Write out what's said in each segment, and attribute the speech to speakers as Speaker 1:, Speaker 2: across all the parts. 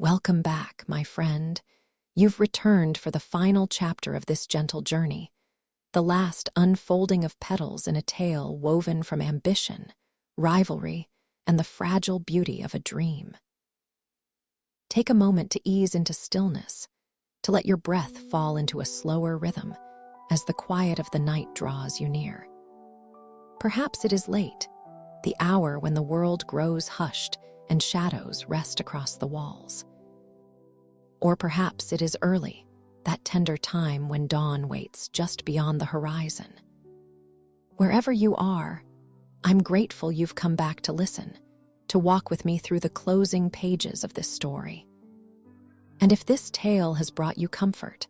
Speaker 1: Welcome back, my friend. You've returned for the final chapter of this gentle journey, the last unfolding of petals in a tale woven from ambition, rivalry, and the fragile beauty of a dream. Take a moment to ease into stillness, to let your breath fall into a slower rhythm as the quiet of the night draws you near. Perhaps it is late, the hour when the world grows hushed and shadows rest across the walls. Or perhaps it is early, that tender time when dawn waits just beyond the horizon. Wherever you are, I'm grateful you've come back to listen, to walk with me through the closing pages of this story. And if this tale has brought you comfort,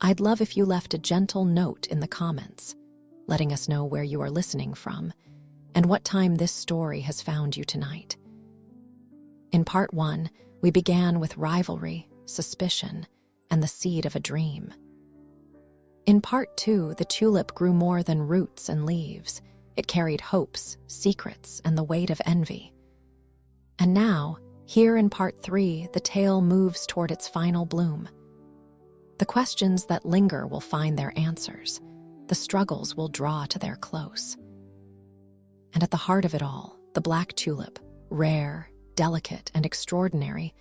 Speaker 1: I'd love if you left a gentle note in the comments, letting us know where you are listening from and what time this story has found you tonight. In part 1, we began with rivalry, suspicion, and the seed of a dream. In part 2, the tulip grew more than roots and leaves. It carried hopes, secrets, and the weight of envy. And now, here in part 3, the tale moves toward its final bloom. The questions that linger will find their answers. The struggles will draw to their close. And at the heart of it all, the black tulip, rare, delicate, and extraordinary,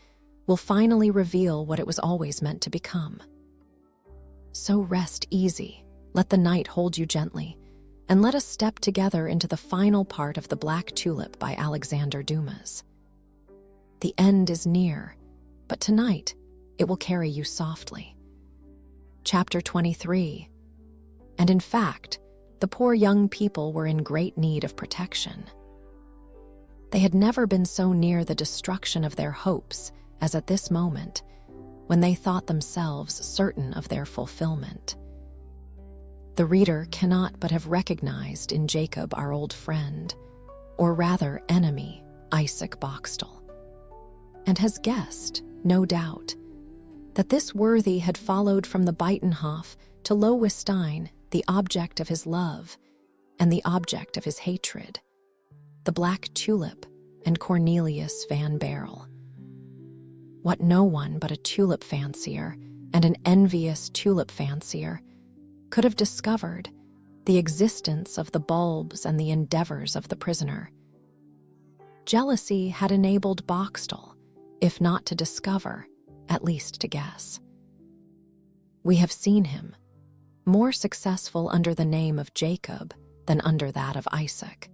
Speaker 1: will finally reveal what it was always meant to become. So rest easy, let the night hold you gently, and let us step together into the final part of The Black Tulip by Alexandre Dumas. The end is near, but tonight it will carry you softly. Chapter 23. And in fact, the poor young people were in great need of protection. They had never been so near the destruction of their hopes as at this moment, when they thought themselves certain of their fulfillment. The reader cannot but have recognized in Jacob our old friend, or rather enemy, Isaac Boxtel, and has guessed, no doubt, that this worthy had followed from the Buitenhof to Loewestein the object of his love and the object of his hatred, the black tulip and Cornelius van Barrel. What no one but a tulip fancier and an envious tulip fancier could have discovered the existence of the bulbs and the endeavors of the prisoner. Jealousy had enabled Boxtel, if not to discover, at least to guess. We have seen him, more successful under the name of Jacob than under that of Isaac,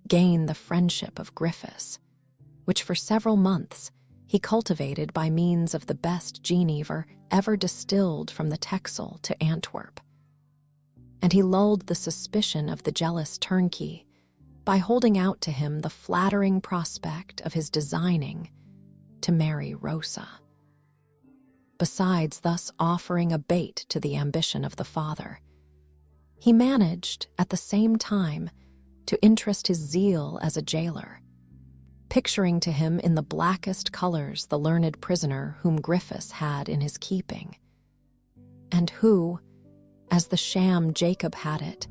Speaker 1: gain the friendship of Griffiths, which for several months he cultivated by means of the best Genever ever distilled from the Texel to Antwerp. And he lulled the suspicion of the jealous turnkey by holding out to him the flattering prospect of his designing to marry Rosa, besides thus offering a bait to the ambition of the father. He managed, at the same time, to interest his zeal as a jailer, picturing to him in the blackest colors the learned prisoner whom Griffiths had in his keeping, and who, as the sham Jacob had it,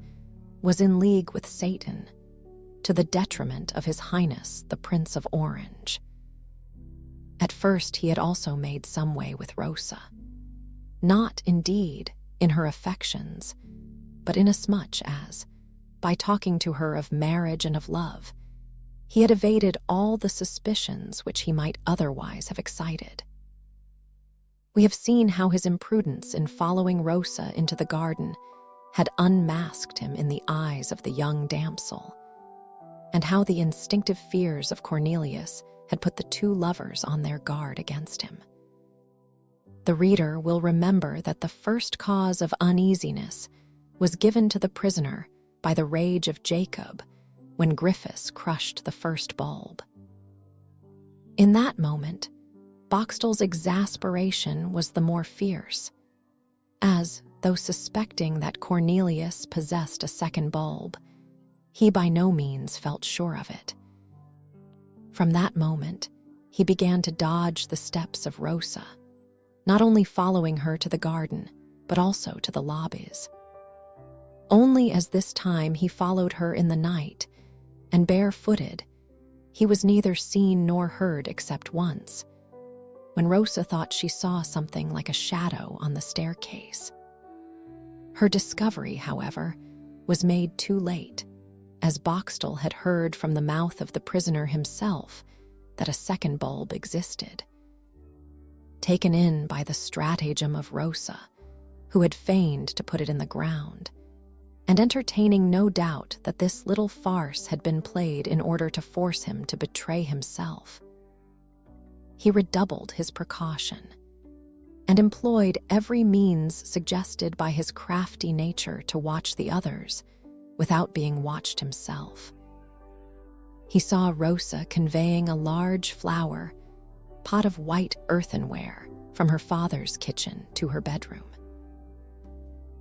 Speaker 1: was in league with Satan, to the detriment of His Highness the Prince of Orange. At first he had also made some way with Rosa, not, indeed, in her affections, but inasmuch as, by talking to her of marriage and of love, he had evaded all the suspicions which he might otherwise have excited. We have seen how his imprudence in following Rosa into the garden had unmasked him in the eyes of the young damsel, and how the instinctive fears of Cornelius had put the two lovers on their guard against him. The reader will remember that the first cause of uneasiness was given to the prisoner by the rage of Jacob when Griffiths crushed the first bulb. In that moment, Boxtel's exasperation was the more fierce, as, though suspecting that Cornelius possessed a second bulb, he by no means felt sure of it. From that moment, he began to dodge the steps of Rosa, not only following her to the garden, but also to the lobbies. Only as this time he followed her in the night, and barefooted, he was neither seen nor heard except once, when Rosa thought she saw something like a shadow on the staircase. Her discovery, however, was made too late, as Boxtel had heard from the mouth of the prisoner himself that a second bulb existed. Taken in by the stratagem of Rosa, who had feigned to put it in the ground, and entertaining no doubt that this little farce had been played in order to force him to betray himself, he redoubled his precaution and employed every means suggested by his crafty nature to watch the others without being watched himself. He saw Rosa conveying a large flower pot of white earthenware from her father's kitchen to her bedroom.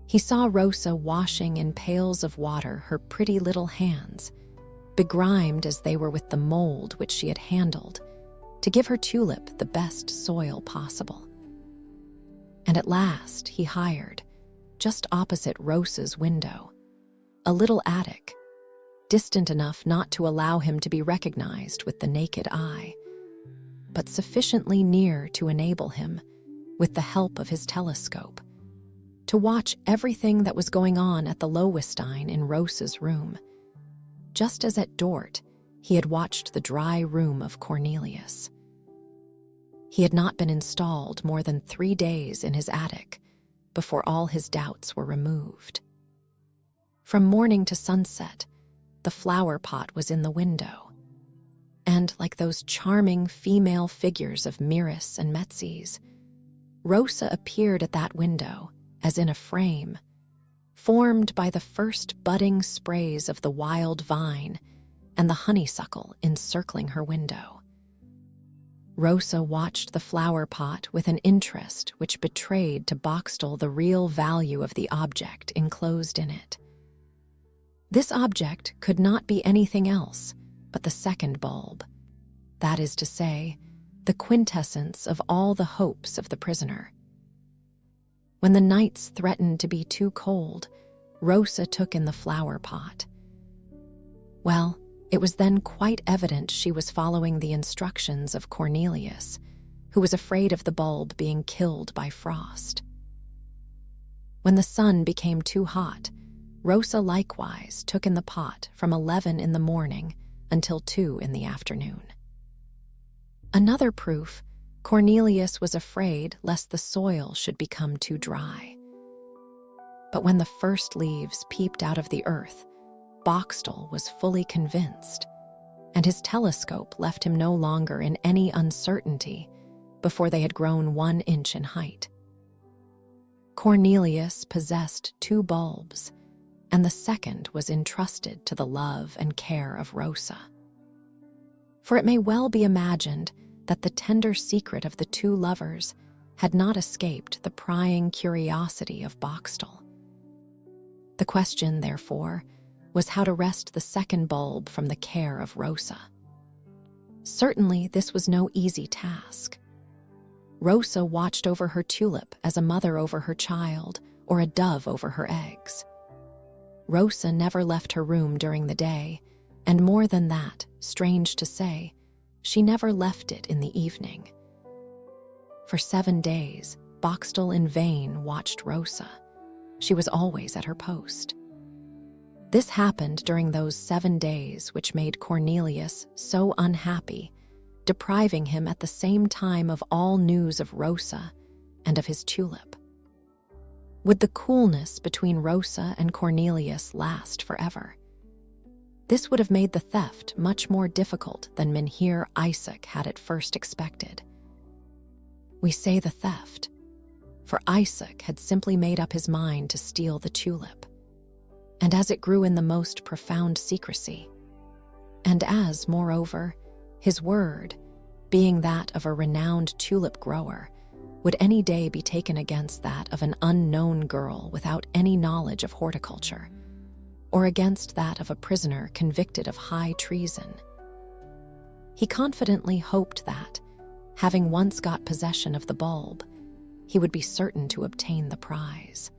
Speaker 1: He saw Rosa washing in pails of water her pretty little hands, begrimed as they were with the mold which she had handled, to give her tulip the best soil possible. And at last he hired, just opposite Rosa's window, a little attic, distant enough not to allow him to be recognized with the naked eye, but sufficiently near to enable him, with the help of his telescope, to watch everything that was going on at the Lowenstein in Rosa's room, just as at Dort he had watched the dry room of Cornelius. He had not been installed more than 3 days in his attic before all his doubts were removed. From morning to sunset, the flower pot was in the window, and like those charming female figures of Mieris and Metzys, Rosa appeared at that window as in a frame, formed by the first budding sprays of the wild vine and the honeysuckle encircling her window. Rosa watched the flower pot with an interest which betrayed to Boxtel the real value of the object enclosed in it. This object could not be anything else but the second bulb, that is to say, the quintessence of all the hopes of the prisoner. When the nights threatened to be too cold, Rosa took in the flower pot. Well, it was then quite evident she was following the instructions of Cornelius, who was afraid of the bulb being killed by frost. When the sun became too hot, Rosa likewise took in the pot from 11 in the morning until 2 in the afternoon. Another proof, Cornelius was afraid lest the soil should become too dry. But when the first leaves peeped out of the earth, Boxtel was fully convinced, and his telescope left him no longer in any uncertainty before they had grown 1 inch in height. Cornelius possessed 2 bulbs, and the second was entrusted to the love and care of Rosa. For it may well be imagined that the tender secret of the 2 lovers had not escaped the prying curiosity of Boxtel. The question, therefore, was how to wrest the second bulb from the care of Rosa. Certainly this was no easy task. Rosa watched over her tulip as a mother over her child or a dove over her eggs. Rosa never left her room during the day, and more than that, strange to say, she never left it in the evening. For 7 days, Boxtel in vain watched Rosa. She was always at her post. This happened during those 7 days which made Cornelius so unhappy, depriving him at the same time of all news of Rosa and of his tulip. Would the coolness between Rosa and Cornelius last forever? This would have made the theft much more difficult than Mynheer Isaac had at first expected. We say the theft, for Isaac had simply made up his mind to steal the tulip. And as it grew in the most profound secrecy, and as, moreover, his word, being that of a renowned tulip grower, would any day be taken against that of an unknown girl without any knowledge of horticulture, or against that of a prisoner convicted of high treason. He confidently hoped that, having once got possession of the bulb, he would be certain to obtain the prize.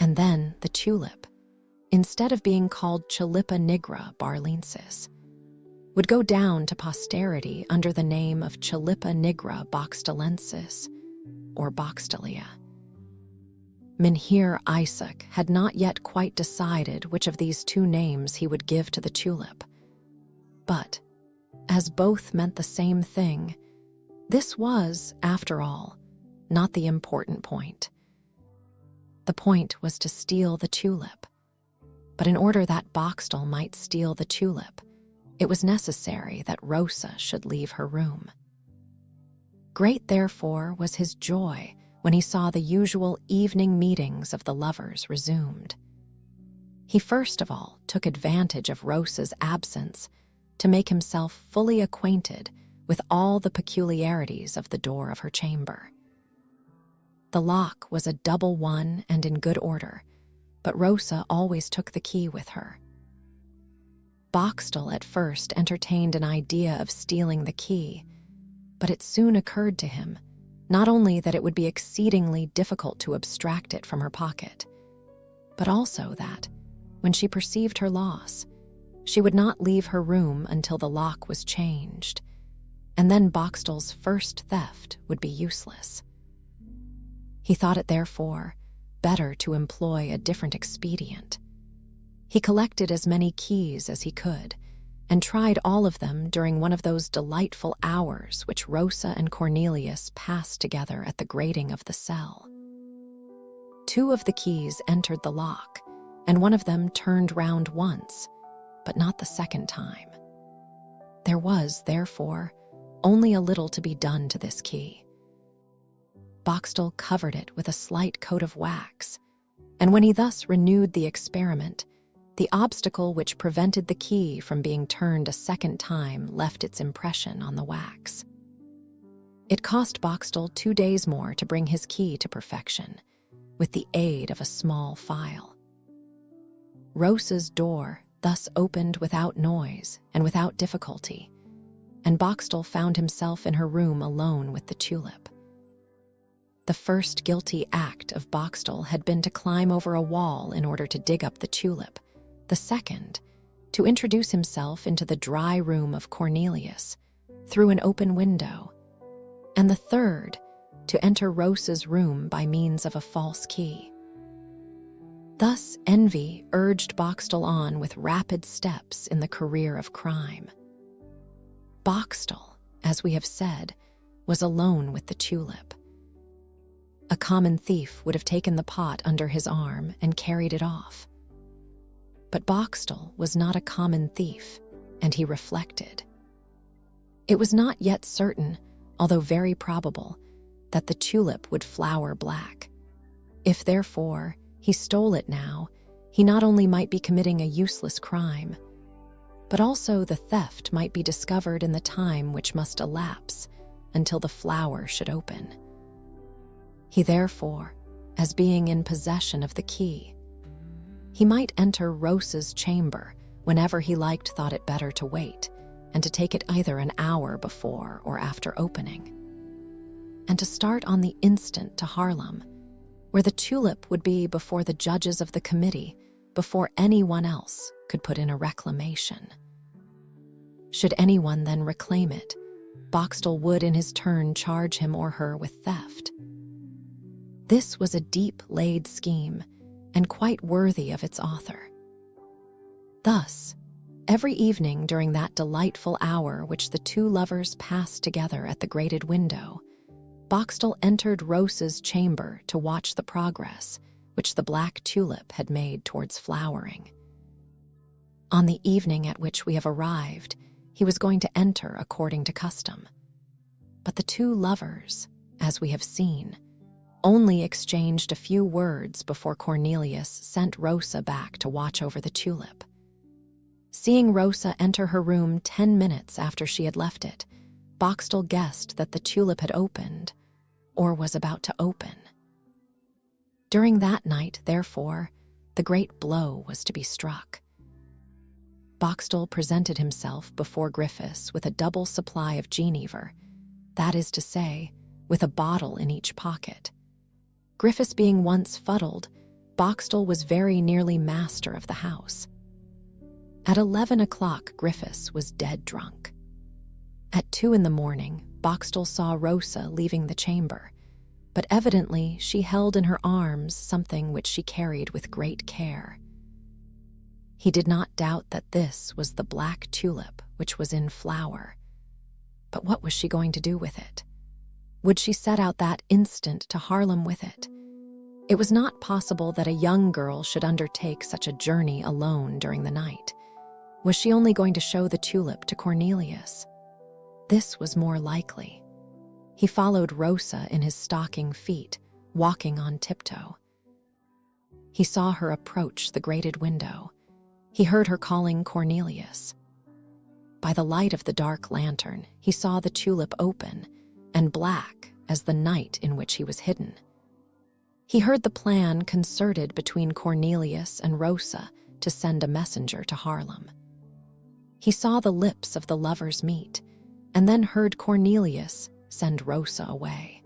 Speaker 1: And then the tulip, instead of being called Tulipa nigra barlensis, would go down to posterity under the name of Tulipa nigra boxtelensis, or boxtelia. Mynheer Isaac had not yet quite decided which of these two names he would give to the tulip. But, as both meant the same thing, this was, after all, not the important point. The point was to steal the tulip. But in order that Boxtel might steal the tulip, it was necessary that Rosa should leave her room. Great, therefore, was his joy when he saw the usual evening meetings of the lovers resumed. He first of all took advantage of Rosa's absence to make himself fully acquainted with all the peculiarities of the door of her chamber. The lock was a double one and in good order, but Rosa always took the key with her. Boxtel at first entertained an idea of stealing the key, but it soon occurred to him not only that it would be exceedingly difficult to abstract it from her pocket, but also that, when she perceived her loss, she would not leave her room until the lock was changed, and then Boxtel's first theft would be useless. He thought it, therefore, better to employ a different expedient. He collected as many keys as he could, and tried all of them during one of those delightful hours which Rosa and Cornelius passed together at the grating of the cell. 2 of the keys entered the lock, and one of them turned round once, but not the second time. There was, therefore, only a little to be done to this key. Boxtel covered it with a slight coat of wax, and when he thus renewed the experiment, the obstacle which prevented the key from being turned a second time left its impression on the wax. It cost Boxtel 2 days more to bring his key to perfection, with the aid of a small file. Rosa's door thus opened without noise and without difficulty, and Boxtel found himself in her room alone with the tulip. The first guilty act of Boxtel had been to climb over a wall in order to dig up the tulip, the second, to introduce himself into the dry room of Cornelius through an open window, and the third, to enter Rosa's room by means of a false key. Thus envy urged Boxtel on with rapid steps in the career of crime. Boxtel, as we have said, was alone with the tulip. A common thief would have taken the pot under his arm and carried it off. But Boxtel was not a common thief, and he reflected. It was not yet certain, although very probable, that the tulip would flower black. If, therefore, he stole it now, he not only might be committing a useless crime, but also the theft might be discovered in the time which must elapse until the flower should open. He therefore, as being in possession of the key, he might enter Rosa's chamber whenever he thought it better to wait, and to take it either an hour before or after opening, and to start on the instant to Haarlem, where the tulip would be before the judges of the committee, before anyone else could put in a reclamation. Should anyone then reclaim it, Boxtel would in his turn charge him or her with theft. This was a deep-laid scheme, and quite worthy of its author. Thus, every evening during that delightful hour which the 2 lovers passed together at the grated window, Boxtel entered Rosa's chamber to watch the progress which the black tulip had made towards flowering. On the evening at which we have arrived, he was going to enter according to custom. But the 2 lovers, as we have seen, only exchanged a few words before Cornelius sent Rosa back to watch over the tulip. Seeing Rosa enter her room 10 minutes after she had left it, Boxtel guessed that the tulip had opened, or was about to open. During that night, therefore, the great blow was to be struck. Boxtel presented himself before Griffiths with a double supply of Genever, that is to say, with a bottle in each pocket. Griffiths being once fuddled, Boxtel was very nearly master of the house. At 11 o'clock, Griffiths was dead drunk. At 2 in the morning, Boxtel saw Rosa leaving the chamber, but evidently she held in her arms something which she carried with great care. He did not doubt that this was the black tulip which was in flower. But what was she going to do with it? Would she set out that instant to Harlem with it? It was not possible that a young girl should undertake such a journey alone during the night. Was she only going to show the tulip to Cornelius? This was more likely. He followed Rosa in his stocking feet, walking on tiptoe. He saw her approach the grated window. He heard her calling Cornelius. By the light of the dark lantern, he saw the tulip open and black as the night in which he was hidden. He heard the plan concerted between Cornelius and Rosa to send a messenger to Harlem. He saw the lips of the lovers meet, and then heard Cornelius send Rosa away.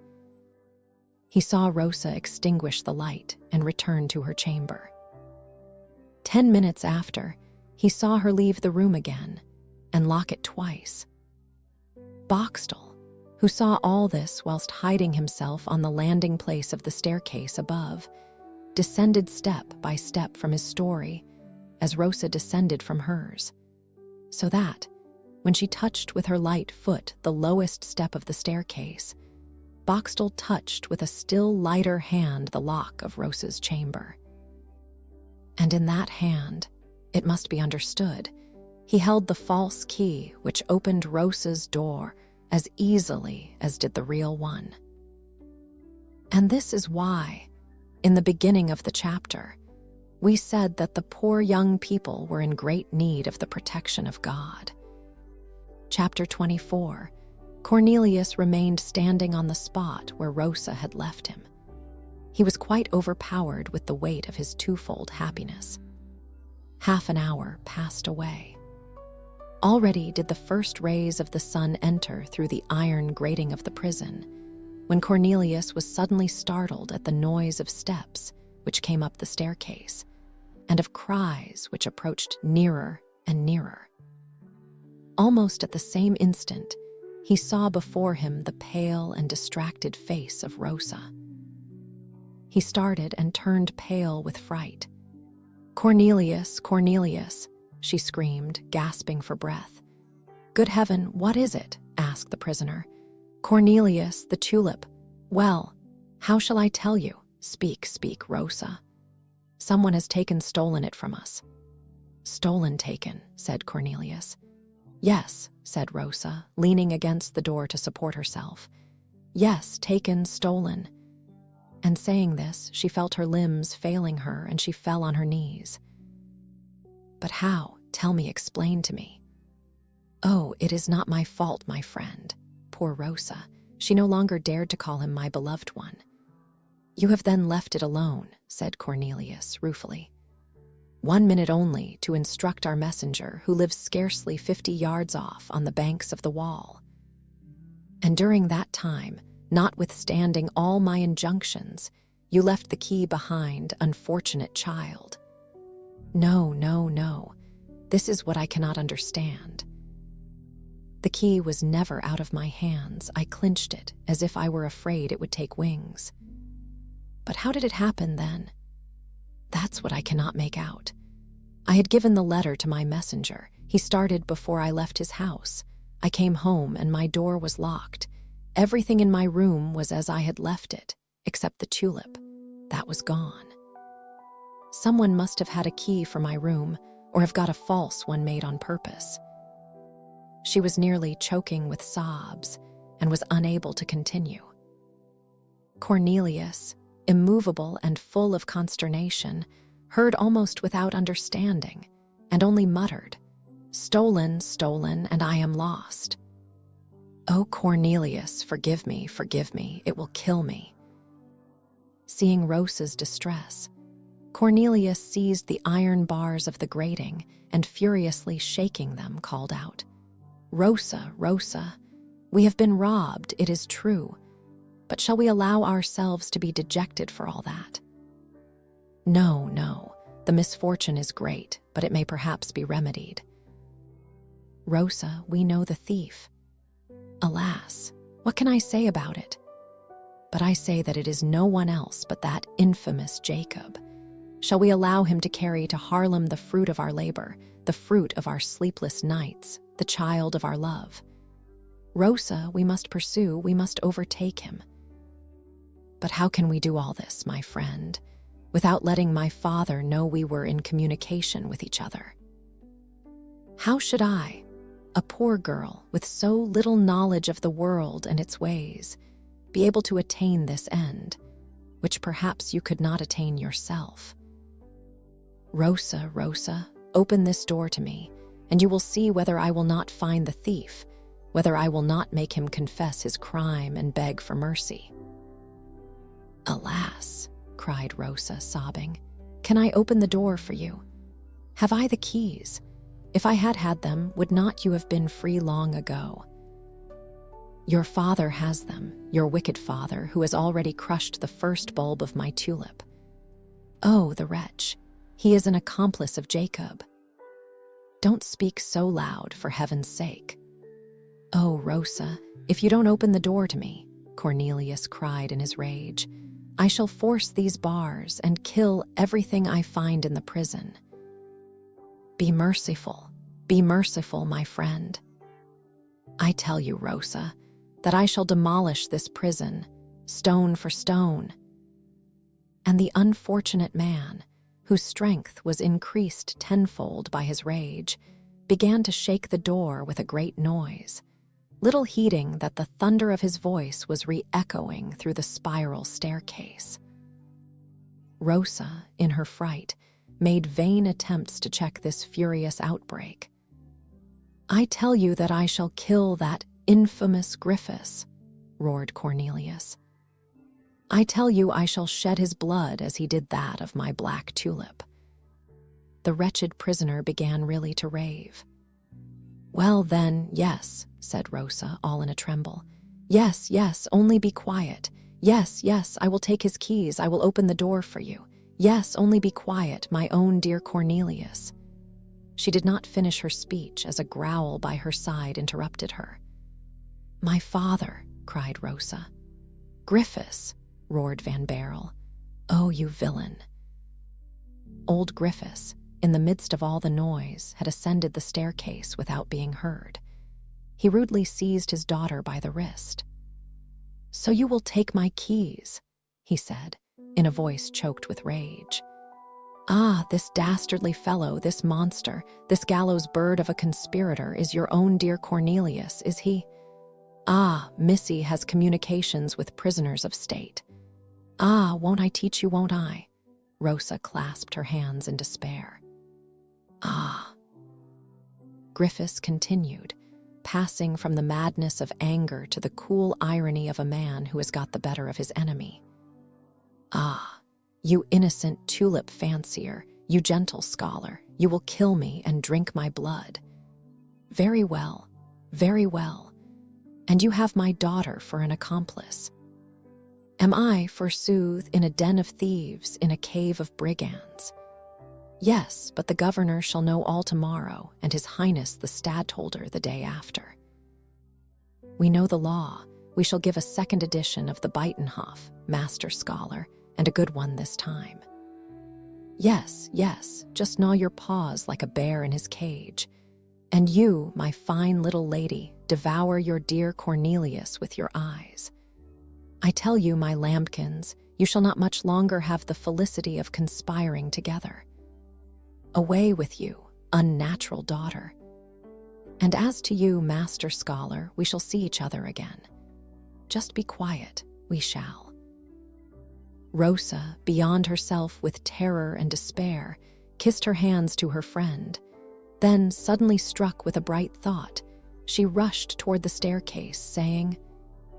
Speaker 1: He saw Rosa extinguish the light and return to her chamber. 10 minutes after, he saw her leave the room again and lock it twice. Boxtel, who saw all this whilst hiding himself on the landing place of the staircase above, descended step by step from his story as Rosa descended from hers, so that, when she touched with her light foot the lowest step of the staircase, Boxtel touched with a still lighter hand the lock of Rosa's chamber. And in that hand, it must be understood, he held the false key which opened Rosa's door as easily as did the real one. And this is why, in the beginning of the chapter, we said that the poor young people were in great need of the protection of God. Chapter 24, Cornelius remained standing on the spot where Rosa had left him. He was quite overpowered with the weight of his twofold happiness. Half an hour passed away. Already did the first rays of the sun enter through the iron grating of the prison, when Cornelius was suddenly startled at the noise of steps which came up the staircase, and of cries which approached nearer and nearer. Almost at the same instant, he saw before him the pale and distracted face of Rosa. He started and turned pale with fright. "Cornelius, Cornelius," she screamed, gasping for breath. "Good heaven, what is it?" asked the prisoner. "Cornelius, the tulip. Well, how shall I tell you? Speak, speak, Rosa. Someone has stolen it from us." Taken, said Cornelius. "Yes," said Rosa, leaning against the door to support herself. "Yes, taken, stolen." And saying this, she felt her limbs failing her and she fell on her knees. "But how? Tell me, explain to me." "Oh, it is not my fault, my friend." Poor Rosa. She no longer dared to call him my beloved one. "You have then left it alone," said Cornelius ruefully. "1 minute only to instruct our messenger, who lives scarcely 50 yards off on the banks of the wall. And during that time, notwithstanding all my injunctions, you left the key behind, unfortunate child." "No, no, no. This is what I cannot understand. The key was never out of my hands. I clinched it as if I were afraid it would take wings. But how did it happen then? That's what I cannot make out. I had given the letter to my messenger. He started before I left his house. I came home and my door was locked. Everything in my room was as I had left it, except the tulip. That was gone. Someone must have had a key for my room, or have got a false one made on purpose." She was nearly choking with sobs and was unable to continue. Cornelius, immovable and full of consternation, heard almost without understanding, and only muttered, "Stolen, stolen, and I am lost. Oh, Cornelius, forgive me, it will kill me." Seeing Rosa's distress, Cornelius seized the iron bars of the grating and, furiously shaking them, called out, "Rosa, Rosa, we have been robbed, it is true, but shall we allow ourselves to be dejected for all that? No, no, The misfortune is great, but it may perhaps be remedied. Rosa, we know the thief. Alas, what can I say about it? But I say that it is no one else but that infamous Jacob. Shall we allow him to carry to Harlem the fruit of our labor, the fruit of our sleepless nights, the child of our love? Rosa, we must pursue, we must overtake him. But how can we do all this, my friend, without letting my father know we were in communication with each other? How should I, a poor girl with so little knowledge of the world and its ways, be able to attain this end, which perhaps you could not attain yourself? Rosa, Rosa, open this door to me, and you will see whether I will not find the thief, whether I will not make him confess his crime and beg for mercy. Alas, cried Rosa, sobbing, can I open the door for you? Have I the keys? If I had had them, would not you have been free long ago? Your father has them, your wicked father, who has already crushed the first bulb of my tulip. Oh, the wretch! He is an accomplice of Jacob. Don't speak so loud, for heaven's sake. Oh, Rosa, if you don't open the door to me, Cornelius cried in his rage, I shall force these bars and kill everything I find in the prison. Be merciful, my friend. I tell you, Rosa, that I shall demolish this prison, stone for stone. And the unfortunate man, whose strength was increased tenfold by his rage, began to shake the door with a great noise, little heeding that the thunder of his voice was re-echoing through the spiral staircase. Rosa, in her fright, made vain attempts to check this furious outbreak. I tell you that I shall kill that infamous Griffiths, roared Cornelius. I tell you I shall shed his blood as he did that of my Black Tulip. The wretched prisoner began really to rave. Well then, yes, said Rosa, all in a tremble. Yes, yes, only be quiet. Yes, yes, I will take his keys, I will open the door for you. Yes, only be quiet, my own dear Cornelius. She did not finish her speech as a growl by her side interrupted her. My father, cried Rosa. Griffiths, roared Van Barrel. Oh, you villain. Old Griffiths, in the midst of all the noise, had ascended the staircase without being heard. He rudely seized his daughter by the wrist. So you will take my keys, he said, in a voice choked with rage. Ah, this dastardly fellow, this monster, this gallows bird of a conspirator is your own dear Cornelius, is he? Ah, Missy has communications with prisoners of state. Ah, won't I teach you, won't I? Rosa clasped her hands in despair. Ah. Griffiths continued, passing from the madness of anger to the cool irony of a man who has got the better of his enemy. Ah, you innocent tulip fancier, you gentle scholar, you will kill me and drink my blood. Very well, very well. And you have my daughter for an accomplice. Am I, forsooth, in a den of thieves, in a cave of brigands? Yes, but the governor shall know all tomorrow, and his highness the stadtholder the day after. We know the law. We shall give a second edition of the Beitenhof, master scholar, and a good one this time. Yes, yes, just gnaw your paws like a bear in his cage. And you, my fine little lady, devour your dear Cornelius with your eyes. I tell you, my lambkins, you shall not much longer have the felicity of conspiring together. Away with you, unnatural daughter. And as to you, master scholar, we shall see each other again. Just be quiet, we shall. Rosa, beyond herself with terror and despair, kissed her hands to her friend. Then, suddenly struck with a bright thought, she rushed toward the staircase, saying,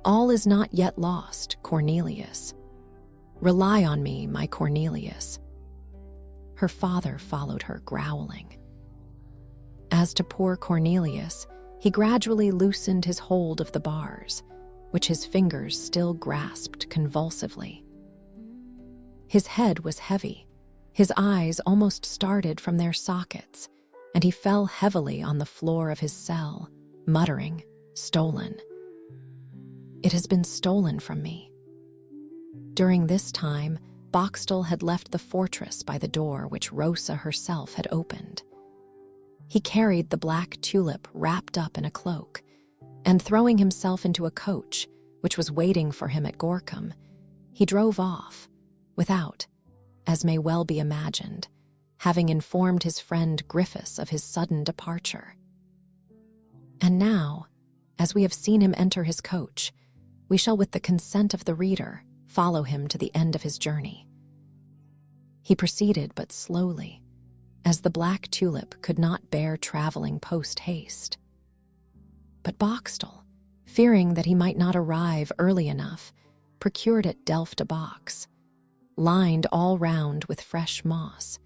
Speaker 1: All is not yet lost, Cornelius. Rely on me, my Cornelius. Her father followed her, growling. As to poor Cornelius, he gradually loosened his hold of the bars, which his fingers still grasped convulsively. His head was heavy, His eyes almost started from their sockets, and he fell heavily on the floor of his cell, muttering, "Stolen. It has been stolen from me." During this time, Boxtel had left the fortress by the door which Rosa herself had opened. He carried the Black Tulip wrapped up in a cloak, and throwing himself into a coach, which was waiting for him at Gorkum, he drove off, without, as may well be imagined, having informed his friend Griffiths of his sudden departure. And now, as we have seen him enter his coach, we shall, with the consent of the reader, follow him to the end of his journey. He proceeded but slowly, as the Black Tulip could not bear traveling post-haste. But Boxtel, fearing that he might not arrive early enough, procured at Delft a box, lined all round with fresh moss,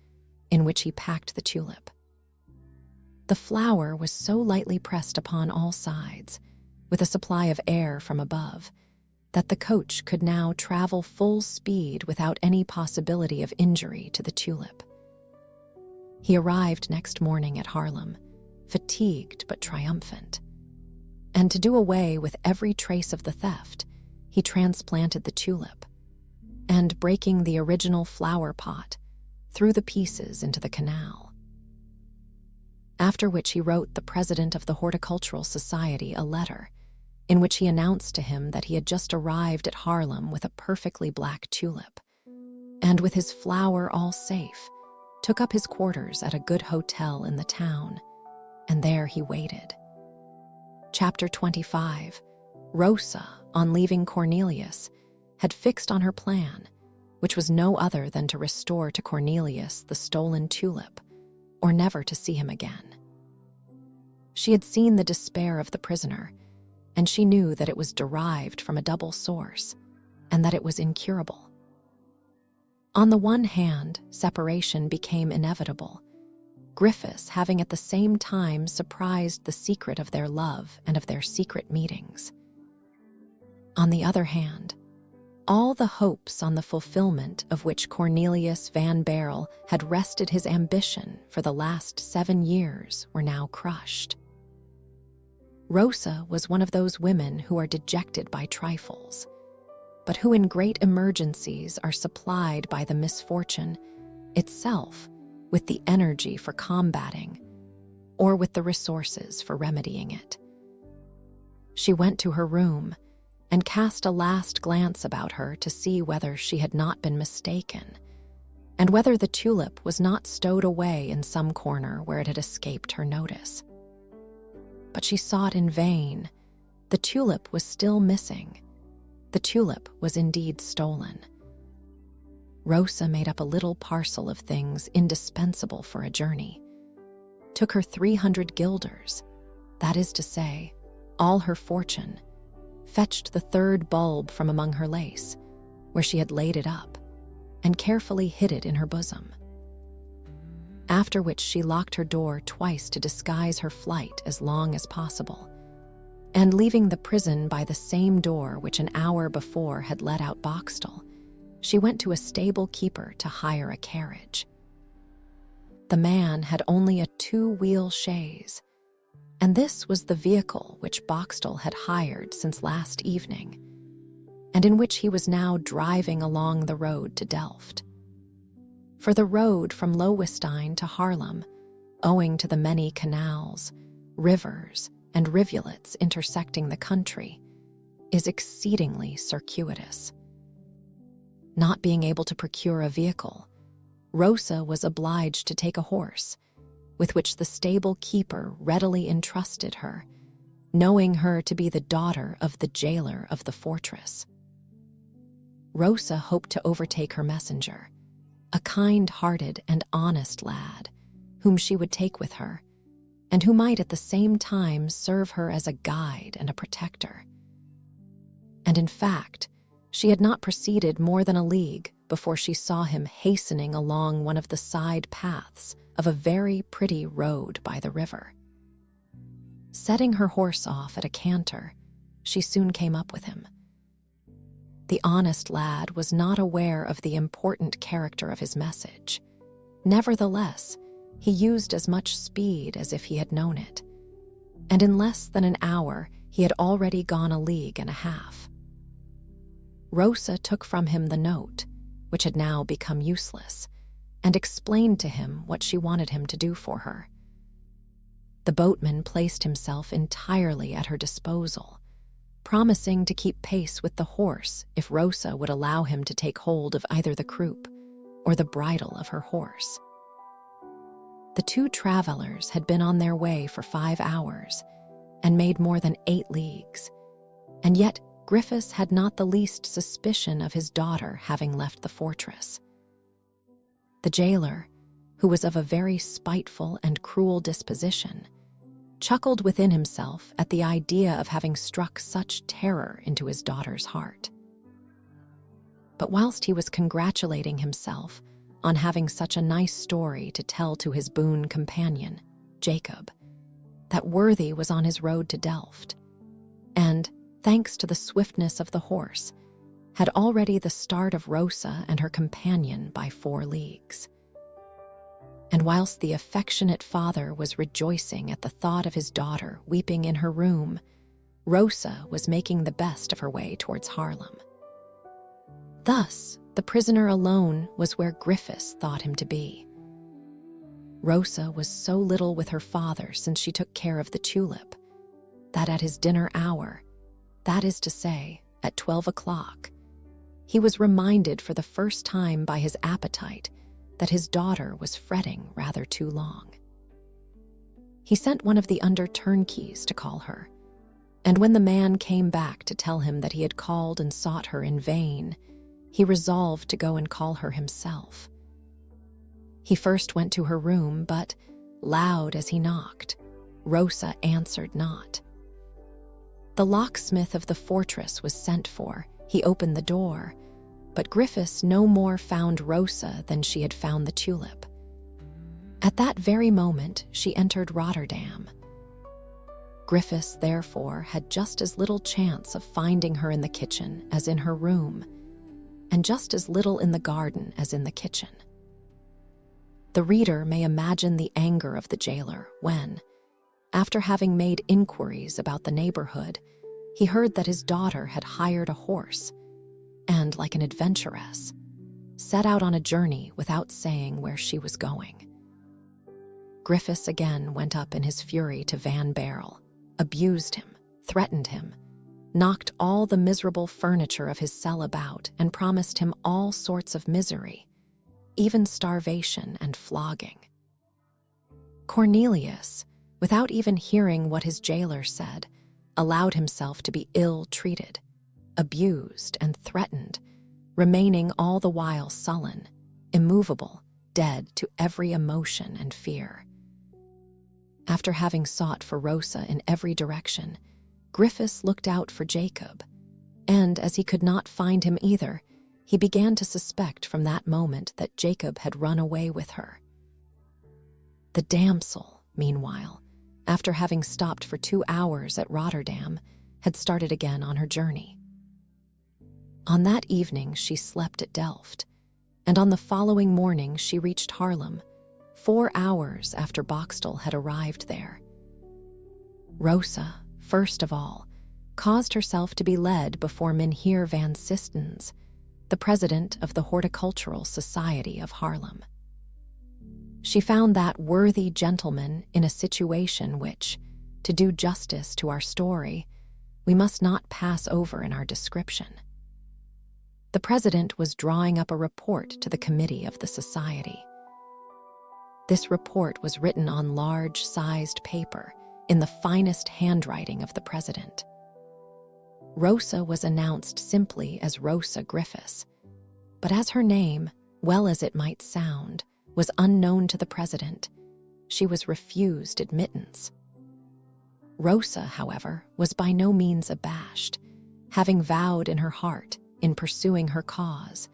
Speaker 1: in which he packed the tulip. The flower was so lightly pressed upon all sides, with a supply of air from above, that the coach could now travel full speed without any possibility of injury to the tulip. He arrived next morning at Haarlem, fatigued but triumphant. And to do away with every trace of the theft, he transplanted the tulip, and breaking the original flower pot, threw the pieces into the canal. After which he wrote the president of the Horticultural Society a letter, in which he announced to him that he had just arrived at Haarlem with a perfectly black tulip, and with his flower all safe, took up his quarters at a good hotel in the town, and there he waited. Chapter 25. Rosa, on leaving Cornelius, had fixed on her plan, which was no other than to restore to Cornelius the stolen tulip, or never to see him again. She had seen the despair of the prisoner, and she knew that it was derived from a double source, and that it was incurable. On the one hand, separation became inevitable, Griffiths having at the same time surprised the secret of their love and of their secret meetings. On the other hand, all the hopes on the fulfillment of which Cornelius Van Baerle had rested his ambition for the last 7 years were now crushed. Rosa was one of those women who are dejected by trifles, but who in great emergencies are supplied by the misfortune itself with the energy for combating, or with the resources for remedying it. She went to her room and cast a last glance about her to see whether she had not been mistaken, and whether the tulip was not stowed away in some corner where it had escaped her notice. But she sought in vain. The tulip was still missing. The tulip was indeed stolen. Rosa made up a little parcel of things indispensable for a journey. Took her 300 guilders, that is to say, all her fortune, fetched the third bulb from among her lace, where she had laid it up, and carefully hid it in her bosom. After which she locked her door twice to disguise her flight as long as possible, and leaving the prison by the same door which an hour before had let out Boxtel, she went to a stable keeper to hire a carriage. The man had only a 2-wheel chaise, and this was the vehicle which Boxtel had hired since last evening, and in which he was now driving along the road to Delft. For the road from Loewestein to Haarlem, owing to the many canals, rivers, and rivulets intersecting the country, is exceedingly circuitous. Not being able to procure a vehicle, Rosa was obliged to take a horse, with which the stable keeper readily entrusted her, knowing her to be the daughter of the jailer of the fortress. Rosa hoped to overtake her messenger, a kind-hearted and honest lad, whom she would take with her, and who might at the same time serve her as a guide and a protector. And in fact, she had not proceeded more than a league before she saw him hastening along one of the side paths of a very pretty road by the river. Setting her horse off at a canter, she soon came up with him. The honest lad was not aware of the important character of his message, Nevertheless, he used as much speed as if he had known it, and in less than an hour he had already gone 1.5 leagues. Rosa took from him the note, which had now become useless, and explained to him what she wanted him to do for her. The boatman placed himself entirely at her disposal, promising to keep pace with the horse if Rosa would allow him to take hold of either the croup or the bridle of her horse. The 2 travelers had been on their way for 5 hours and made more than 8 leagues, and yet Griffiths had not the least suspicion of his daughter having left the fortress. The jailer, who was of a very spiteful and cruel disposition, chuckled within himself at the idea of having struck such terror into his daughter's heart. But whilst he was congratulating himself on having such a nice story to tell to his boon companion, Jacob, that worthy was on his road to Delft, and, thanks to the swiftness of the horse, had already the start of Rosa and her companion by 4 leagues. And whilst the affectionate father was rejoicing at the thought of his daughter weeping in her room, Rosa was making the best of her way towards Haarlem. Thus, the prisoner alone was where Griffiths thought him to be. Rosa was so little with her father since she took care of the Tulip, that at his dinner hour, that is to say, at 12 o'clock, he was reminded for the first time by his appetite that his daughter was fretting rather too long. He sent one of the under-turnkeys to call her, and when the man came back to tell him that he had called and sought her in vain, he resolved to go and call her himself. He first went to her room, but, loud as he knocked, Rosa answered not. The locksmith of the fortress was sent for. He opened the door, but Griffiths no more found Rosa than she had found the Tulip. At that very moment she entered Rotterdam. Griffiths, therefore, had just as little chance of finding her in the kitchen as in her room, and just as little in the garden as in the kitchen. The reader may imagine the anger of the jailer when, after having made inquiries about the neighborhood, he heard that his daughter had hired a horse and, like an adventuress, set out on a journey without saying where she was going. Griffiths again went up in his fury to Van Baerle, abused him, threatened him, knocked all the miserable furniture of his cell about, and promised him all sorts of misery, even starvation and flogging. Cornelius, without even hearing what his jailer said, allowed himself to be ill-treated, abused, and threatened, remaining all the while sullen, immovable, dead to every emotion and fear. After having sought for Rosa in every direction, Griffiths looked out for Jacob, and as he could not find him either, he began to suspect from that moment that Jacob had run away with her. The damsel, meanwhile, after having stopped for 2 hours at Rotterdam, had started again on her journey. On that evening she slept at Delft, and on the following morning she reached Haarlem, 4 hours after Boxtel had arrived there. Rosa, first of all, caused herself to be led before Mynheer van Sistens, the president of the Horticultural Society of Haarlem. She found that worthy gentleman in a situation which, to do justice to our story, we must not pass over in our description. The president was drawing up a report to the committee of the society. This report was written on large-sized paper in the finest handwriting of the president. Rosa was announced simply as Rosa Griffiths, but as her name, well as it might sound, was unknown to the president, she was refused admittance. Rosa, however, was by no means abashed, having vowed in her heart, in pursuing her cause,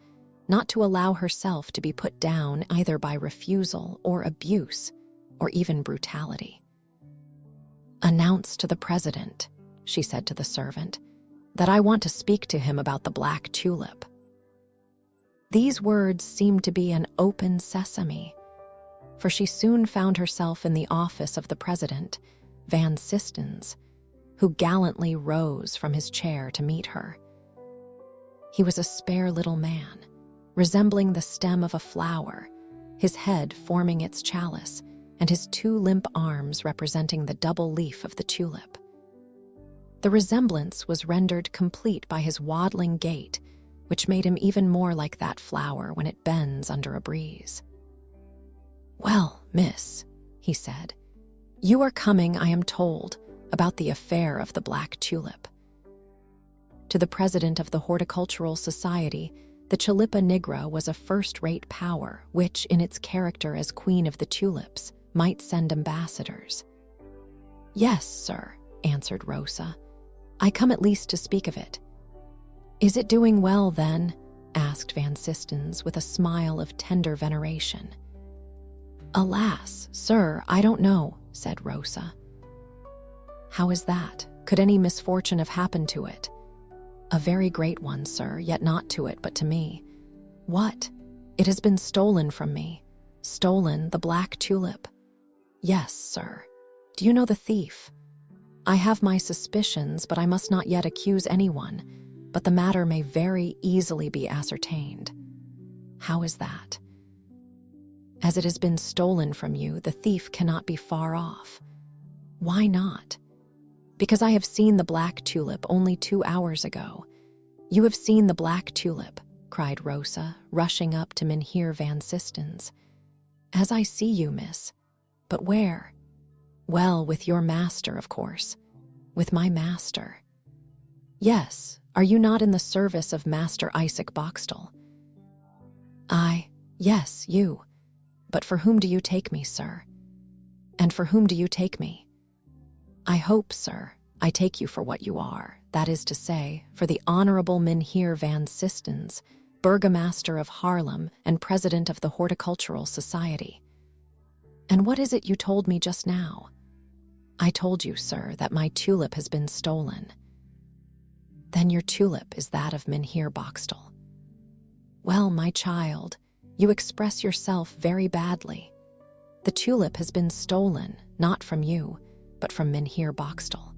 Speaker 1: not to allow herself to be put down either by refusal or abuse, or even brutality. "Announce to the president," she said to the servant, "that I want to speak to him about the Black Tulip." These words seemed to be an open sesame, for she soon found herself in the office of the president, Van Sistens, who gallantly rose from his chair to meet her. He was a spare little man, resembling the stem of a flower, his head forming its chalice, and his two limp arms representing the double leaf of the tulip. The resemblance was rendered complete by his waddling gait, which made him even more like that flower when it bends under a breeze. "Well, miss," he said, "you are coming, I am told, about the affair of the Black Tulip." To the president of the Horticultural Society, the Tulipa nigra was a first-rate power which, in its character as queen of the tulips, might send ambassadors. "Yes, sir," answered Rosa. "I come at least to speak of it." "Is it doing well, then?" asked Van Sistens with a smile of tender veneration. "Alas, sir, I don't know," said Rosa. "How is that? Could any misfortune have happened to it?" "A very great one, sir, yet not to it, but to me." "What?" "It has been stolen from me." "Stolen, the black tulip?" "Yes, sir." "Do you know the thief?" "I have my suspicions, but I must not yet accuse anyone, but the matter may very easily be ascertained." "How is that?" "As it has been stolen from you, the thief cannot be far off." "Why not?" "Because I have seen the black tulip only 2 hours ago." "You have seen the black tulip?" cried Rosa, rushing up to Mynheer Van Sistens. "As I see you, miss." "But where?" "Well, with your master, of course." "With my master?" "Yes. Are you not in the service of Master Isaac Boxtel?" "Yes, you. But for whom do you take me, sir?" "And for whom do you take me?" "I hope, sir, I take you for what you are, that is to say, for the Honorable Mynheer Van Sistens, Burgomaster of Haarlem and President of the Horticultural Society." "And what is it you told me just now?" "I told you, sir, that my tulip has been stolen." "Then your tulip is that of Mynheer Boxtel." "Well, my child, you express yourself very badly. The tulip has been stolen, not from you, but from Mynheer Boxtel."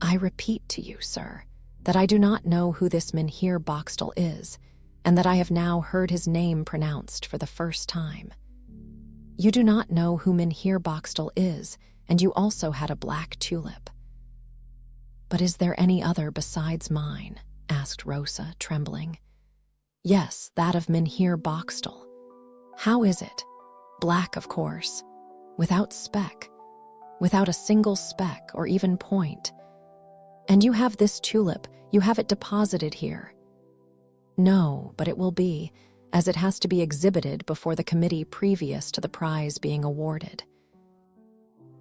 Speaker 1: "I repeat to you, sir, that I do not know who this Mynheer Boxtel is, and that I have now heard his name pronounced for the first time." "You do not know who Mynheer Boxtel is, and you also had a black tulip." "But is there any other besides mine?" asked Rosa, trembling. "Yes, that of Mynheer Boxtel." "How is it?" "Black, of course. Without speck. Without a single speck or even point." "And you have this tulip, you have it deposited here?" "No, but it will be, as it has to be exhibited before the committee previous to the prize being awarded."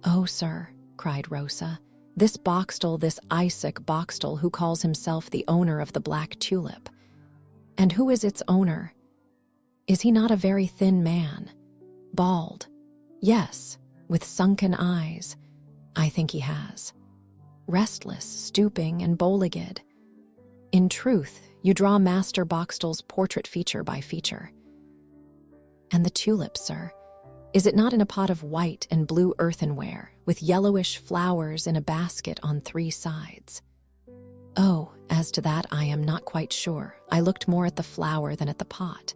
Speaker 1: "Oh, sir," cried Rosa, "this Boxtel, this Isaac Boxtel, who calls himself the owner of the black tulip. And who is its owner? Is he not a very thin man? Bald? Yes, with sunken eyes. I think he has. Restless, stooping, and bow-legged. In truth, you draw Master Boxtel's portrait feature by feature." "And the tulip, sir? Is it not in a pot of white and blue earthenware, with yellowish flowers in a basket on 3 sides?" "Oh, as to that I am not quite sure. I looked more at the flower than at the pot."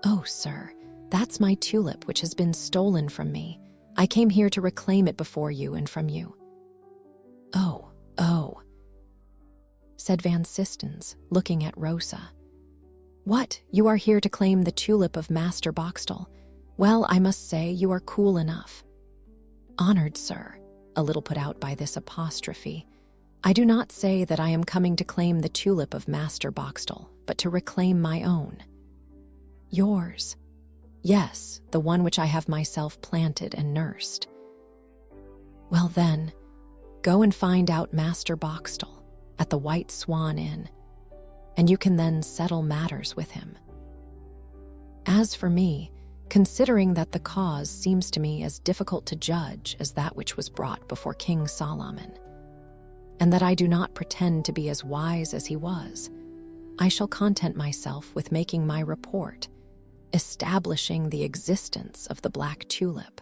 Speaker 1: "Oh, sir, that's my tulip which has been stolen from me. I came here to reclaim it before you and from you." Oh, said Van Sistens, looking at Rosa. "What, you are here to claim the tulip of Master Boxtel? Well, I must say you are cool enough." "Honored sir," a little put out by this apostrophe, "I do not say that I am coming to claim the tulip of Master Boxtel, but to reclaim my own." "Yours?" "Yes, the one which I have myself planted and nursed." "Well then, go and find out Master Boxtel at the White Swan Inn, and you can then settle matters with him. As for me, considering that the cause seems to me as difficult to judge as that which was brought before King Solomon, and that I do not pretend to be as wise as he was, I shall content myself with making my report, establishing the existence of the Black Tulip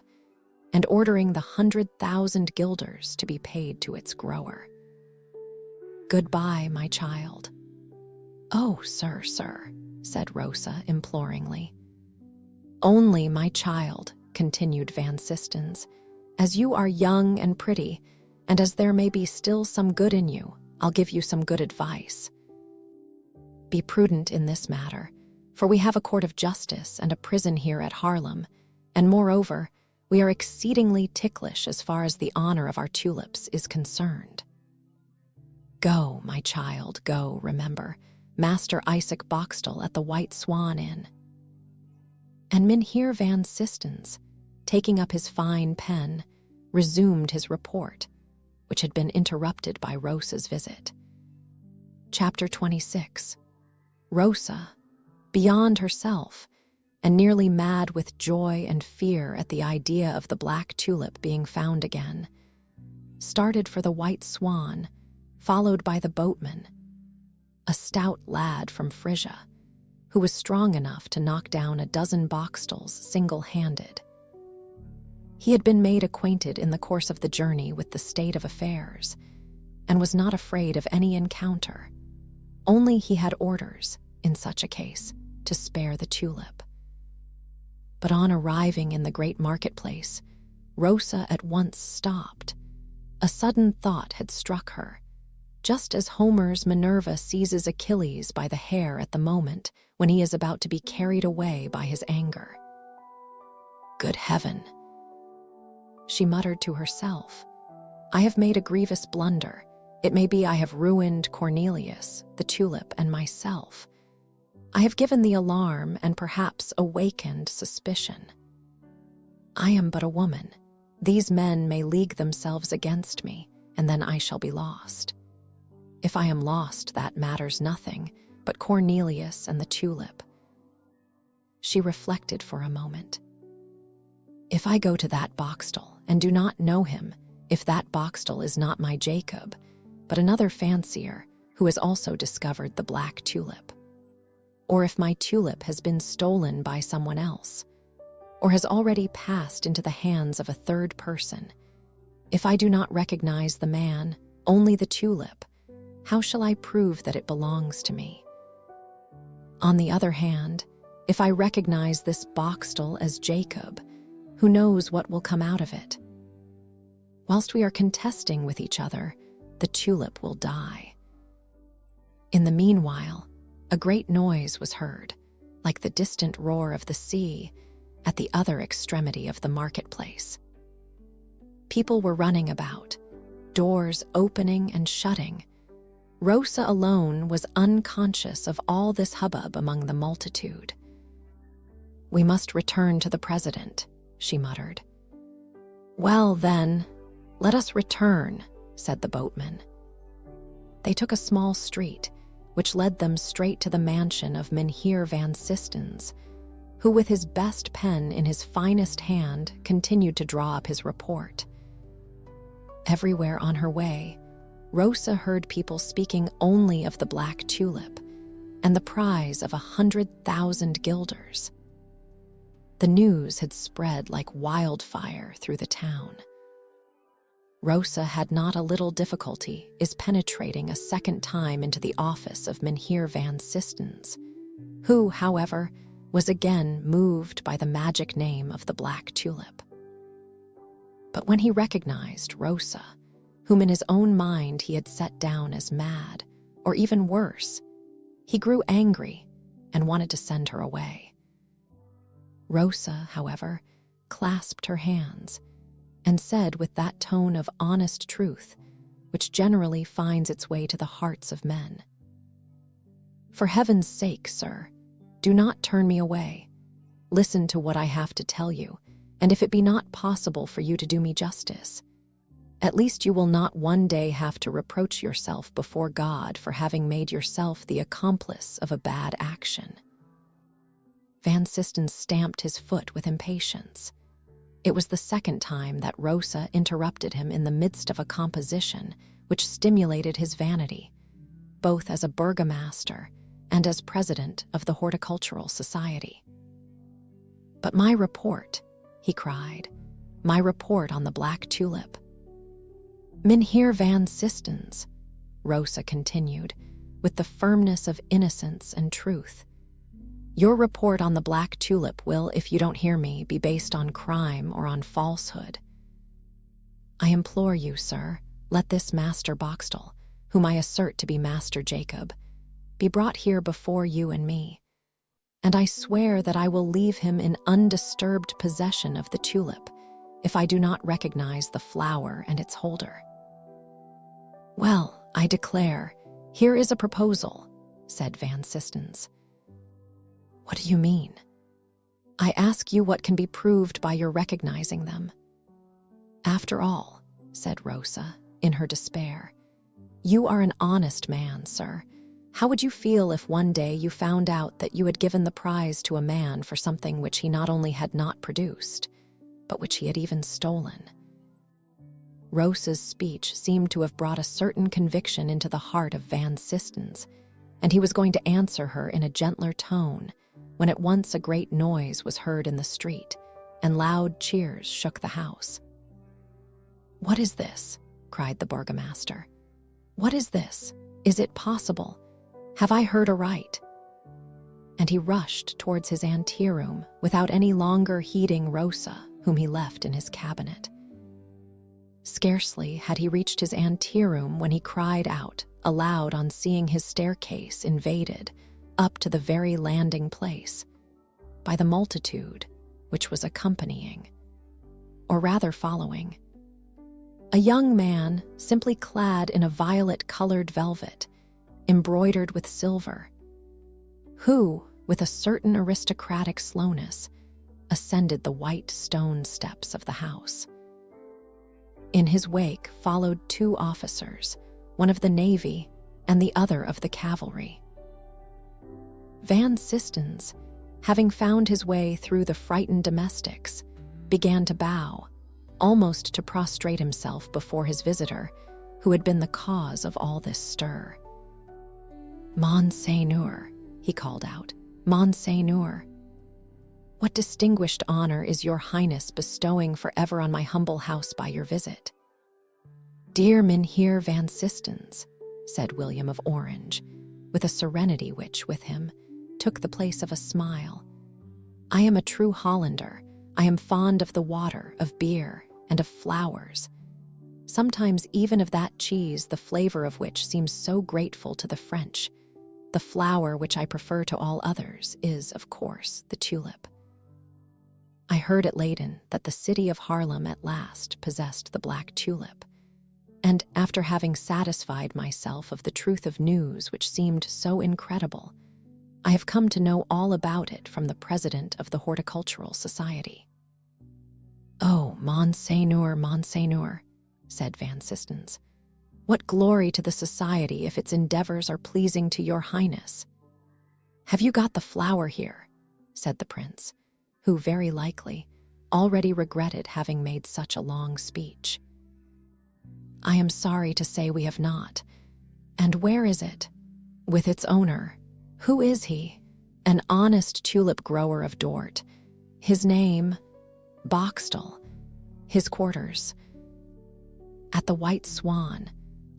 Speaker 1: and ordering the 100,000 guilders to be paid to its grower. "Goodbye, my child." "Oh, sir," said Rosa imploringly. "Only, my child," continued Van Sistens, "as you are young and pretty, and as there may be still some good in you, I'll give you some good advice. Be prudent in this matter, for we have a court of justice and a prison here at Haarlem, and moreover, we are exceedingly ticklish as far as the honor of our tulips is concerned. Go, my child, go, remember, Master Isaac Boxtel at the White Swan Inn." And Mynheer Van Sistens, taking up his fine pen, resumed his report, which had been interrupted by Rosa's visit. Chapter 26. Rosa, beyond herself, and nearly mad with joy and fear at the idea of the Black Tulip being found again, started for the White Swan, followed by the boatman, a stout lad from Frisia, who was strong enough to knock down a dozen Boxtels single-handed. He had been made acquainted in the course of the journey with the state of affairs, and was not afraid of any encounter. Only he had orders, in such a case, to spare the tulip. But on arriving in the great marketplace, Rosa at once stopped. A sudden thought had struck her, just as Homer's Minerva seizes Achilles by the hair at the moment when he is about to be carried away by his anger. "Good heaven," she muttered to herself, "I have made a grievous blunder. It may be I have ruined Cornelius, the tulip, and myself. I have given the alarm and perhaps awakened suspicion. I am but a woman. These men may league themselves against me, and then I shall be lost. If I am lost, that matters nothing, but Cornelius and the tulip." She reflected for a moment. "If I go to that Boxtel and do not know him, if that Boxtel is not my Jacob, but another fancier who has also discovered the Black Tulip, or if my tulip has been stolen by someone else, or has already passed into the hands of a third person, if I do not recognize the man, only the tulip, how shall I prove that it belongs to me? On the other hand, if I recognize this Boxtel as Jacob, who knows what will come out of it? Whilst we are contesting with each other, the tulip will die. In the meanwhile, a great noise was heard, like the distant roar of the sea, at the other extremity of the marketplace. People were running about, doors opening and shutting. Rosa alone was unconscious of all this hubbub among the multitude. "We must return to the president," she muttered. "Well, then, let us return," said the boatman. They took a small street, which led them straight to the mansion of Mynheer Van Sistens, who with his best pen in his finest hand continued to draw up his report. Everywhere on her way, Rosa heard people speaking only of the Black Tulip and the prize of 100,000 guilders. The news had spread like wildfire through the town. Rosa had not a little difficulty in penetrating a second time into the office of Mynheer Van Sistens, who, however, was again moved by the magic name of the Black Tulip. But when he recognized Rosa, whom in his own mind he had set down as mad, or even worse, he grew angry and wanted to send her away. Rosa, however, clasped her hands and said with that tone of honest truth which generally finds its way to the hearts of men, "For heaven's sake, sir, do not turn me away. Listen to what I have to tell you, and if it be not possible for you to do me justice, at least you will not one day have to reproach yourself before God for having made yourself the accomplice of a bad action." Van Sistens stamped his foot with impatience. It was the second time that Rosa interrupted him in the midst of a composition which stimulated his vanity, both as a burgomaster and as president of the Horticultural Society. "But my report," he cried, "my report on the Black Tulip." "Mynheer van Sistens," Rosa continued, with the firmness of innocence and truth, "your report on the Black Tulip will, if you don't hear me, be based on crime or on falsehood. I implore you, sir, let this Master Boxtel, whom I assert to be Master Jacob, be brought here before you and me, and I swear that I will leave him in undisturbed possession of the tulip if I do not recognize the flower and its holder." "Well, I declare, here is a proposal," said Van Sistens. "What do you mean?" "I ask you what can be proved by your recognizing them." "After all," said Rosa, in her despair, "you are an honest man, sir. How would you feel if one day you found out that you had given the prize to a man for something which he not only had not produced, but which he had even stolen?" Rosa's speech seemed to have brought a certain conviction into the heart of Van Sistens, and he was going to answer her in a gentler tone when at once a great noise was heard in the street, and loud cheers shook the house. "What is this?" cried the burgomaster. "What is this? Is it possible? Have I heard aright?" And he rushed towards his anteroom without any longer heeding Rosa, whom he left in his cabinet. Scarcely had he reached his anteroom when he cried out aloud on seeing his staircase invaded up to the very landing place by the multitude which was accompanying, or rather following, a young man simply clad in a violet-colored velvet, embroidered with silver, who, with a certain aristocratic slowness, ascended the white stone steps of the house. In his wake followed two officers, one of the navy and the other of the cavalry. Van Sistens, having found his way through the frightened domestics, began to bow, almost to prostrate himself before his visitor, who had been the cause of all this stir. "Monseigneur," he called out, "Monseigneur, what distinguished honor is your highness bestowing forever on my humble house by your visit?" "Dear Mynheer van Sistens," said William of Orange, with a serenity which, with him, took the place of a smile, "I am a true Hollander. I am fond of the water, of beer, and of flowers, sometimes even of that cheese the flavor of which seems so grateful to the French. The flower which I prefer to all others is, of course, the tulip. I heard at Leyden that the city of Haarlem at last possessed the Black Tulip, and after having satisfied myself of the truth of news which seemed so incredible, I have come to know all about it from the president of the Horticultural Society." "Oh, Monseigneur, Monseigneur," said Van Sistens, "what glory to the society if its endeavors are pleasing to your highness." "Have you got the flower here?" said the prince, who very likely already regretted having made such a long speech. "I am sorry to say we have not. And where is it?" "With its owner." "Who is he?" "An honest tulip grower of Dort. His name, Boxtel. His quarters, at the White Swan.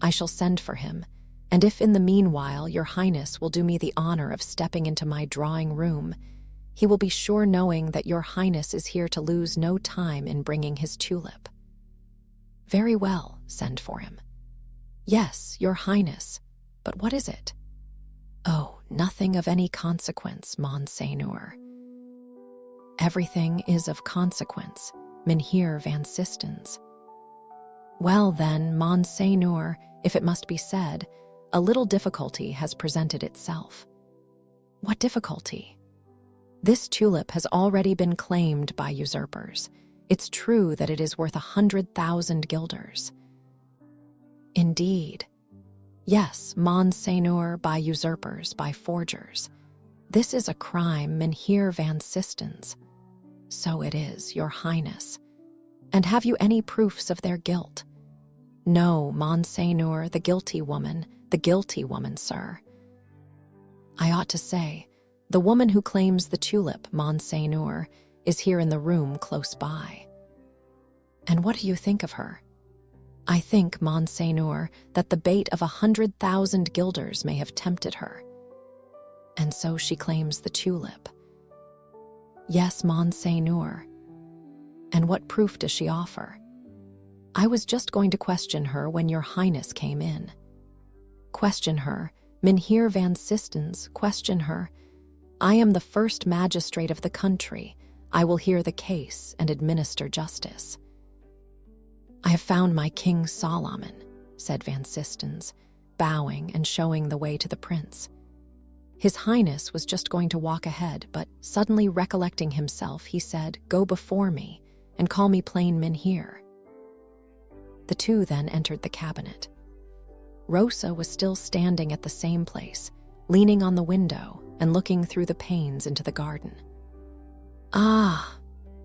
Speaker 1: I shall send for him, and if in the meanwhile your highness will do me the honor of stepping into my drawing room, he will be sure knowing that your highness is here to lose no time in bringing his tulip." "Very well, send for him." "Yes, your highness, but what is it?" "Oh, nothing of any consequence, Monseigneur." "Everything is of consequence, Mynheer van Sistens." "Well then, Monseigneur, if it must be said, a little difficulty has presented itself." "What difficulty?" "This tulip has already been claimed by usurpers. It's true that it is worth 100,000 guilders." "Indeed." "Yes, Monseigneur, by usurpers, by forgers. This is a crime, Mynheer van Sistens." "So it is, your highness." "And have you any proofs of their guilt?" "No, Monseigneur, the guilty woman, sir." "I ought to say, the woman who claims the tulip, Monseigneur, is here in the room close by. And what do you think of her? I think, Monseigneur, that the bait of 100,000 guilders may have tempted her. And so she claims the tulip. Yes, Monseigneur. And what proof does she offer? I was just going to question her when your highness came in. Question her, Mynheer van Sistens, question her. I am the first magistrate of the country. I will hear the case and administer justice. I have found my King Solomon, said Van Sistens, bowing and showing the way to the prince. His highness was just going to walk ahead, but suddenly recollecting himself, he said, "Go before me and call me plain Mynheer." The two then entered the cabinet. Rosa was still standing at the same place, leaning on the window and looking through the panes into the garden. "Ah,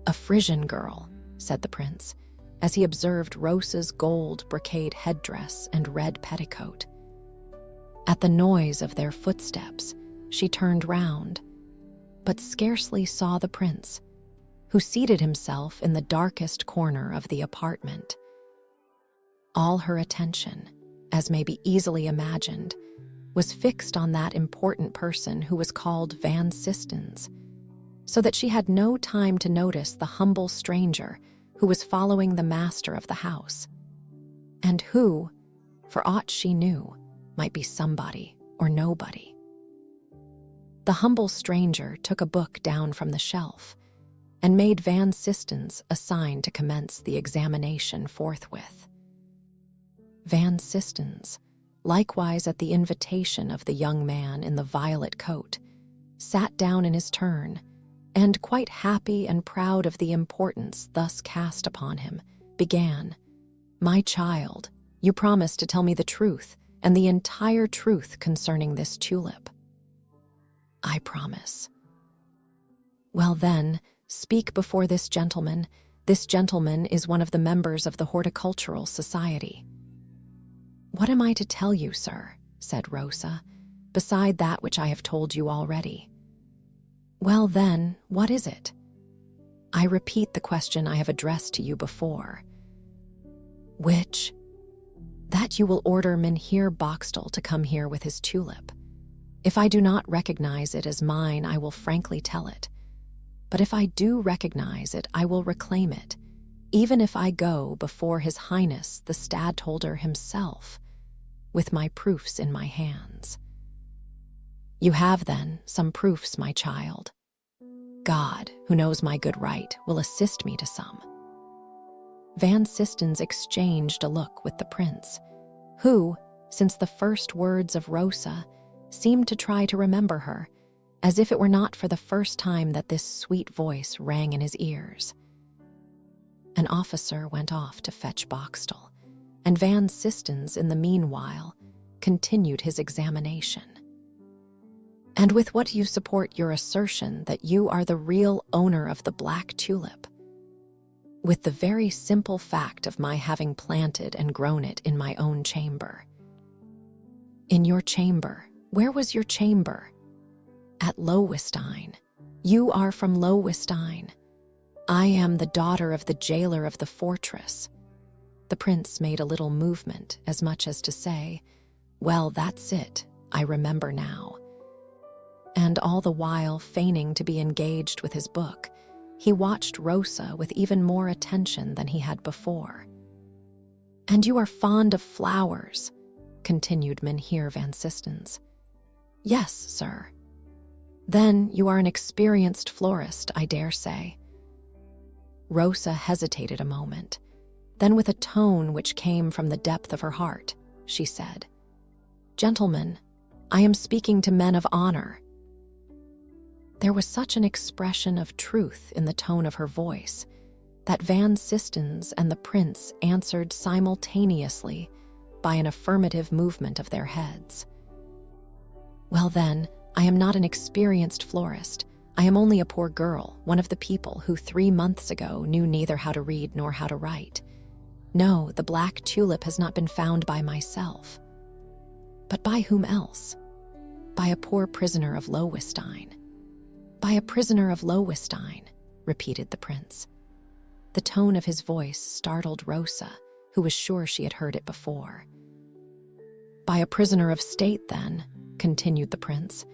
Speaker 1: a Frisian girl," said the prince, as he observed Rosa's gold brocade headdress and red petticoat. At the noise of their footsteps, she turned round, but scarcely saw the prince, who seated himself in the darkest corner of the apartment. All her attention, as may be easily imagined, was fixed on that important person who was called Van Sistens, so that she had no time to notice the humble stranger who was following the master of the house, and who, for aught she knew, might be somebody or nobody. The humble stranger took a book down from the shelf and made Van Sistens a sign to commence the examination forthwith. Van Sistens, likewise at the invitation of the young man in the violet coat, sat down in his turn, and, quite happy and proud of the importance thus cast upon him, began, "My child, you promised to tell me the truth, and the entire truth concerning this tulip." "I promise." "Well then, speak before this gentleman. This gentleman is one of the members of the Horticultural Society." "What am I to tell you, sir?" said Rosa, "beside that which I have told you already?" "Well then, what is it?" "I repeat the question I have addressed to you before." "Which?" "That you will order Mynheer Boxtel to come here with his tulip. If I do not recognize it as mine, I will frankly tell it. But if I do recognize it, I will reclaim it, even if I go before His Highness the Stadtholder himself, with my proofs in my hands." "You have, then, some proofs, my child. God, who knows my good right, will assist me to some." Van Sistens exchanged a look with the prince, who, since the first words of Rosa, seemed to try to remember her, as if it were not for the first time that this sweet voice rang in his ears. An officer went off to fetch Boxtel, and Van Sistens, in the meanwhile, continued his examination. "And with what do you support your assertion that you are the real owner of the Black Tulip?" "With the very simple fact of my having planted and grown it in my own chamber." "In your chamber? Where was your chamber?" "At Loewestein. You are from Loewestein. I am the daughter of the jailer of the fortress." The prince made a little movement, as much as to say, "Well, that's it, I remember now." And all the while feigning to be engaged with his book, he watched Rosa with even more attention than he had before. "And you are fond of flowers," continued Mynheer Van Sistens. "Yes, sir." "Then you are an experienced florist, I dare say." Rosa hesitated a moment. Then, with a tone which came from the depth of her heart, she said, "Gentlemen, I am speaking to men of honor." There was such an expression of truth in the tone of her voice that Van Sistens and the prince answered simultaneously by an affirmative movement of their heads. "Well then, I am not an experienced florist. I am only a poor girl, one of the people who 3 months ago knew neither how to read nor how to write. No, the Black Tulip has not been found by myself. But by whom else? By a poor prisoner of Loewestein. By a prisoner of Loewestein. repeated the prince. The tone of his voice startled Rosa, who was sure she had heard it before. "By a prisoner of state, then," continued the prince,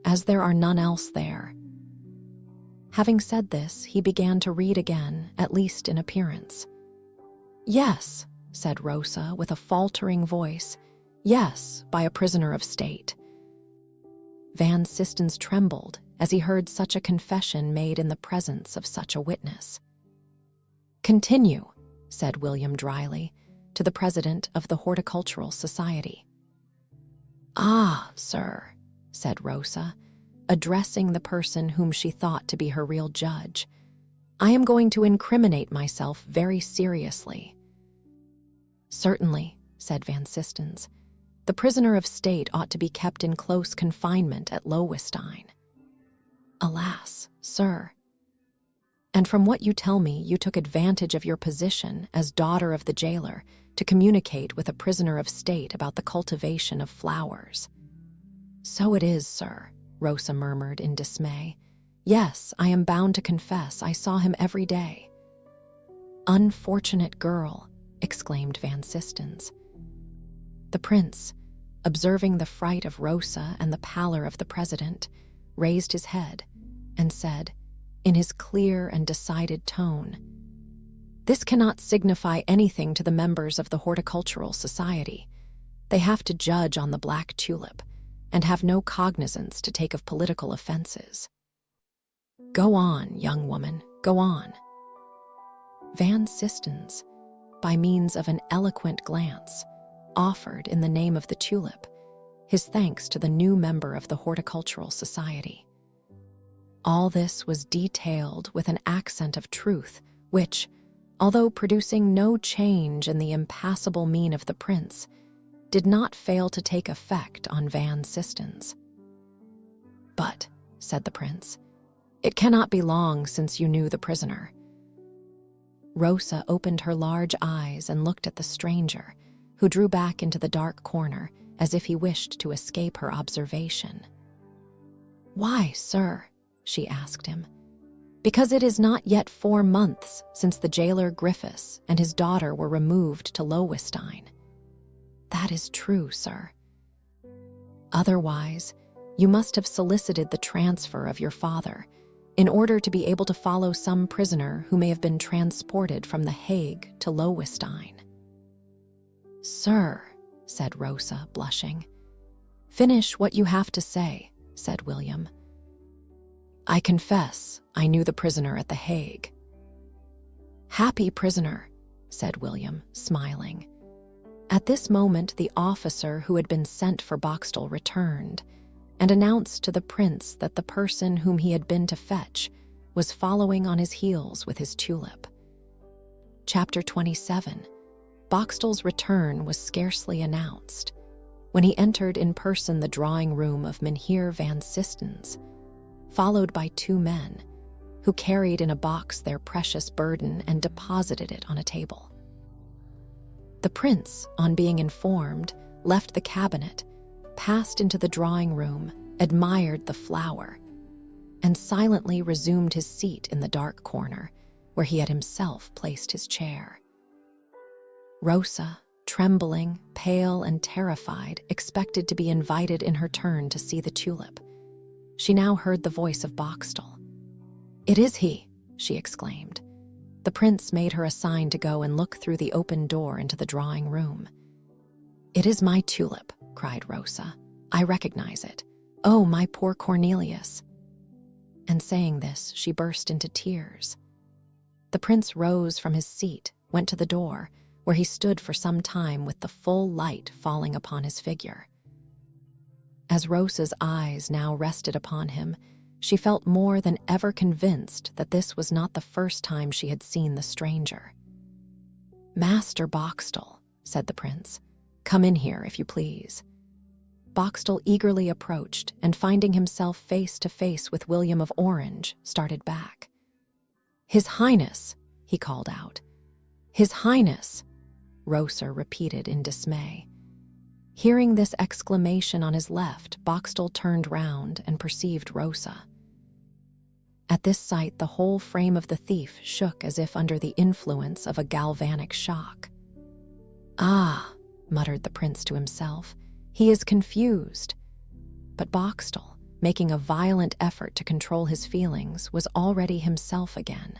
Speaker 1: "as there are none else there." Having said this, he began to read again, at least in appearance. "Yes," said Rosa with a faltering voice. "Yes, by a prisoner of state." Van Sistens trembled as he heard such a confession made in the presence of such a witness. "Continue," said William dryly, to the president of the Horticultural Society. "Ah, sir," said Rosa, addressing the person whom she thought to be her real judge, "I am going to incriminate myself very seriously." "Certainly," said Van Sistens. "The prisoner of state ought to be kept in close confinement at Lowenstein." "Alas, sir. And from what you tell me, you took advantage of your position as daughter of the jailer to communicate with a prisoner of state about the cultivation of flowers." "So it is, sir," Rosa murmured in dismay. "Yes, I am bound to confess I saw him every day." "Unfortunate girl," exclaimed Van Sistens. The prince, observing the fright of Rosa and the pallor of the president, raised his head and said, in his clear and decided tone, "This cannot signify anything to the members of the Horticultural Society. They have to judge on the Black Tulip and have no cognizance to take of political offenses. Go on, young woman, go on." Van Sistens, by means of an eloquent glance, offered, in the name of the tulip, his thanks to the new member of the Horticultural Society. All this was detailed with an accent of truth which, although producing no change in the impassible mien of the prince, did not fail to take effect on Van Sistens. "But," said the prince, "it cannot be long since you knew the prisoner." Rosa opened her large eyes and looked at the stranger, who drew back into the dark corner as if he wished to escape her observation. "Why, sir?" she asked him. "Because it is not yet 4 months since the jailer Griffiths and his daughter were removed to Lowenstein." "That is true, sir." "Otherwise, you must have solicited the transfer of your father in order to be able to follow some prisoner who may have been transported from The Hague to Lowenstein." "Sir," said Rosa, blushing. "Finish what you have to say," said William. "I confess I knew the prisoner at The Hague." "Happy prisoner," said William, smiling. At this moment the officer who had been sent for Boxtel returned and announced to the prince that the person whom he had been to fetch was following on his heels with his tulip. Chapter 27. Boxtel's return was scarcely announced when he entered in person the drawing room of Mynheer Van Sistens, followed by 2 men, who carried in a box their precious burden and deposited it on a table. The prince, on being informed, left the cabinet, passed into the drawing room, admired the flower, and silently resumed his seat in the dark corner, where he had himself placed his chair. Rosa, trembling, pale, and terrified, expected to be invited in her turn to see the tulip. She now heard the voice of Boxtel. "It is he," she exclaimed. The prince made her a sign to go and look through the open door into the drawing room. "It is my tulip," cried Rosa. "I recognize it. Oh, my poor Cornelius." And saying this, she burst into tears. The prince rose from his seat, went to the door, where he stood for some time with the full light falling upon his figure. As Rosa's eyes now rested upon him, she felt more than ever convinced that this was not the first time she had seen the stranger. "Master Boxtel," said the prince, "come in here, if you please." Boxtel eagerly approached, and finding himself face to face with William of Orange, started back. "His Highness," he called out. "His Highness," Rosa repeated in dismay. Hearing this exclamation on his left, Boxtel turned round and perceived Rosa. At this sight, the whole frame of the thief shook as if under the influence of a galvanic shock. "Ah," muttered the prince to himself, "he is confused." But Boxtel, making a violent effort to control his feelings, was already himself again.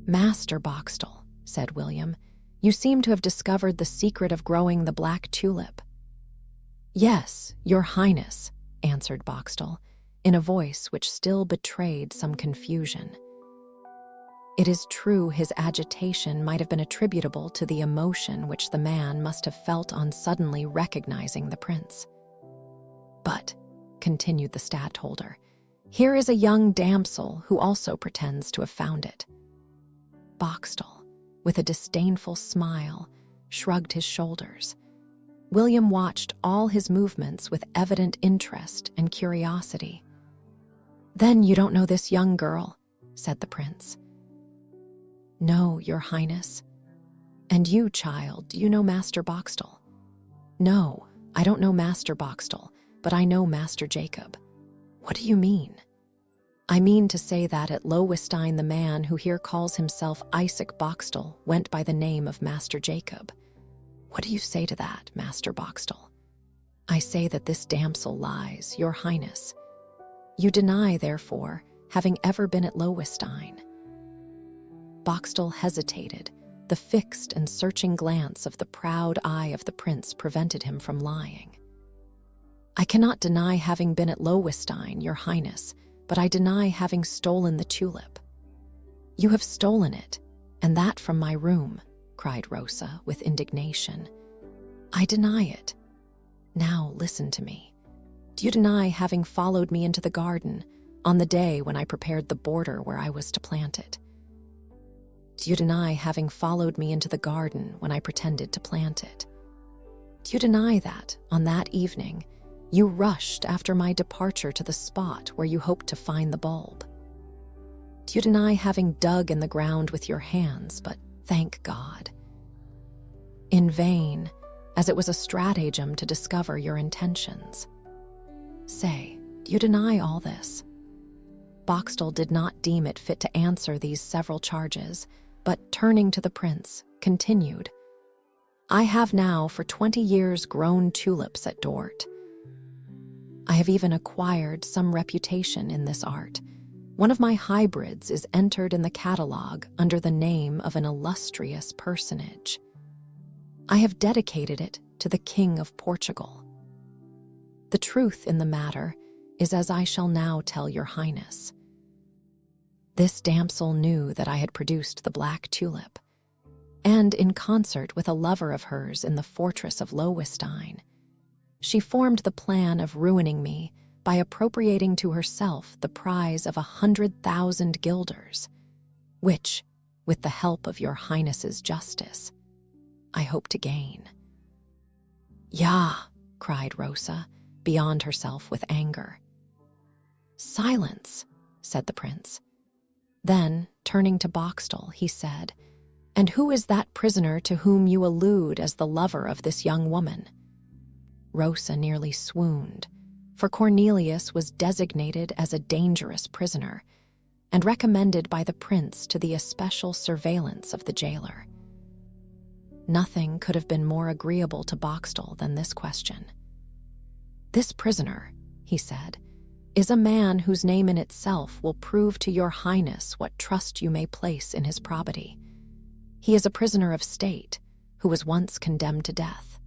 Speaker 1: "Master Boxtel," said William, "you seem to have discovered the secret of growing the black tulip." "Yes, your highness," answered Boxtel, in a voice which still betrayed some confusion. It is true his agitation might have been attributable to the emotion which the man must have felt on suddenly recognizing the prince. "But," continued the stadtholder, "here is a young damsel who also pretends to have found it." Boxtel, with a disdainful smile, shrugged his shoulders. William watched all his movements with evident interest and curiosity. "Then you don't know this young girl?" said the prince. "No, your highness." "And you, child, do you know Master Boxtel?" "No, I don't know Master Boxtel, but I know Master Jacob." "What do you mean?" "I mean to say that at Lowenstein the man who here calls himself Isaac Boxtel went by the name of Master Jacob." "What do you say to that, Master Boxtel?" "I say that this damsel lies, your highness." "You deny, therefore, having ever been at Lowenstein." Boxtel hesitated. The fixed and searching glance of the proud eye of the prince prevented him from lying. "I cannot deny having been at Lowenstein, your highness, but I deny having stolen the tulip." "You have stolen it, and that from my room," cried Rosa with indignation. "I deny it. Now listen to me. Do you deny having followed me into the garden on the day when I prepared the border where I was to plant it? Do you deny having followed me into the garden when I pretended to plant it? Do you deny that, on that evening, you rushed after my departure to the spot where you hoped to find the bulb? Do you deny having dug in the ground with your hands, but, thank God, in vain, as it was a stratagem to discover your intentions? Say, do you deny all this?" Boxtel did not deem it fit to answer these several charges, but turning to the prince, continued, "I have now for 20 years grown tulips at Dort. I have even acquired some reputation in this art. One of my hybrids is entered in the catalogue under the name of an illustrious personage. I have dedicated it to the King of Portugal. The truth in the matter is as I shall now tell your highness. This damsel knew that I had produced the black tulip, and in concert with a lover of hers in the fortress of Lowenstein, she formed the plan of ruining me by appropriating to herself the prize of 100,000 guilders, which, with the help of your highness's justice, I hope to gain." "Ja," cried Rosa, beyond herself with anger. "Silence," said the prince. Then, turning to Boxtel, he said, "And who is that prisoner to whom you allude as the lover of this young woman?" Rosa nearly swooned, for Cornelius was designated as a dangerous prisoner and recommended by the prince to the especial surveillance of the jailer. Nothing could have been more agreeable to Boxtel than this question. "This prisoner," he said, "is a man whose name in itself will prove to your highness what trust you may place in his probity. He is a prisoner of state who was once condemned to death.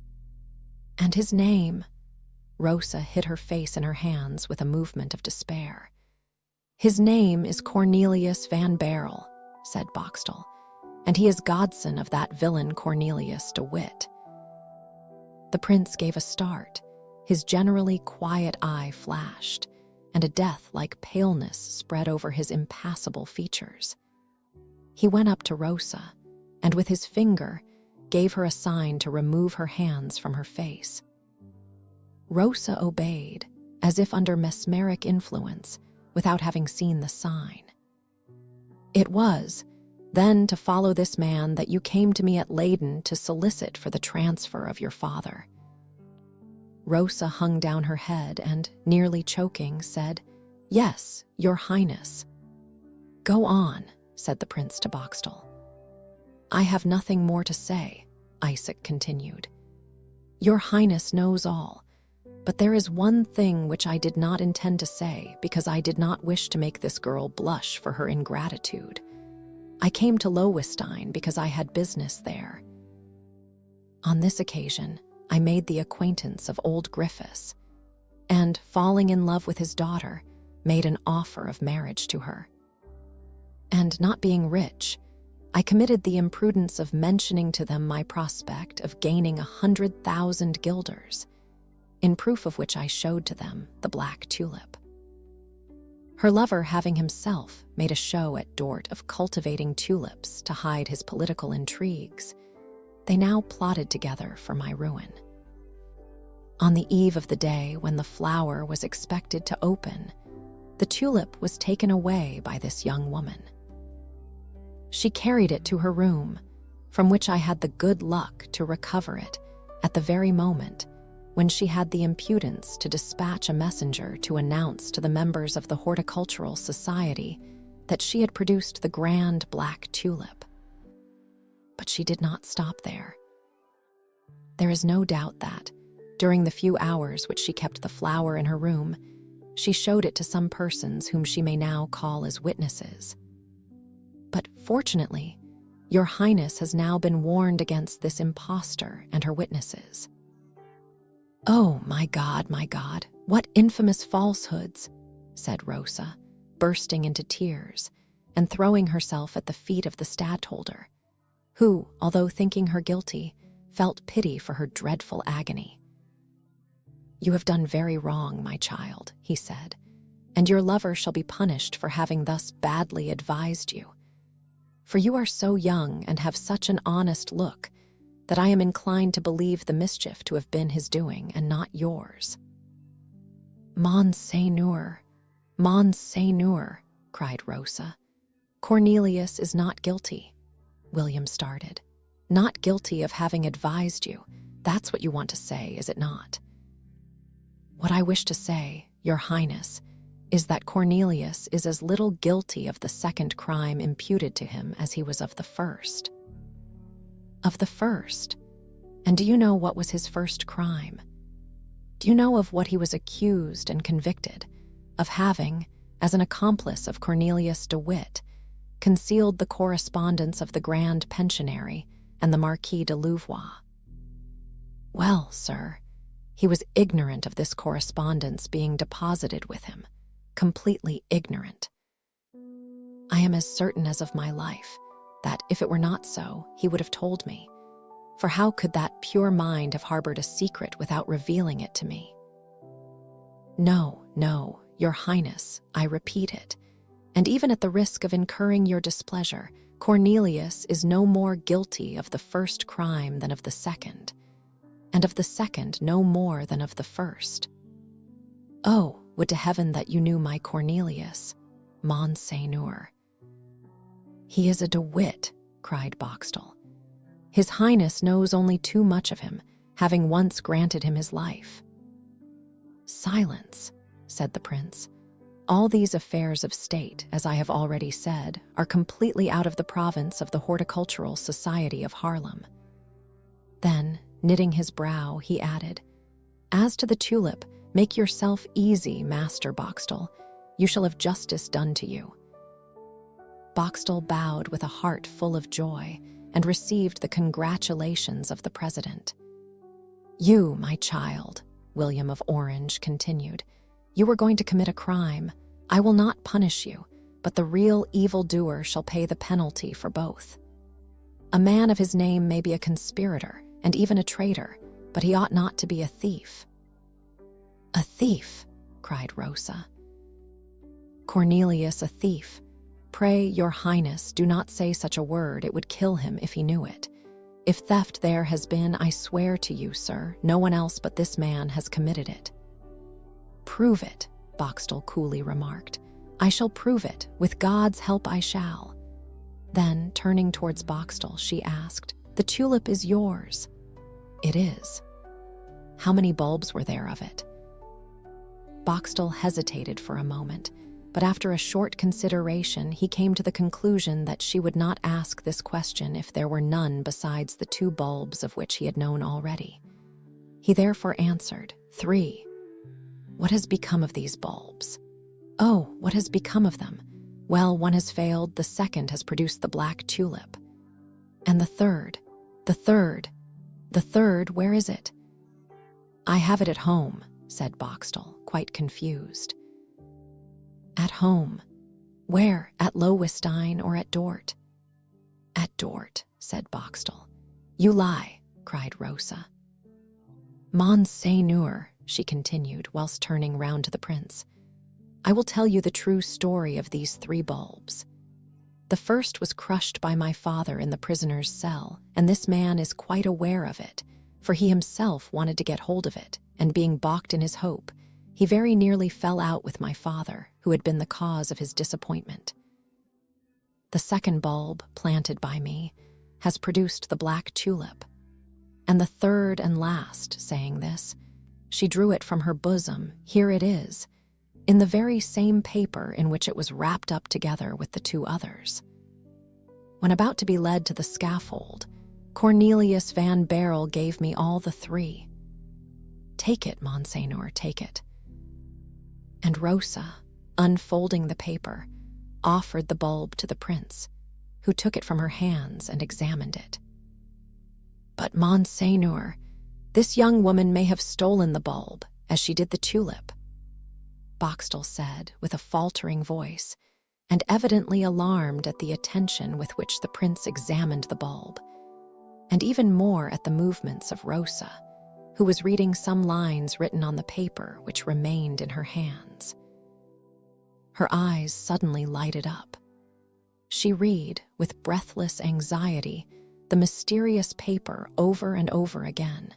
Speaker 1: And his name—" Rosa hid her face in her hands with a movement of despair. "His name is Cornelius van Baerle," said Boxtel, "and he is godson of that villain Cornelius de Witt." The prince gave a start. His generally quiet eye flashed, and a death-like paleness spread over his impassible features. He went up to Rosa, and with his finger gave her a sign to remove her hands from her face. Rosa obeyed, as if under mesmeric influence, without having seen the sign. "It was, then, to follow this man that you came to me at Leyden to solicit for the transfer of your father." Rosa hung down her head and, nearly choking, said, "Yes, your highness." "Go on," said the prince to Boxtel. "I have nothing more to say," Isaac continued. "Your Highness knows all, but there is one thing which I did not intend to say because I did not wish to make this girl blush for her ingratitude. I came to Lowenstein because I had business there. On this occasion, I made the acquaintance of old Griffiths, and, falling in love with his daughter, made an offer of marriage to her. And not being rich, I committed the imprudence of mentioning to them my prospect of gaining 100,000 guilders, in proof of which I showed to them the Black Tulip. Her lover having himself made a show at Dort of cultivating tulips to hide his political intrigues, they now plotted together for my ruin. On the eve of the day when the flower was expected to open, the tulip was taken away by this young woman. She carried it to her room, from which I had the good luck to recover it at the very moment when she had the impudence to dispatch a messenger to announce to the members of the Horticultural Society that she had produced the grand Black Tulip. But she did not stop there. There is no doubt that, during the few hours which she kept the flower in her room, she showed it to some persons whom she may now call as witnesses. But fortunately, your Highness has now been warned against this impostor and her witnesses. "Oh, my God, what infamous falsehoods," said Rosa, bursting into tears and throwing herself at the feet of the stadtholder, who, although thinking her guilty, felt pity for her dreadful agony. "You have done very wrong, my child," he said, "and your lover shall be punished for having thus badly advised you. For you are so young and have such an honest look that I am inclined to believe the mischief to have been his doing and not yours." Monseigneur, cried Rosa. "Cornelius is not guilty." William started. "Not guilty of having advised you. That's what you want to say, is it not?" "What I wish to say, your Highness, is that Cornelius is as little guilty of the second crime imputed to him as he was of the first." "Of the first? And do you know what was his first crime? Do you know of what he was accused and convicted? Of having, as an accomplice of Cornelius de Witt, concealed the correspondence of the Grand Pensionary and the Marquis de Louvois. Well, sir, he was ignorant of this correspondence being deposited with him, completely ignorant. I am as certain as of my life that if it were not so, he would have told me. For how could that pure mind have harbored a secret without revealing it to me? No, your Highness, I repeat it, and even at the risk of incurring your displeasure, Cornelius is no more guilty of the first crime than of the second, and of the second no more than of the first. Oh, would to heaven that you knew my Cornelius, Monseigneur." "He is a de Witt," cried Boxtel. "His Highness knows only too much of him, having once granted him his life." "Silence," said the prince. "All these affairs of state, as I have already said, are completely out of the province of the Horticultural Society of Haarlem." Then, knitting his brow, he added, "As to the tulip, make yourself easy, Master Boxtel. You shall have justice done to you." Boxtel bowed with a heart full of joy and received the congratulations of the president. "You, my child," William of Orange continued, "you were going to commit a crime. I will not punish you, but the real evildoer shall pay the penalty for both. A man of his name may be a conspirator and even a traitor, but he ought not to be a thief." "A thief?" cried Rosa. "Cornelius a thief? Pray, your Highness, do not say such a word. It would kill him if he knew it. If theft there has been, I swear to you, sir, no one else but this man has committed it." "Prove it," Boxtel coolly remarked. "I shall prove it. With God's help I shall." Then, turning towards Boxtel, she asked, "The tulip is yours?" "It is." "How many bulbs were there of it?" Boxtel hesitated for a moment, but after a short consideration, he came to the conclusion that she would not ask this question if there were none besides the 2 bulbs of which he had known already. He therefore answered, 3. What has become of these bulbs? Oh, what has become of them? Well, one has failed, the second has produced the black tulip. And the third, where is it? I have it at home, said Boxtel, quite confused. At home? Where? At Lowenstein or at Dort? At Dort, said Boxtel. You lie, cried Rosa. Monseigneur, she continued, whilst turning round to the prince, I will tell you the true story of these 3 bulbs. The first was crushed by my father in the prisoner's cell, and this man is quite aware of it, for he himself wanted to get hold of it, and being balked in his hope, he very nearly fell out with my father, who had been the cause of his disappointment. The second bulb, planted by me, has produced the black tulip. And the third and last, saying this, she drew it from her bosom, here it is, in the very same paper in which it was wrapped up together with the 2 others. When about to be led to the scaffold, Cornelius Van Barrel gave me all the 3. Take it, Monseigneur, take it. And Rosa, unfolding the paper, offered the bulb to the prince, who took it from her hands and examined it. But, Monseigneur, this young woman may have stolen the bulb, as she did the tulip, Boxtel said with a faltering voice, and evidently alarmed at the attention with which the prince examined the bulb, and even more at the movements of Rosa, who was reading some lines written on the paper which remained in her hands. Her eyes suddenly lighted up. She read, with breathless anxiety, the mysterious paper over and over again,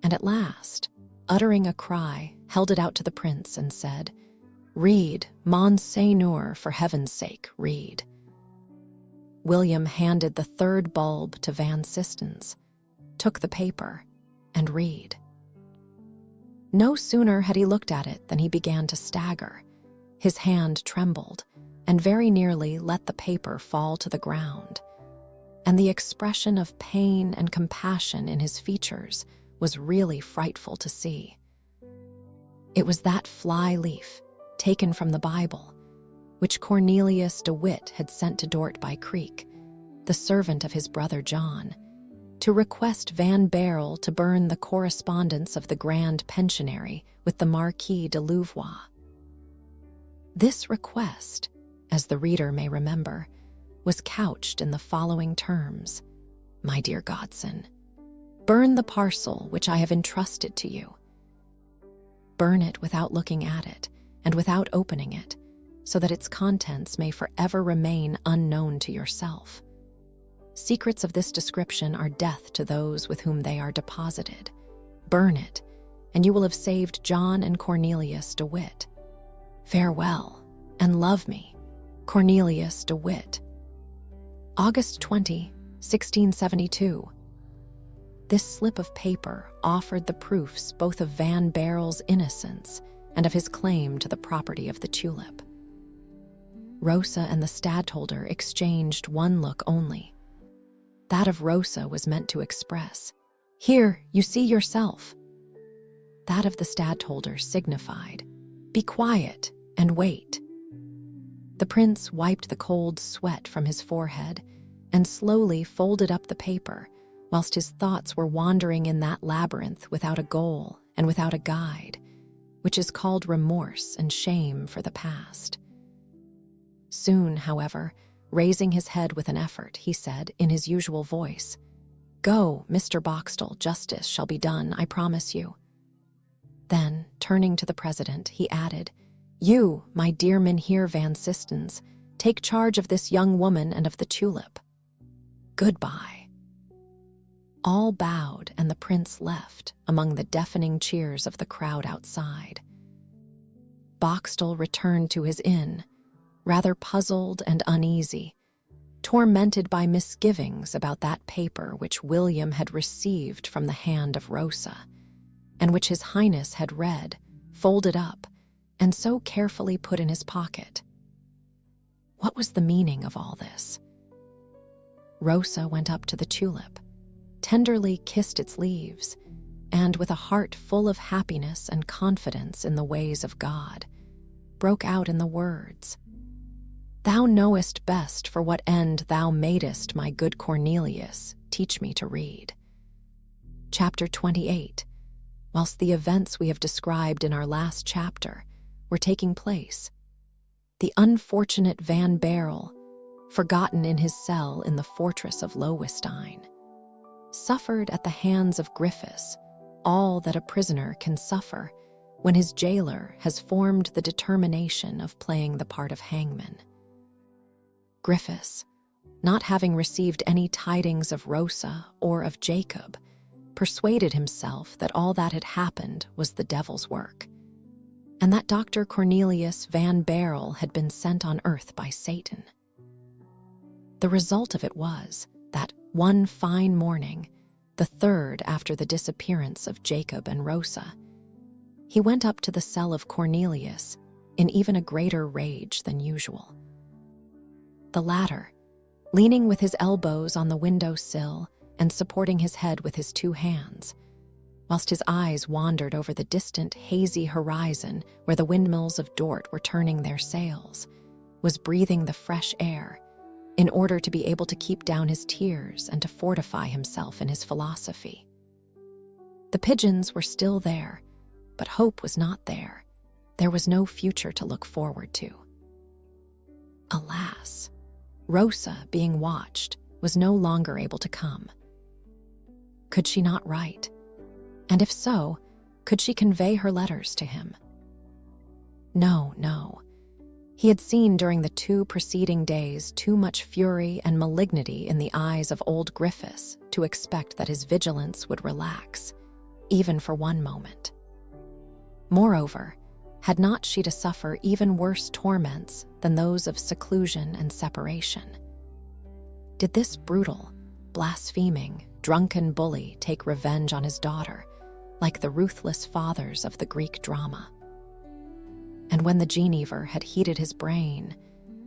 Speaker 1: and at last, uttering a cry, held it out to the prince and said, Read, Monseigneur, for heaven's sake, read. William handed the 3rd bulb to Van Sistens, took the paper, and read. No sooner had he looked at it than he began to stagger. His hand trembled, and very nearly let the paper fall to the ground, and the expression of pain and compassion in his features was really frightful to see. It was that fly leaf, taken from the Bible, which Cornelius de Witt had sent to Dort by Creek, the servant of his brother John, to request Van Barrel to burn the correspondence of the Grand Pensionary with the Marquis de Louvois. This request, as the reader may remember, was couched in the following terms: My dear godson, burn the parcel which I have entrusted to you. Burn it without looking at it, and without opening it, so that its contents may forever remain unknown to yourself. Secrets of this description are death to those with whom they are deposited. Burn it, and you will have saved John and Cornelius de Witt. Farewell, and love me, Cornelius de Witt. August 20, 1672. This slip of paper offered the proofs both of Van Barrel's innocence and of his claim to the property of the tulip. Rosa and the stadtholder exchanged one look only. That of Rosa was meant to express, Here, you see yourself. That of the stadtholder signified, Be quiet and wait. The prince wiped the cold sweat from his forehead and slowly folded up the paper, whilst his thoughts were wandering in that labyrinth without a goal and without a guide, which is called remorse and shame for the past. Soon, however, raising his head with an effort, he said, in his usual voice, Go, Mr. Boxtel, justice shall be done, I promise you. Then, turning to the president, he added, You, my dear Mynheer Van Sistens, take charge of this young woman and of the tulip. Goodbye. All bowed, and the prince left among the deafening cheers of the crowd outside. Boxtel returned to his inn, rather puzzled and uneasy, tormented by misgivings about that paper which William had received from the hand of Rosa, and which his Highness had read, folded up, and so carefully put in his pocket. What was the meaning of all this? Rosa went up to the tulip, tenderly kissed its leaves, and with a heart full of happiness and confidence in the ways of God, broke out in the words, "Thou knowest best for what end thou madest my good Cornelius teach me to read." Chapter 28. Whilst the events we have described in our last chapter were taking place, the unfortunate Van Baerle, forgotten in his cell in the fortress of Loewestein, suffered at the hands of Griffiths all that a prisoner can suffer when his jailer has formed the determination of playing the part of hangman. Griffiths, not having received any tidings of Rosa or of Jacob, persuaded himself that all that had happened was the devil's work, and that Dr. Cornelius Van Baerle had been sent on earth by Satan. The result of it was that one fine morning, the third after the disappearance of Jacob and Rosa, he went up to the cell of Cornelius in even a greater rage than usual. The latter, leaning with his elbows on the window sill and supporting his head with his two hands, whilst his eyes wandered over the distant hazy horizon where the windmills of Dort were turning their sails, was breathing the fresh air in order to be able to keep down his tears and to fortify himself in his philosophy. The pigeons were still there, but hope was not there. There was no future to look forward to. Alas, Rosa, being watched, was no longer able to come. Could she not write? And if so, could she convey her letters to him? No. He had seen during the 2 preceding days too much fury and malignity in the eyes of old Griffiths to expect that his vigilance would relax, even for one moment. Moreover, had not she to suffer even worse torments than those of seclusion and separation? Did this brutal, blaspheming, drunken bully take revenge on his daughter, like the ruthless fathers of the Greek drama? And when the Genever had heated his brain,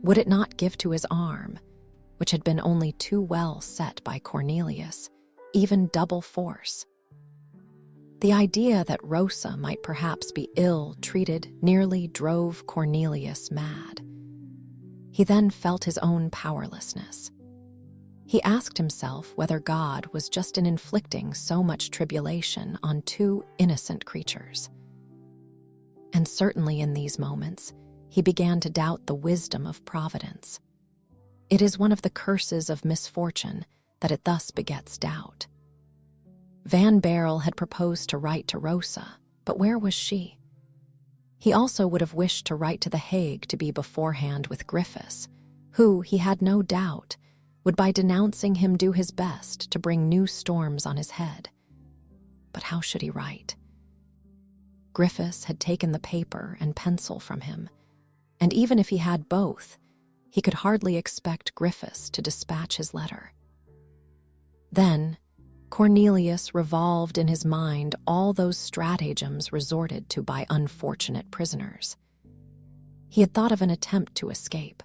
Speaker 1: would it not give to his arm, which had been only too well set by Cornelius, even double force? The idea that Rosa might perhaps be ill-treated nearly drove Cornelius mad. He then felt his own powerlessness. He asked himself whether God was just in inflicting so much tribulation on 2 innocent creatures. And certainly in these moments, he began to doubt the wisdom of providence. It is one of the curses of misfortune that it thus begets doubt. Van Baerle had proposed to write to Rosa, but where was she? He also would have wished to write to The Hague to be beforehand with Griffiths, who, he had no doubt, would by denouncing him do his best to bring new storms on his head. But how should he write? Griffiths had taken the paper and pencil from him, and even if he had both, he could hardly expect Griffiths to dispatch his letter. Then Cornelius revolved in his mind all those stratagems resorted to by unfortunate prisoners. He had thought of an attempt to escape,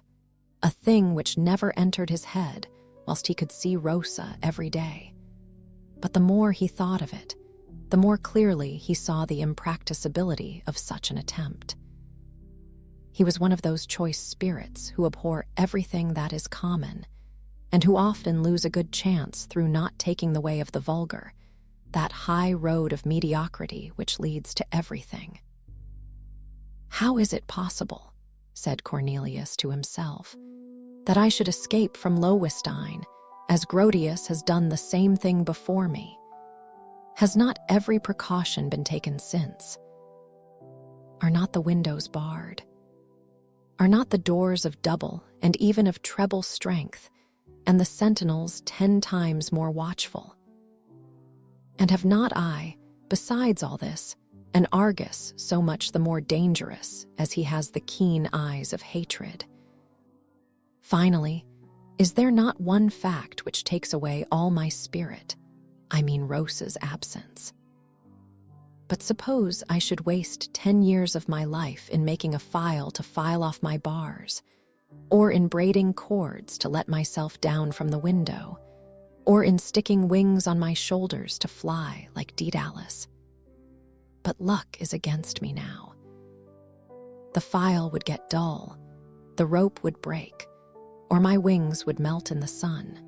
Speaker 1: a thing which never entered his head whilst he could see Rosa every day. But the more he thought of it, the more clearly he saw the impracticability of such an attempt. He was one of those choice spirits who abhor everything that is common, and who often lose a good chance through not taking the way of the vulgar, that high road of mediocrity which leads to everything. "How is it possible," said Cornelius to himself, "that I should escape from Loewestein, as Grotius has done the same thing before me? Has not every precaution been taken since? Are not the windows barred? Are not the doors of double and even of treble strength, and the sentinels 10 times more watchful? And have not I, besides all this, an Argus so much the more dangerous as he has the keen eyes of hatred? Finally, is there not one fact which takes away all my spirit? I mean Rosa's absence. But suppose I should waste 10 years of my life in making a file to file off my bars, or in braiding cords to let myself down from the window, or in sticking wings on my shoulders to fly like Daedalus. But luck is against me now. The file would get dull, the rope would break, or my wings would melt in the sun.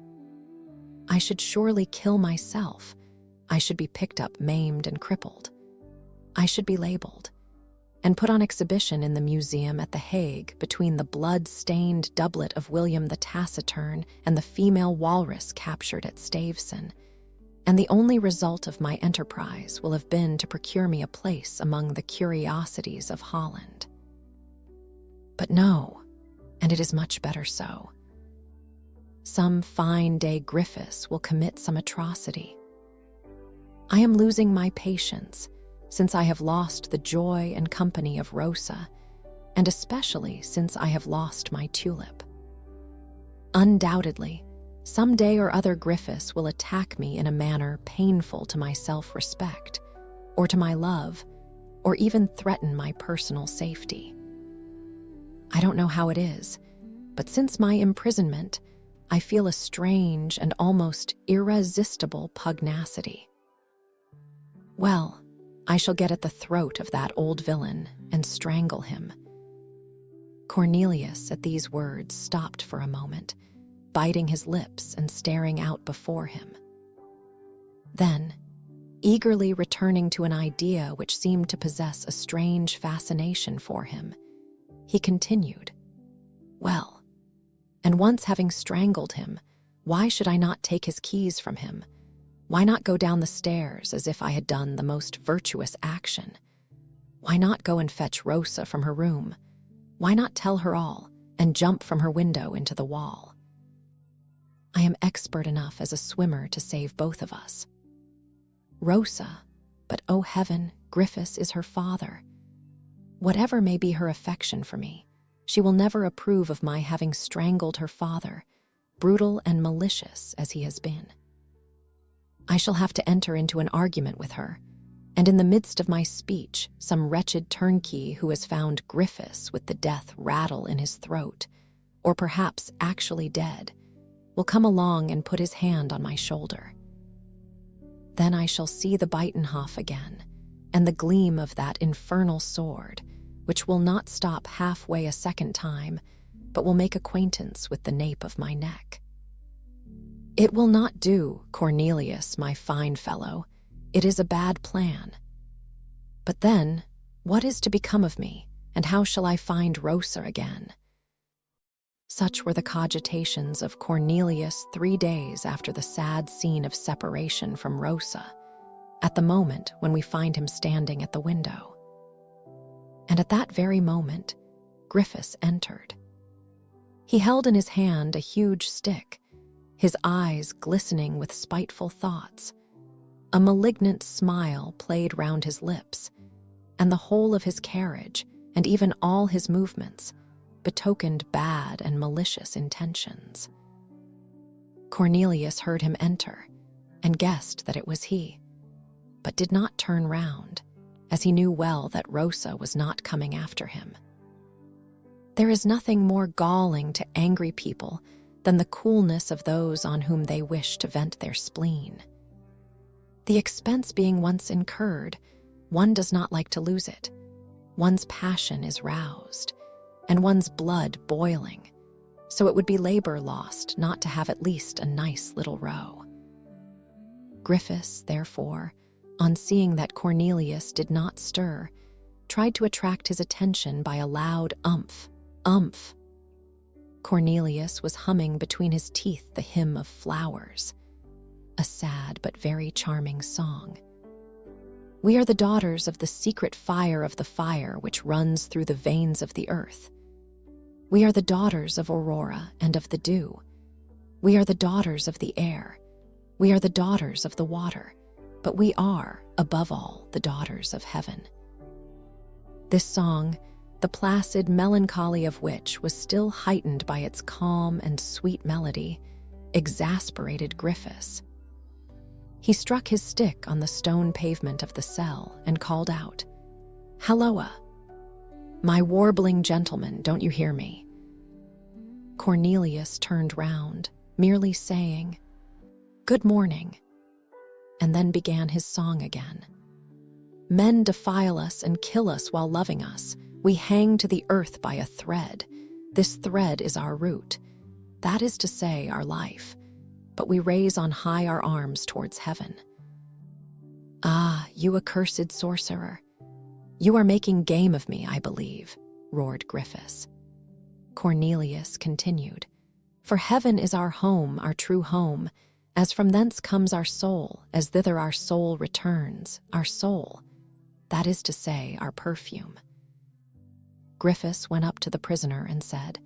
Speaker 1: I should surely kill myself. I should be picked up maimed and crippled. I should be labeled and put on exhibition in the museum at The Hague between the blood-stained doublet of William the Taciturn and the female walrus captured at Stavesen, and the only result of my enterprise will have been to procure me a place among the curiosities of Holland. But no, and it is much better so. Some fine day Griffiths will commit some atrocity. I am losing my patience, since I have lost the joy and company of Rosa, and especially since I have lost my Tulip. Undoubtedly, some day or other Griffiths will attack me in a manner painful to my self-respect, or to my love, or even threaten my personal safety. I don't know how it is, but since my imprisonment, I feel a strange and almost irresistible pugnacity. Well, I shall get at the throat of that old villain and strangle him. Cornelius, at these words, stopped for a moment, biting his lips and staring out before him. Then, eagerly returning to an idea which seemed to possess a strange fascination for him, he continued, "Well, and once having strangled him, why should I not take his keys from him? Why not go down the stairs as if I had done the most virtuous action? Why not go and fetch Rosa from her room? Why not tell her all and jump from her window into the wall? I am expert enough as a swimmer to save both of us. Rosa, but oh heaven, Griffiths is her father. Whatever may be her affection for me, she will never approve of my having strangled her father, brutal and malicious as he has been. I shall have to enter into an argument with her, and in the midst of my speech, some wretched turnkey who has found Griffiths with the death rattle in his throat, or perhaps actually dead, will come along and put his hand on my shoulder. Then I shall see the Buitenhof again, and the gleam of that infernal sword, which will not stop halfway a second time, but will make acquaintance with the nape of my neck. It will not do, Cornelius, my fine fellow. It is a bad plan. But then, what is to become of me, and how shall I find Rosa again? Such were the cogitations of Cornelius 3 days after the sad scene of separation from Rosa, at the moment when we find him standing at the window. And at that very moment, Griffiths entered. He held in his hand a huge stick, his eyes glistening with spiteful thoughts. A malignant smile played round his lips, and the whole of his carriage, and even all his movements, betokened bad and malicious intentions. Cornelius heard him enter, and guessed that it was he, but did not turn round, as he knew well that Rosa was not coming after him. There is nothing more galling to angry people than the coolness of those on whom they wish to vent their spleen. The expense being once incurred, one does not like to lose it. One's passion is roused, and one's blood boiling, so it would be labor lost not to have at least a nice little row. Griffiths, therefore, on seeing that Cornelius did not stir, tried to attract his attention by a loud umph, umph. Cornelius was humming between his teeth the hymn of flowers, a sad but very charming song. We are the daughters of the secret fire of the fire which runs through the veins of the earth. We are the daughters of Aurora and of the dew. We are the daughters of the air. We are the daughters of the water. But we are, above all, the daughters of heaven. This song, the placid melancholy of which was still heightened by its calm and sweet melody, exasperated Griffiths. He struck his stick on the stone pavement of the cell and called out, "Halloa! My warbling gentleman, don't you hear me?" Cornelius turned round, merely saying, "Good morning," and then began his song again. "Men defile us and kill us while loving us. We hang to the earth by a thread. This thread is our root, that is to say, our life. But we raise on high our arms towards heaven." "Ah, you accursed sorcerer! You are making game of me, I believe," roared Griffiths. Cornelius continued, "For heaven is our home, our true home, as from thence comes our soul, as thither our soul returns, our soul, that is to say, our perfume." Griffiths went up to the prisoner and said,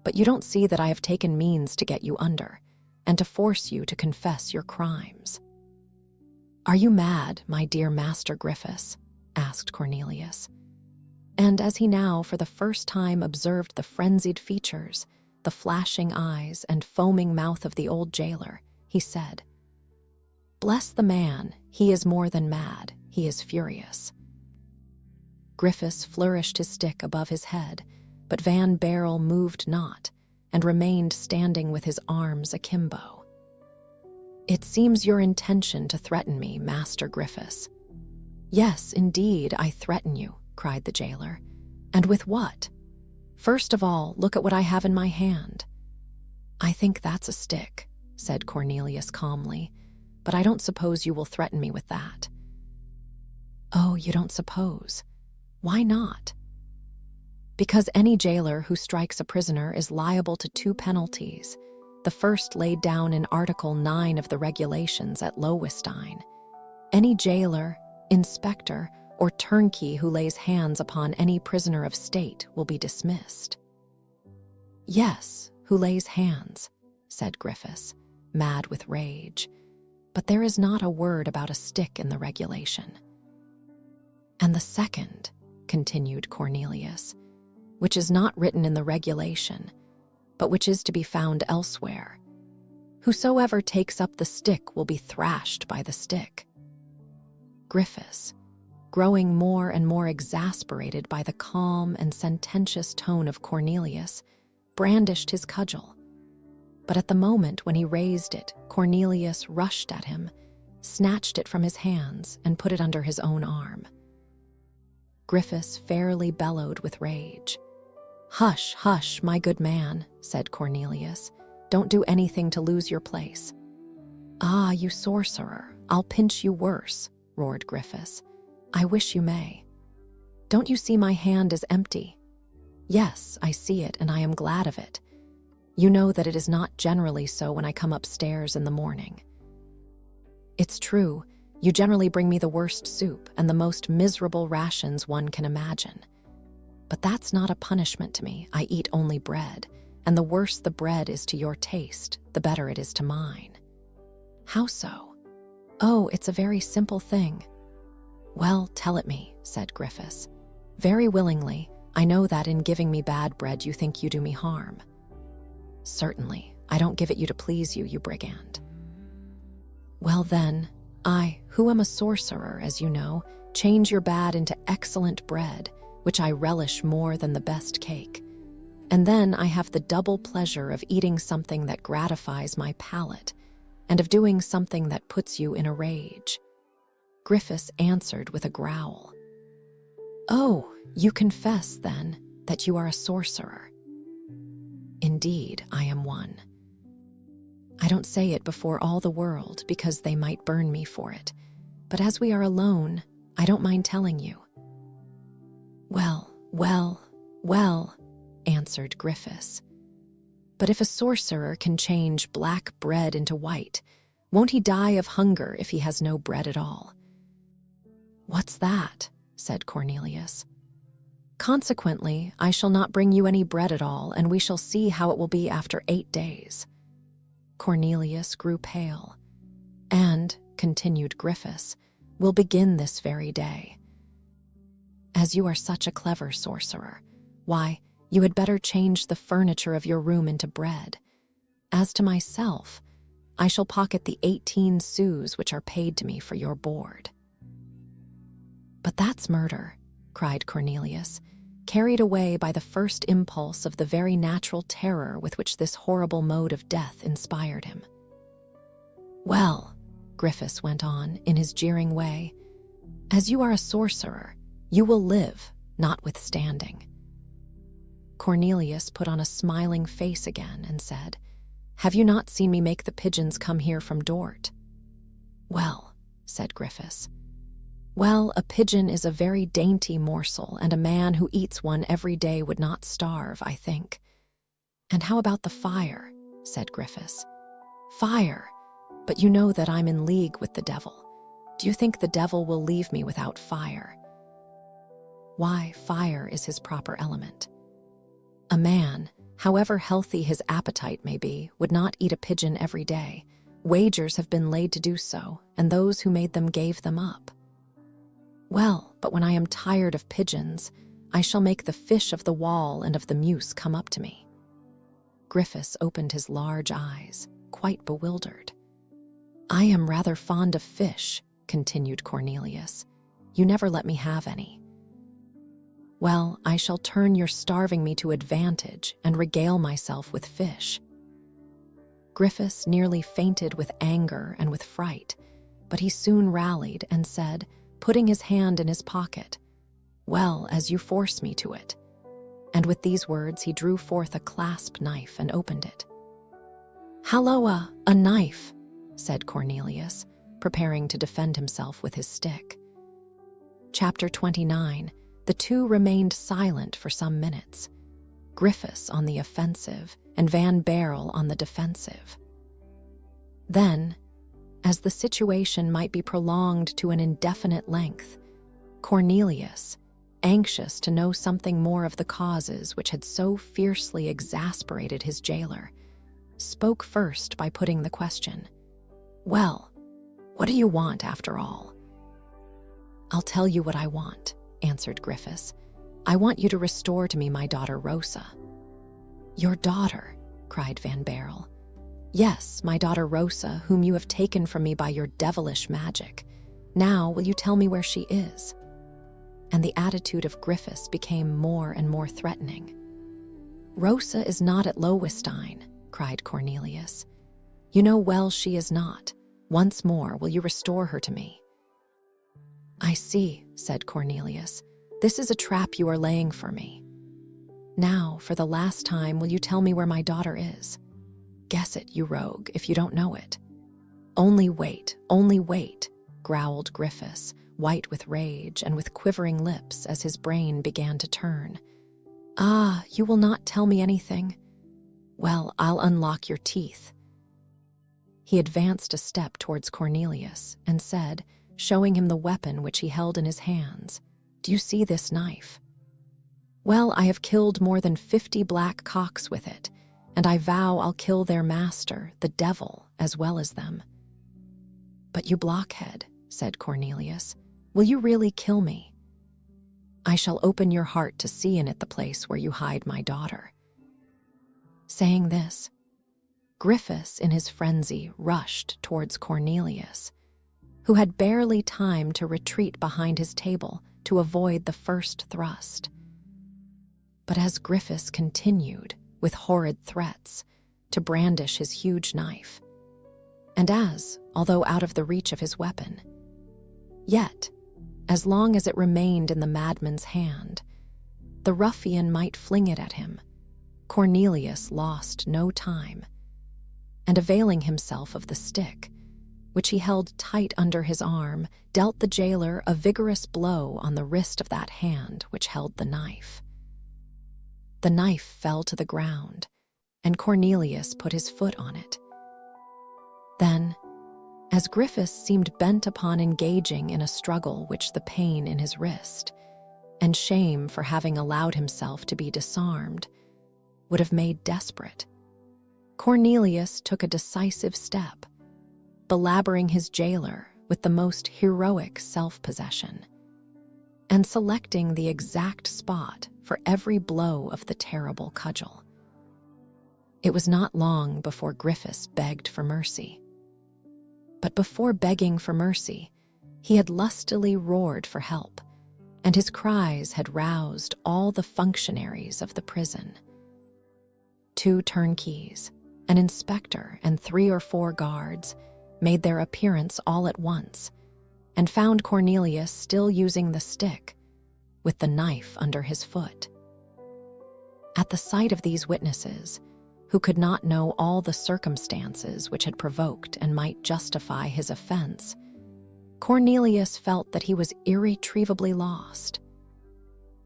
Speaker 1: "But you don't see that I have taken means to get you under, and to force you to confess your crimes." "Are you mad, my dear Master Griffiths?" asked Cornelius. And as he now for the first time observed the frenzied features, the flashing eyes and foaming mouth of the old jailer, he said, "Bless the man, he is more than mad, he is furious." Griffiths flourished his stick above his head, but Van Barrel moved not, and remained standing with his arms akimbo. "It seems your intention to threaten me, Master Griffiths." "Yes, indeed, I threaten you," cried the jailer. "And with what? First of all, look at what I have in my hand." "I think that's a stick," said Cornelius calmly, "but I don't suppose you will threaten me with that." "Oh, you don't suppose? Why not?" "Because any jailer who strikes a prisoner is liable to two penalties, the first laid down in Article 9 of the regulations at Lowenstein. Any jailer, inspector, or turnkey who lays hands upon any prisoner of state will be dismissed." "Yes, who lays hands," said Griffiths, mad with rage. "But there is not a word about a stick in the regulation." "And the second," continued Cornelius, "which is not written in the regulation, but which is to be found elsewhere. Whosoever takes up the stick will be thrashed by the stick." Griffiths, growing more and more exasperated by the calm and sententious tone of Cornelius, brandished his cudgel. But at the moment when he raised it, Cornelius rushed at him, snatched it from his hands, and put it under his own arm. Griffiths fairly bellowed with rage. "Hush, hush, my good man," said Cornelius. "Don't do anything to lose your place." "Ah, you sorcerer, I'll pinch you worse," roared Griffiths. "I wish you may. Don't you see my hand is empty?" "Yes, I see it, and I am glad of it. You know that it is not generally so when I come upstairs in the morning." "It's true, you generally bring me the worst soup and the most miserable rations one can imagine. But that's not a punishment to me. I eat only bread, and the worse the bread is to your taste, the better it is to mine." "How so?" "Oh, it's a very simple thing." "Well, tell it me," said Griffiths. "Very willingly. I know that in giving me bad bread you think you do me harm." "Certainly, I don't give it you to please you, you brigand." "Well then, I, who am a sorcerer, as you know, change your bad into excellent bread, which I relish more than the best cake. And then I have the double pleasure of eating something that gratifies my palate, and of doing something that puts you in a rage." Griffiths answered with a growl. "Oh, you confess, then, that you are a sorcerer." "Indeed, I am one. I don't say it before all the world because they might burn me for it, but as we are alone, I don't mind telling you." "Well, well, well," answered Griffiths. "But if a sorcerer can change black bread into white, won't he die of hunger if he has no bread at all?" "What's that?" said Cornelius. "Consequently, I shall not bring you any bread at all, and we shall see how it will be after 8 days." Cornelius grew pale. "And," continued Griffiths, "we'll begin this very day. As you are such a clever sorcerer, why, you had better change the furniture of your room into bread. As to myself, I shall pocket the 18 sous which are paid to me for your board." "But that's murder," cried Cornelius, carried away by the first impulse of the very natural terror with which this horrible mode of death inspired him. "Well," Griffiths went on in his jeering way, "as you are a sorcerer, you will live, notwithstanding." Cornelius put on a smiling face again and said, "Have you not seen me make the pigeons come here from Dort?" "Well," said Griffiths, "well, a pigeon is a very dainty morsel, and a man who eats one every day would not starve, I think." "And how about the fire?" said Griffiths. "Fire! But you know that I'm in league with the devil. Do you think the devil will leave me without fire?" "Why, fire is his proper element. A man, however healthy his appetite may be, would not eat a pigeon every day. Wagers have been laid to do so, and those who made them gave them up." "Well, but when I am tired of pigeons, I shall make the fish of the wall and of the mews come up to me." Griffiths opened his large eyes, quite bewildered. "I am rather fond of fish," continued Cornelius. "You never let me have any." "Well, I shall turn your starving me to advantage and regale myself with fish." Griffiths nearly fainted with anger and with fright, but he soon rallied and said, putting his hand in his pocket, "Well, as you force me to it." And with these words he drew forth a clasp knife and opened it. "Halloa, a knife!" said Cornelius, preparing to defend himself with his stick. Chapter 29. The two remained silent for some minutes, Griffiths on the offensive and Van Baerle on the defensive. Then, as the situation might be prolonged to an indefinite length, Cornelius, anxious to know something more of the causes which had so fiercely exasperated his jailer, spoke first by putting the question, "Well, what do you want after all?" "I'll tell you what I want," answered Griffiths. "I want you to restore to me my daughter Rosa." "Your daughter?" cried Van Baerle. "Yes, my daughter Rosa, whom you have taken from me by your devilish magic. Now will you tell me where she is?" And the attitude of Griffiths became more and more threatening. "Rosa is not at Loewestein," cried Cornelius. "You know well she is not. Once more, will you restore her to me?" "I see," said Cornelius. "This is a trap you are laying for me. Now, for the last time, will you tell me where my daughter is? Guess it, you rogue, if you don't know it." Only wait," growled Griffiths, white with rage and with quivering lips as his brain began to turn. "Ah, you will not tell me anything? Well, I'll unlock your teeth." He advanced a step towards Cornelius and said, showing him the weapon which he held in his hands, "Do you see this knife? Well, I have killed more than 50 black cocks with it, and I vow I'll kill their master, the devil, as well as them." "But you blockhead," said Cornelius, "will you really kill me?" "I shall open your heart to see in it the place where you hide my daughter." Saying this, Griffiths, in his frenzy, rushed towards Cornelius, who had barely time to retreat behind his table to avoid the first thrust. But as Griffiths continued, with horrid threats, to brandish his huge knife, and as, although out of the reach of his weapon, yet, as long as it remained in the madman's hand, the ruffian might fling it at him, Cornelius lost no time, and availing himself of the stick, which he held tight under his arm, dealt the jailer a vigorous blow on the wrist of that hand which held the knife. The knife fell to the ground, and Cornelius put his foot on it. Then, as Griffiths seemed bent upon engaging in a struggle which the pain in his wrist, and shame for having allowed himself to be disarmed, would have made desperate, Cornelius took a decisive step, belabouring his jailer with the most heroic self-possession, and selecting the exact spot for every blow of the terrible cudgel. It was not long before Griffiths begged for mercy. But before begging for mercy, he had lustily roared for help, and his cries had roused all the functionaries of the prison. 2 turnkeys, an inspector, and 3 or 4 guards made their appearance all at once and found Cornelius still using the stick, with the knife under his foot. At the sight of these witnesses, who could not know all the circumstances which had provoked and might justify his offense, Cornelius felt that he was irretrievably lost.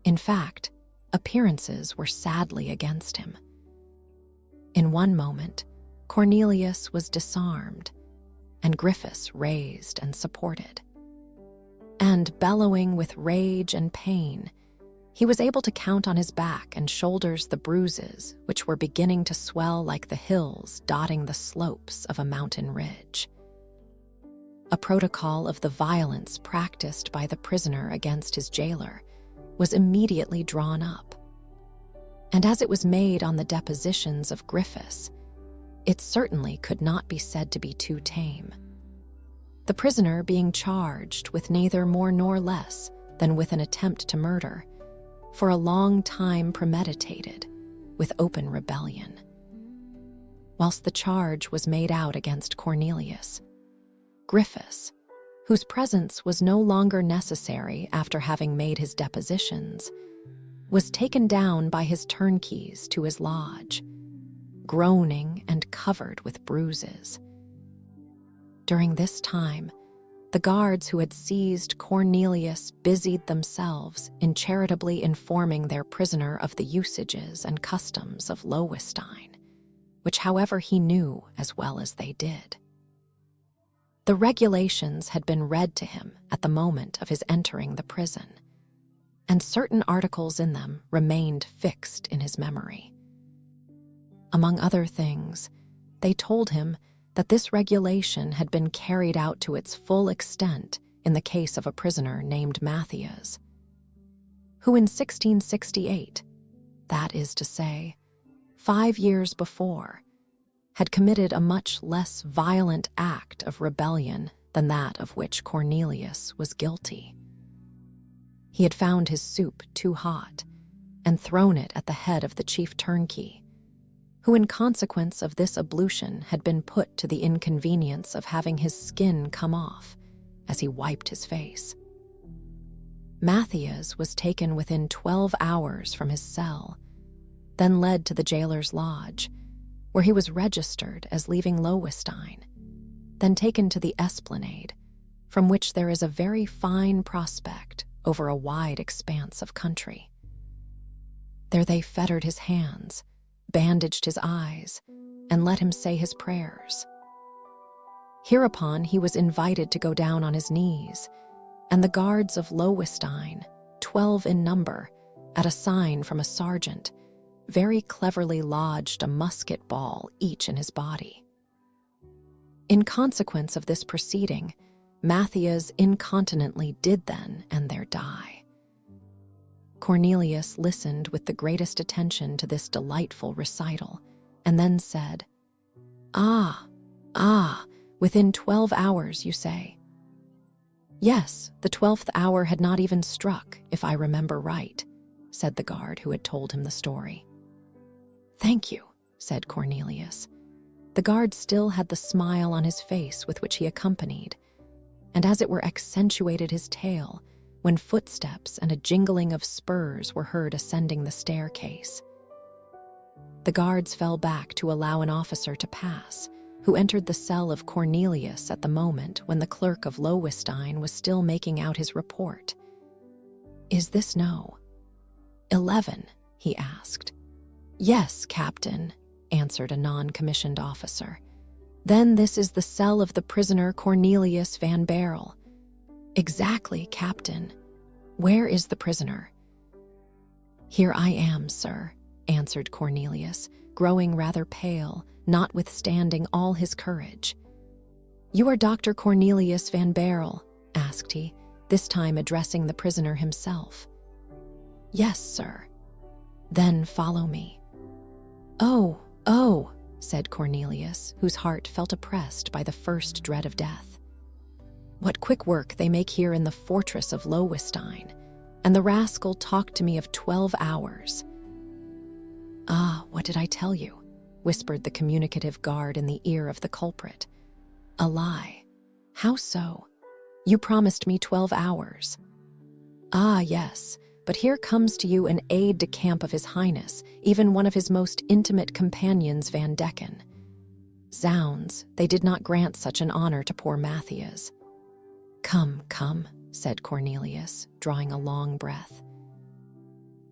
Speaker 1: In fact, appearances were sadly against him. In one moment, Cornelius was disarmed, and Griffiths raised and supported. And bellowing with rage and pain, he was able to count on his back and shoulders the bruises which were beginning to swell like the hills dotting the slopes of a mountain ridge. A protocol of the violence practiced by the prisoner against his jailer was immediately drawn up. And as it was made on the depositions of Griffiths, it certainly could not be said to be too tame. The prisoner being charged with neither more nor less than with an attempt to murder, for a long time premeditated, with open rebellion. Whilst the charge was made out against Cornelius, Griffiths, whose presence was no longer necessary after having made his depositions, was taken down by his turnkeys to his lodge, groaning and covered with bruises. During this time, the guards who had seized Cornelius busied themselves in charitably informing their prisoner of the usages and customs of Lowenstein, which, however, he knew as well as they did. The regulations had been read to him at the moment of his entering the prison, and certain articles in them remained fixed in his memory. Among other things, they told him that this regulation had been carried out to its full extent in the case of a prisoner named Matthias, who in 1668, that is to say, 5 years before, had committed a much less violent act of rebellion than that of which Cornelius was guilty. He had found his soup too hot and thrown it at the head of the chief turnkey, who in consequence of this ablution had been put to the inconvenience of having his skin come off as he wiped his face. Matthias was taken within 12 hours from his cell, then led to the jailer's lodge, where he was registered as leaving Lowenstein, then taken to the esplanade, from which there is a very fine prospect over a wide expanse of country. There they fettered his hands, bandaged his eyes, and let him say his prayers. Hereupon he was invited to go down on his knees, and the guards of Lowenstein, 12 in number, at a sign from a sergeant, very cleverly lodged a musket ball each in his body. In consequence of this proceeding, Matthias incontinently did then and there die. Cornelius listened with the greatest attention to this delightful recital, and then said, Ah, within 12 hours, you say? Yes, the 12th hour had not even struck, if I remember right, said the guard who had told him the story. Thank you, said Cornelius. The guard still had the smile on his face with which he accompanied, and as it were accentuated his tale when footsteps and a jingling of spurs were heard ascending the staircase. The guards fell back to allow an officer to pass, who entered the cell of Cornelius at the moment when the clerk of Lowenstein was still making out his report. Is this no? 11, he asked. Yes, Captain, answered a non-commissioned officer. Then this is the cell of the prisoner Cornelius van Baerle. Exactly, Captain. Where is the prisoner? Here I am, sir, answered Cornelius, growing rather pale, notwithstanding all his courage. You are Dr. Cornelius van Baerle, asked he, this time addressing the prisoner himself. Yes, sir. Then follow me. Oh, said Cornelius, whose heart felt oppressed by the first dread of death. "What quick work they make here in the fortress of Lowenstein, and the rascal talked to me of 12 hours. "Ah, what did I tell you?" whispered the communicative guard in the ear of the culprit. "A lie. How so? You promised me 12 hours. "Ah, yes, but here comes to you an aide-de-camp of His Highness, even one of his most intimate companions, Van Decken. Zounds, they did not grant such an honor to poor Matthias." "Come, come," said Cornelius, drawing a long breath.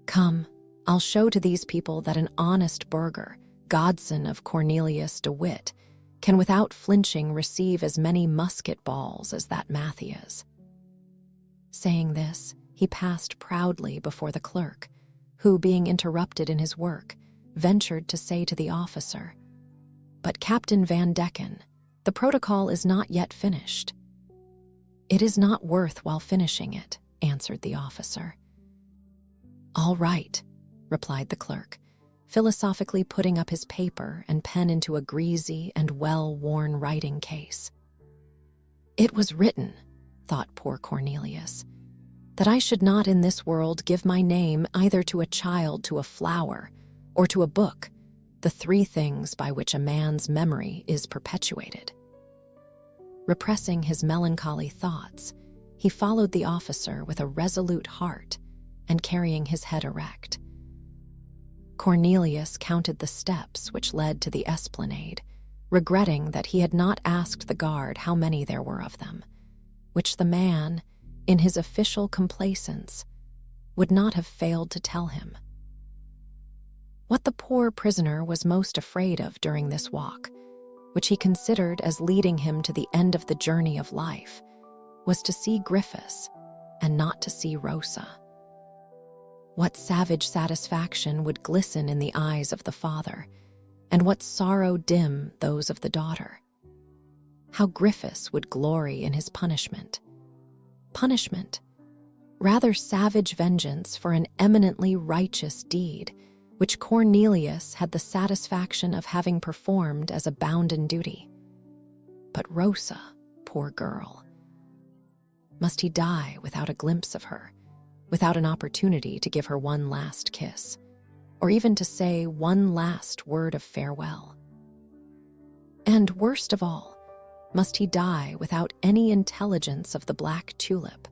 Speaker 1: "Come, I'll show to these people that an honest burgher, godson of Cornelius de Witt, can without flinching receive as many musket balls as that Matthias." Saying this, he passed proudly before the clerk, who, being interrupted in his work, ventured to say to the officer, "But Captain Van Decken, the protocol is not yet finished." "It is not worth while finishing it," answered the officer. "All right," replied the clerk, philosophically putting up his paper and pen into a greasy and well-worn writing case. "It was written," thought poor Cornelius, "that I should not in this world give my name either to a child, to a flower, or to a book, the three things by which a man's memory is perpetuated." Repressing his melancholy thoughts, he followed the officer with a resolute heart and carrying his head erect. Cornelius counted the steps which led to the esplanade, regretting that he had not asked the guard how many there were of them, which the man, in his official complacence, would not have failed to tell him. What the poor prisoner was most afraid of during this walk, which he considered as leading him to the end of the journey of life, was to see Griffiths and not to see Rosa. What savage satisfaction would glisten in the eyes of the father, and what sorrow dim those of the daughter. How Griffiths would glory in his punishment. Punishment, rather savage vengeance for an eminently righteous deed, which Cornelius had the satisfaction of having performed as a bounden duty. But Rosa, poor girl, must he die without a glimpse of her, without an opportunity to give her one last kiss, or even to say one last word of farewell? And worst of all, must he die without any intelligence of the Black Tulip,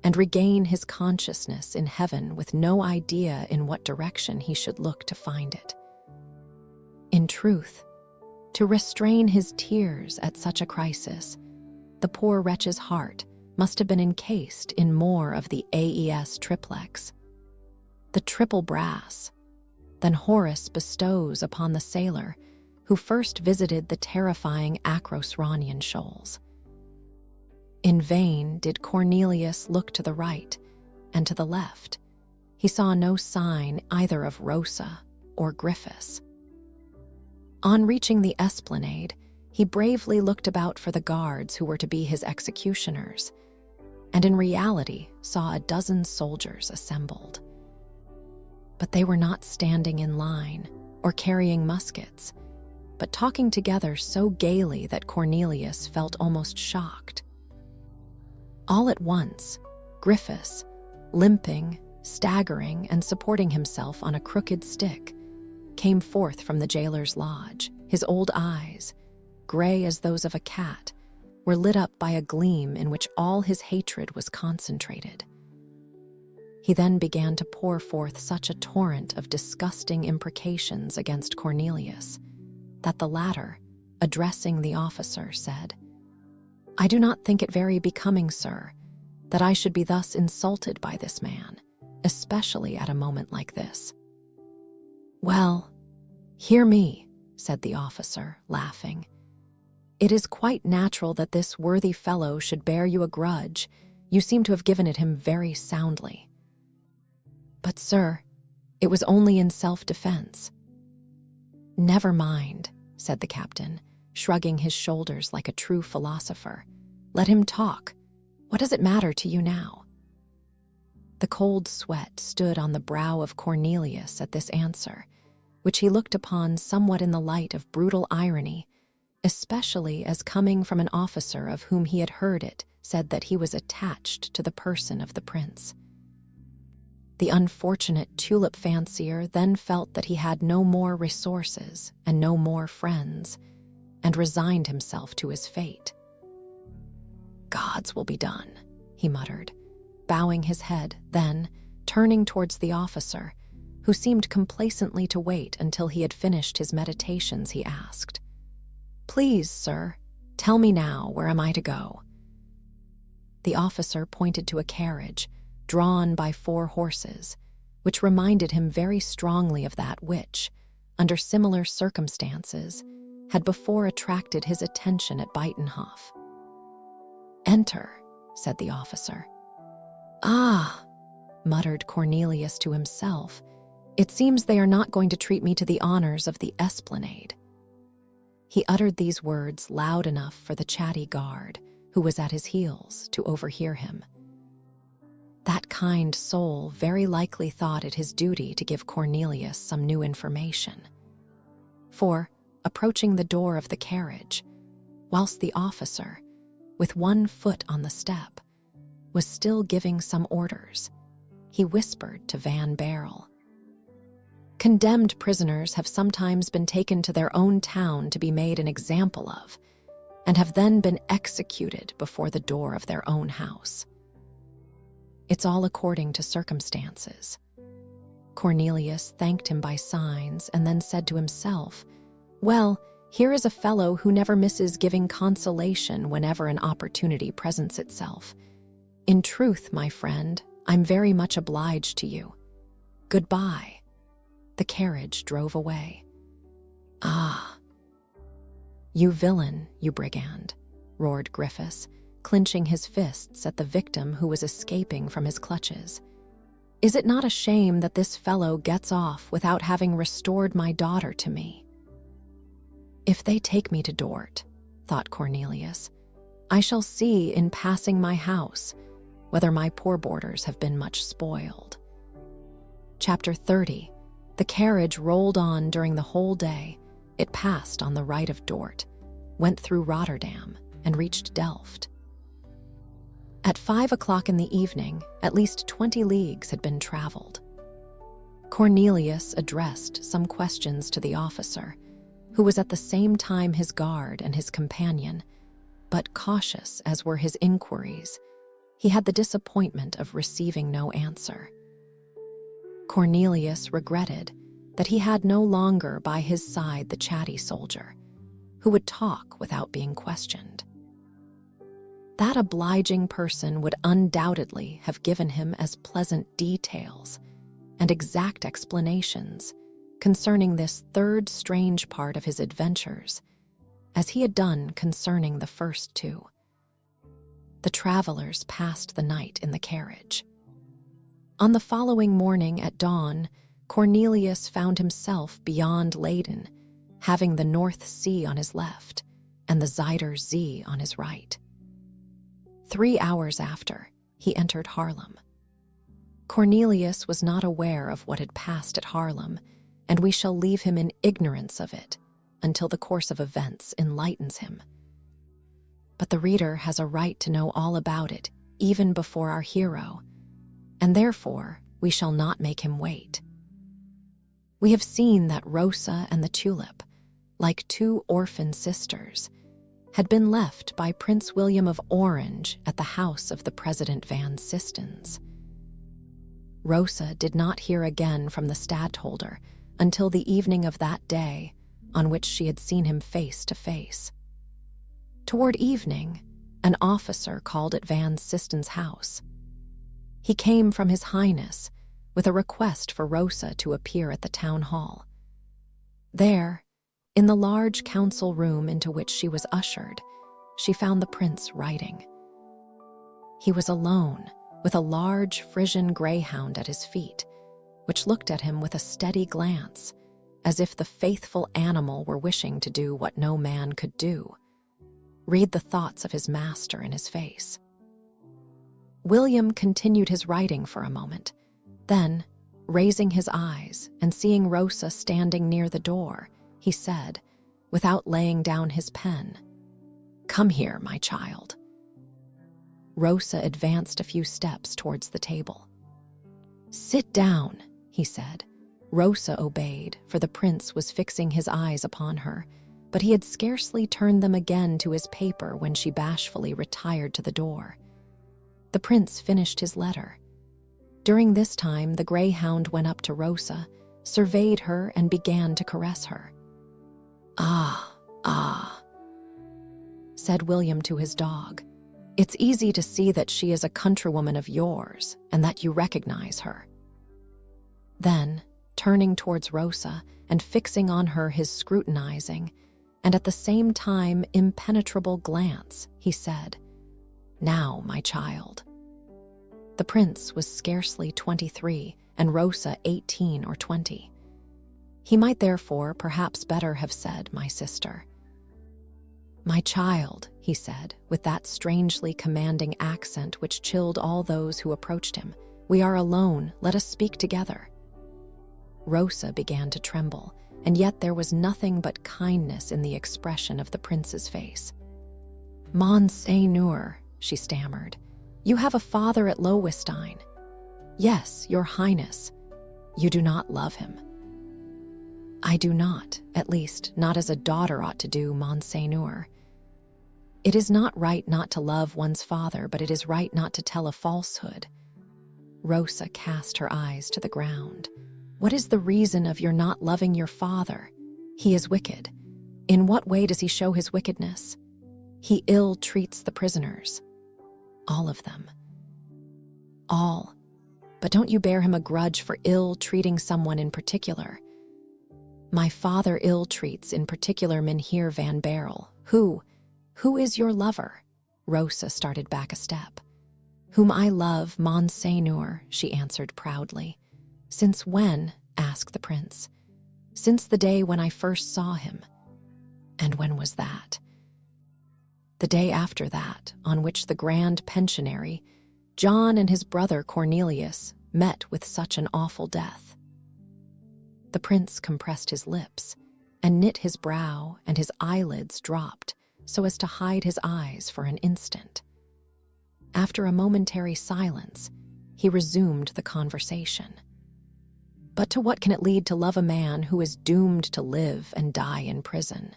Speaker 1: and regain his consciousness in heaven with no idea in what direction he should look to find it? In truth, to restrain his tears at such a crisis, the poor wretch's heart must have been encased in more of the AES triplex, the triple brass, than Horace bestows upon the sailor who first visited the terrifying Acrosronian shoals. In vain did Cornelius look to the right and to the left. He saw no sign either of Rosa or Griffiths. On reaching the esplanade, he bravely looked about for the guards who were to be his executioners, and in reality saw a dozen soldiers assembled. But they were not standing in line or carrying muskets, but talking together so gaily that Cornelius felt almost shocked. All at once, Griffiths, limping, staggering, and supporting himself on a crooked stick, came forth from the jailer's lodge. His old eyes, gray as those of a cat, were lit up by a gleam in which all his hatred was concentrated. He then began to pour forth such a torrent of disgusting imprecations against Cornelius that the latter, addressing the officer, said, "I do not think it very becoming, sir, that I should be thus insulted by this man, especially at a moment like this." "Well, hear me," said the officer, laughing. "It is quite natural that this worthy fellow should bear you a grudge. You seem to have given it him very soundly." "But, sir, it was only in self-defense." "Never mind," said the captain, shrugging his shoulders like a true philosopher. "Let him talk. What does it matter to you now?" The cold sweat stood on the brow of Cornelius at this answer, which he looked upon somewhat in the light of brutal irony, especially as coming from an officer of whom he had heard it said that he was attached to the person of the prince. The unfortunate tulip fancier then felt that he had no more resources and no more friends, and resigned himself to his fate. "God's will be done," he muttered, bowing his head, then, turning towards the officer, who seemed complacently to wait until he had finished his meditations, he asked, "Please, sir, tell me now, where am I to go?" The officer pointed to a carriage, drawn by 4 horses, which reminded him very strongly of that which, under similar circumstances, had before attracted his attention at Buitenhof. "Enter," said the officer. "Ah," muttered Cornelius to himself, "it seems they are not going to treat me to the honors of the esplanade." He uttered these words loud enough for the chatty guard, who was at his heels, to overhear him. That kind soul very likely thought it his duty to give Cornelius some new information. For, approaching the door of the carriage, whilst the officer, with one foot on the step, was still giving some orders, he whispered to Van Barrel, "Condemned prisoners have sometimes been taken to their own town to be made an example of, and have then been executed before the door of their own house. It's all according to circumstances." Cornelius thanked him by signs and then said to himself, "Well, here is a fellow who never misses giving consolation whenever an opportunity presents itself. In truth, my friend, I'm very much obliged to you. Goodbye." The carriage drove away. "Ah, you villain, you brigand," roared Griffiths, clenching his fists at the victim who was escaping from his clutches. "Is it not a shame that this fellow gets off without having restored my daughter to me?" "If they take me to Dort," thought Cornelius, "I shall see in passing my house whether my poor boarders have been much spoiled." Chapter 30. The carriage rolled on during the whole day. It passed on the right of Dort, went through Rotterdam, and reached Delft. At 5 o'clock in the evening, at least 20 leagues had been traveled. Cornelius addressed some questions to the officer, who was at the same time his guard and his companion, but cautious as were his inquiries, he had the disappointment of receiving no answer. Cornelius regretted that he had no longer by his side the chatty soldier, who would talk without being questioned. That obliging person would undoubtedly have given him as pleasant details and exact explanations concerning this third strange part of his adventures, as he had done concerning the first 2. The travelers passed the night in the carriage. On the following morning at dawn, Cornelius found himself beyond Leyden, having the North Sea on his left and the Zuider Zee on his right. 3 hours after, he entered Haarlem. Cornelius was not aware of what had passed at Haarlem, and we shall leave him in ignorance of it until the course of events enlightens him. But the reader has a right to know all about it, even before our hero, and therefore we shall not make him wait. We have seen that Rosa and the Tulip, like 2 orphan sisters, had been left by Prince William of Orange at the house of the President Van Sistens. Rosa did not hear again from the stadtholder until the evening of that day on which she had seen him face to face. Toward evening, an officer called at Van Sisten's house. He came from His Highness with a request for Rosa to appear at the town hall. There, in the large council room into which she was ushered, she found the prince writing. He was alone, with a large Frisian greyhound at his feet, which looked at him with a steady glance, as if the faithful animal were wishing to do what no man could do: read the thoughts of his master in his face. William continued his writing for a moment. Then, Raising his eyes and seeing Rosa standing near the door, he said, without laying down his pen, "Come here, my child." Rosa advanced a few steps towards the table. "Sit down," he said. Rosa obeyed, for the prince was fixing his eyes upon her, but he had scarcely turned them again to his paper when she bashfully retired to the door. The prince finished his letter. During this time, the greyhound went up to Rosa, surveyed her, and began to caress her. "Ah, ah," said William to his dog. "It's easy to see that she is a countrywoman of yours and that you recognize her." Then, turning towards Rosa and fixing on her his scrutinizing and at the same time impenetrable glance, he said, "Now, my child." The prince was scarcely 23 and Rosa 18 or 20. He might therefore perhaps better have said, "My sister." "My child," he said, with that strangely commanding accent which chilled all those who approached him, "we are alone, let us speak together." Rosa began to tremble, and yet there was nothing but kindness in the expression of the prince's face. "Monseigneur," she stammered, "you have a father at Lowenstein." "Yes, your highness." "You do not love him." "I do not, at least not as a daughter ought to do, Monseigneur." "It is not right not to love one's father, but it is right not to tell a falsehood." Rosa cast her eyes to the ground. "What is the reason of your not loving your father? He is wicked." "In what way does he show his wickedness?" "He ill treats the prisoners." "All of them?" "All. But don't you bear him a grudge for ill treating someone in particular?" "My father ill treats in particular Mynheer Van Barrel." Who is your lover?" Rosa started back a step. "Whom I love, Monseigneur," she answered proudly. "Since when?" asked the prince. "Since the day when I first saw him." "And when was that?" "The day after that, on which the grand pensionary, John, and his brother Cornelius met with such an awful death." The prince compressed his lips and knit his brow, and his eyelids dropped so as to hide his eyes for an instant. After a momentary silence, he resumed the conversation. "But to what can it lead to love a man who is doomed to live and die in prison?"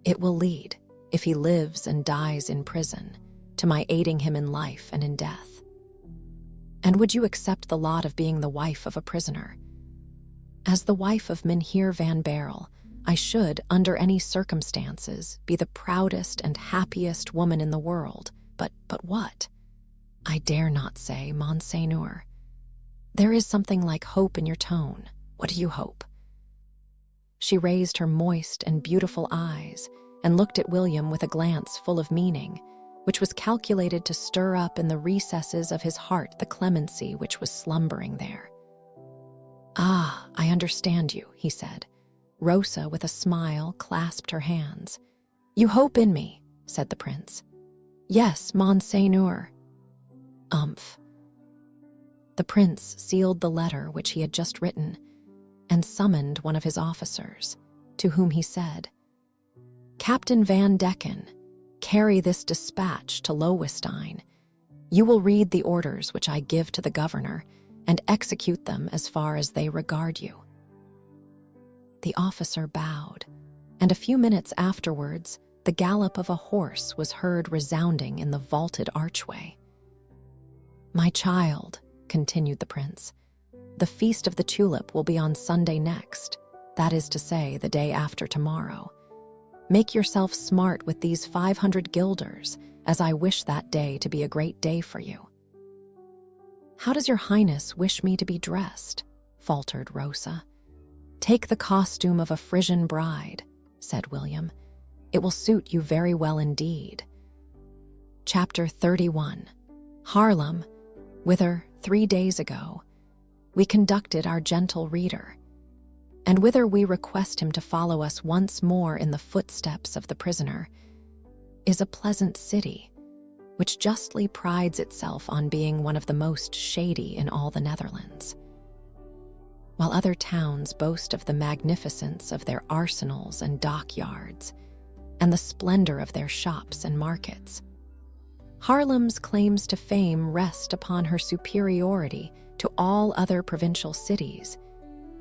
Speaker 1: "It will lead, if he lives and dies in prison, to my aiding him in life and in death." "And would you accept the lot of being the wife of a prisoner?" "As the wife of Mynheer Van Barrel, I should, under any circumstances, be the proudest and happiest woman in the world. But what?" "I dare not say, Monseigneur." "There is something like hope in your tone. What do you hope?" She raised her moist and beautiful eyes and looked at William with a glance full of meaning, which was calculated to stir up in the recesses of his heart the clemency which was slumbering there. "Ah, I understand you," he said. Rosa, with a smile, clasped her hands. "You hope in me," said the prince. "Yes, Monseigneur." "Umph." The prince sealed the letter which he had just written and summoned one of his officers, to whom he said, "Captain Van Decken, carry this dispatch to Lowenstein. You will read the orders which I give to the governor and execute them as far as they regard you." The officer bowed, and a few minutes afterwards, the gallop of a horse was heard resounding in the vaulted archway. "My child," continued the prince, "the feast of the Tulip will be on Sunday next, that is to say, the day after tomorrow. Make yourself smart with these 500 guilders, as I wish that day to be a great day for you." "How does your highness wish me to be dressed?" faltered Rosa. "Take the costume of a Frisian bride," said William. "It will suit you very well indeed." Chapter 31. Haarlem, whither, 3 days ago, we conducted our gentle reader, and whither we request him to follow us once more in the footsteps of the prisoner, is a pleasant city, which justly prides itself on being one of the most shady in all the Netherlands. while other towns boast of the magnificence of their arsenals and dockyards, and the splendor of their shops and markets. Haarlem's claims to fame rest upon her superiority to all other provincial cities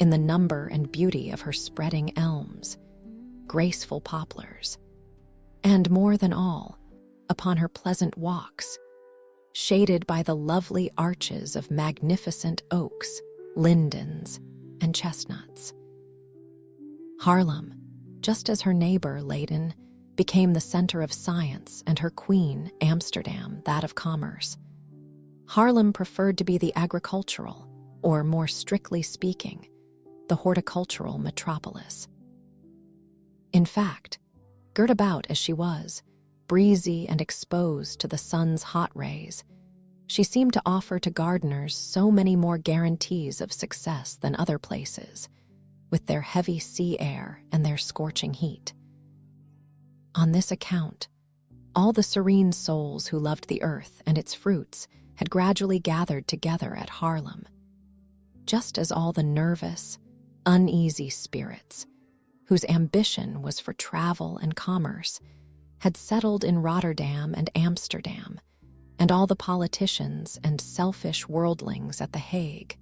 Speaker 1: in the number and beauty of her spreading elms, graceful poplars, and more than all, upon her pleasant walks, shaded by the lovely arches of magnificent oaks, lindens, and chestnuts. Haarlem, just as her neighbor Leiden, became the center of science and her queen, Amsterdam, that of commerce. Haarlem preferred to be the agricultural, or more strictly speaking, the horticultural metropolis. In fact, girt about as she was, breezy and exposed to the sun's hot rays, she seemed to offer to gardeners so many more guarantees of success than other places, with their heavy sea air and their scorching heat. On this account, all the serene souls who loved the earth and its fruits had gradually gathered together at Haarlem, just as all the nervous, uneasy spirits, whose ambition was for travel and commerce, had settled in Rotterdam and Amsterdam, and all the politicians and selfish worldlings at The Hague.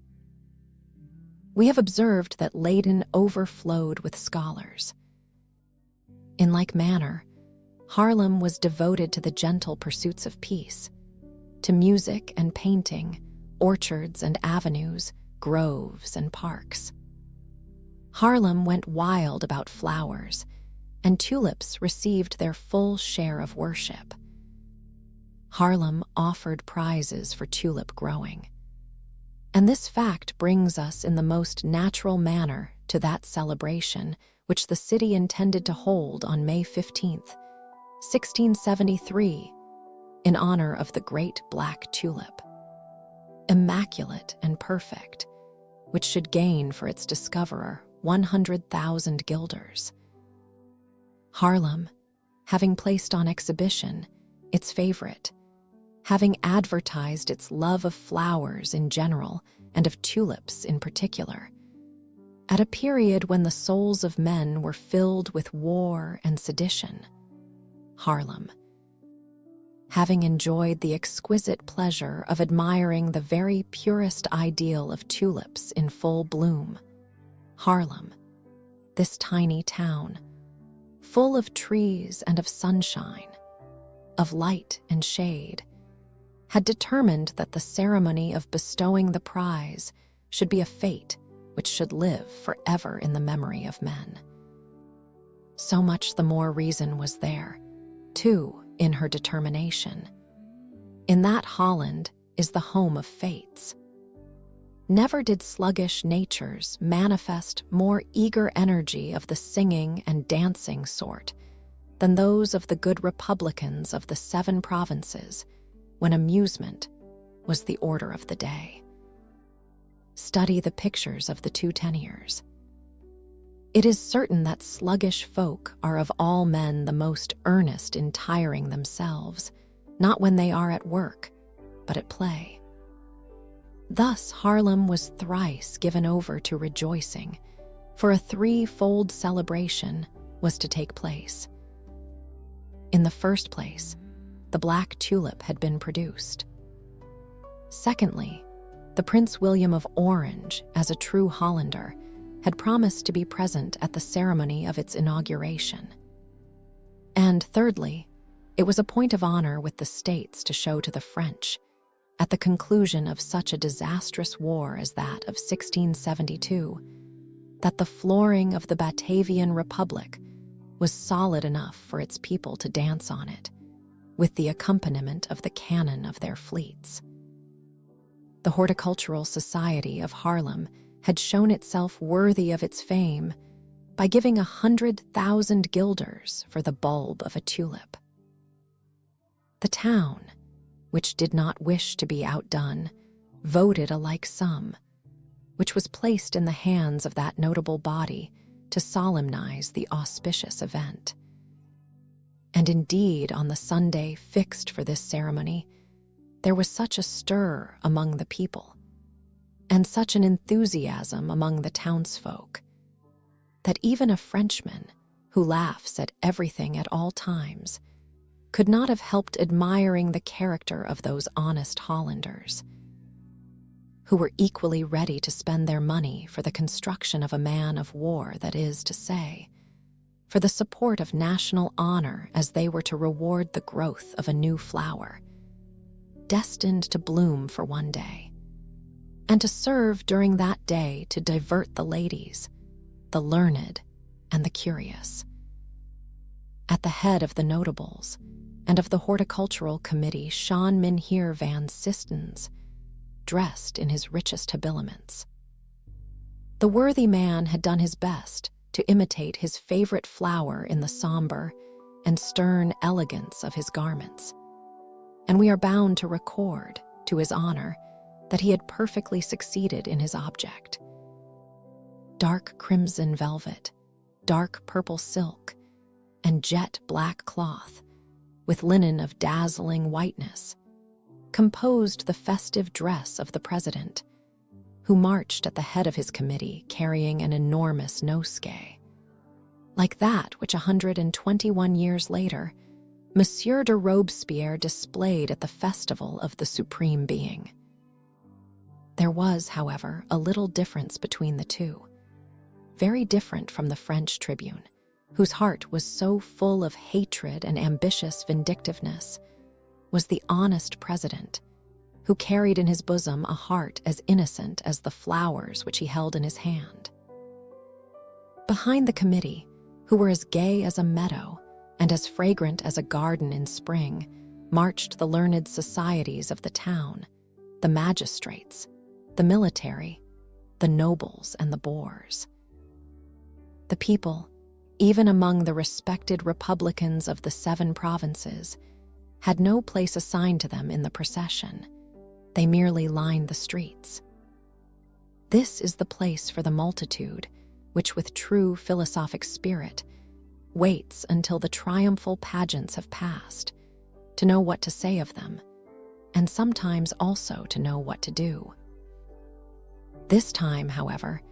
Speaker 1: We have observed that Leiden overflowed with scholars. In like manner, Haarlem was devoted to the gentle pursuits of peace, to music and painting, orchards and avenues, groves and parks. Haarlem went wild about flowers, and tulips received their full share of worship. Haarlem offered prizes for tulip growing. And this fact brings us in the most natural manner to that celebration which the city intended to hold on May 15th, 1673, in honor of the great Black Tulip, immaculate and perfect, which should gain for its discoverer 100,000 guilders. Haarlem, having placed on exhibition its favorite, having advertised its love of flowers in general and of tulips in particular, at a period when the souls of men were filled with war and sedition, Haarlem, having enjoyed the exquisite pleasure of admiring the very purest ideal of tulips in full bloom, Haarlem, this tiny town, full of trees and of sunshine, of light and shade, had determined that the ceremony of bestowing the prize should be a fete which should live forever in the memory of men. So much the more reason was there, too, in her determination. In that Holland is the home of fates. Never did sluggish natures manifest more eager energy of the singing and dancing sort than those of the good republicans of the 7 provinces, when amusement was the order of the day. Study the pictures of the 2 tenniers. It is certain that sluggish folk are of all men the most earnest in tiring themselves, not when they are at work, but at play. Thus Haarlem was thrice given over to rejoicing, for a 3-fold celebration was to take place. In the first place, the Black Tulip had been produced. Secondly, the Prince William of Orange, as a true Hollander, had promised to be present at the ceremony of its inauguration. And thirdly, it was a point of honor with the States to show to the French, at the conclusion of such a disastrous war as that of 1672, that the flooring of the Batavian Republic was solid enough for its people to dance on it, with the accompaniment of the cannon of their fleets. The Horticultural Society of Haarlem had shown itself worthy of its fame by giving 100,000 guilders for the bulb of a tulip. The town, which did not wish to be outdone, voted a like sum, which was placed in the hands of that notable body to solemnize the auspicious event. And indeed, on the Sunday fixed for this ceremony, there was such a stir among the people, and such an enthusiasm among the townsfolk that even a Frenchman who laughs at everything at all times could not have helped admiring the character of those honest Hollanders, who were equally ready to spend their money for the construction of a man of war, that is to say, for the support of national honor, as they were to reward the growth of a new flower, destined to bloom for one day, and to serve during that day to divert the ladies, the learned, and the curious. At the head of the notables and of the horticultural committee shone Mynheer van Sistens, dressed in his richest habiliments. The worthy man had done his best to imitate his favorite flower in the somber and stern elegance of his garments, and we are bound to record, to his honor, that he had perfectly succeeded in his object. Dark crimson velvet, dark purple silk, and jet black cloth, with linen of dazzling whiteness, composed the festive dress of the president, who marched at the head of his committee carrying an enormous nosegay, like that which 121 years later Monsieur de Robespierre displayed at the festival of the Supreme Being. There was, however, a little difference between the two, very different from the French tribune, whose heart was so full of hatred and ambitious vindictiveness, was the honest president, who carried in his bosom a heart as innocent as the flowers which he held in his hand. Behind the committee, who were as gay as a meadow and as fragrant as a garden in spring, marched the learned societies of the town, the magistrates, the military, the nobles, and the boors. The people, even among the respected republicans of the 7 provinces, had no place assigned to them in the procession. They merely lined the streets. This is the place for the multitude, which with true philosophic spirit waits until the triumphal pageants have passed, to know what to say of them, and sometimes also to know what to do. This time, however,